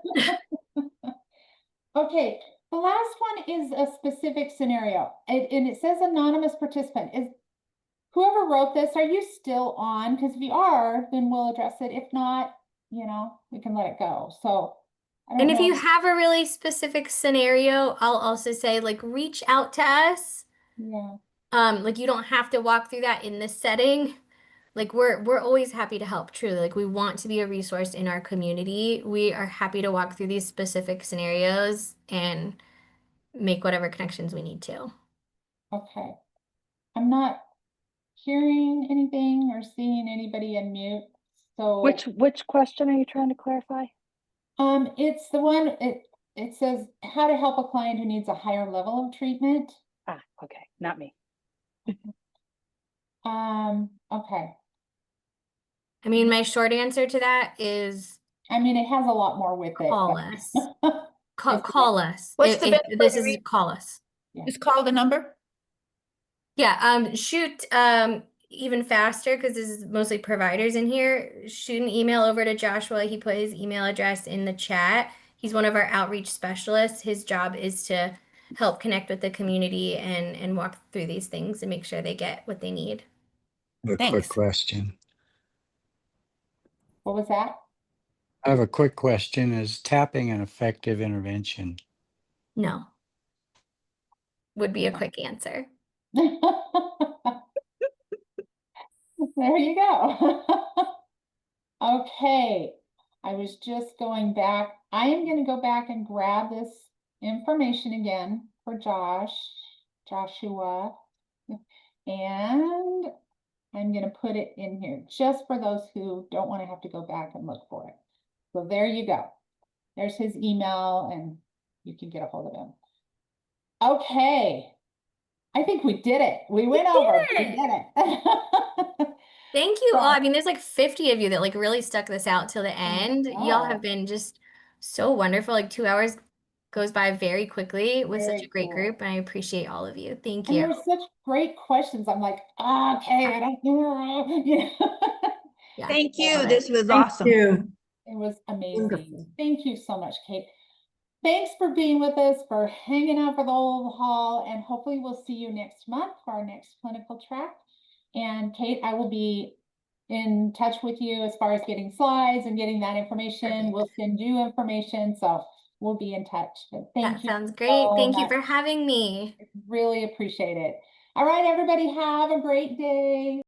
Okay, the last one is a specific scenario, and it says anonymous participant. Is whoever wrote this, are you still on? Because if you are, then we'll address it. If not, you know, we can let it go. So I And don't if you know. have a really specific scenario, I'll also say like reach out to us. Yeah, Like you don't have to walk through that in this setting. Like we're always happy to help, truly. Like we want to be a resource in our community. We are happy to walk through these specific scenarios and make whatever connections we need to. okay. I'm not hearing anything or seeing anybody unmute. So Which question are you trying to clarify? it's the one it says how to help a client who needs a higher level of treatment. Ah, okay, not me. Okay. I mean, my short answer to that is I mean, it has a lot more with it, call but us. Is Call us. What's the best If way this to is reach? call us. Just call the number? Yeah, shoot even faster because this is mostly providers in here. Shoot an email over to Joshua. He put his email address in the chat. He's one of our outreach specialists. His job is to help connect with the community and walk through these things and make sure they get what they need. A quick Thanks. question. what was that? I have a quick question. Is tapping an effective intervention? No, would be a quick answer. There you go. Okay, I was just going back. I am going to go back and grab this information again for Joshua. And I'm going to put it in here just for those who don't want to have to go back and look for it. So there you go. There's his email and you can get a hold of him. Okay. I think we did it. We went over. We it. did it. Thank you So- all. I mean, there's like 50 of you that like really stuck this out till the end. Y'all know. have been just so wonderful. Like 2 hours goes by very quickly with such a Very great cool. group, and I appreciate all of you. Thank And you. there were such great questions. I'm like, okay, I don't know. Yeah. Yeah. Thank you. Love it. This was awesome. It was amazing. Wonderful. Thank you so much, Kate. Thanks for being with us, for hanging out for the whole haul, and hopefully we'll see you next month for our next clinical track. And Kate, I will be in touch with you as far as getting slides and getting that information. Perfect. We'll send you information, so we'll be in touch. But thank That you sounds great. so Thank you much. for having me. Really appreciate it. All right, everybody, have a great day.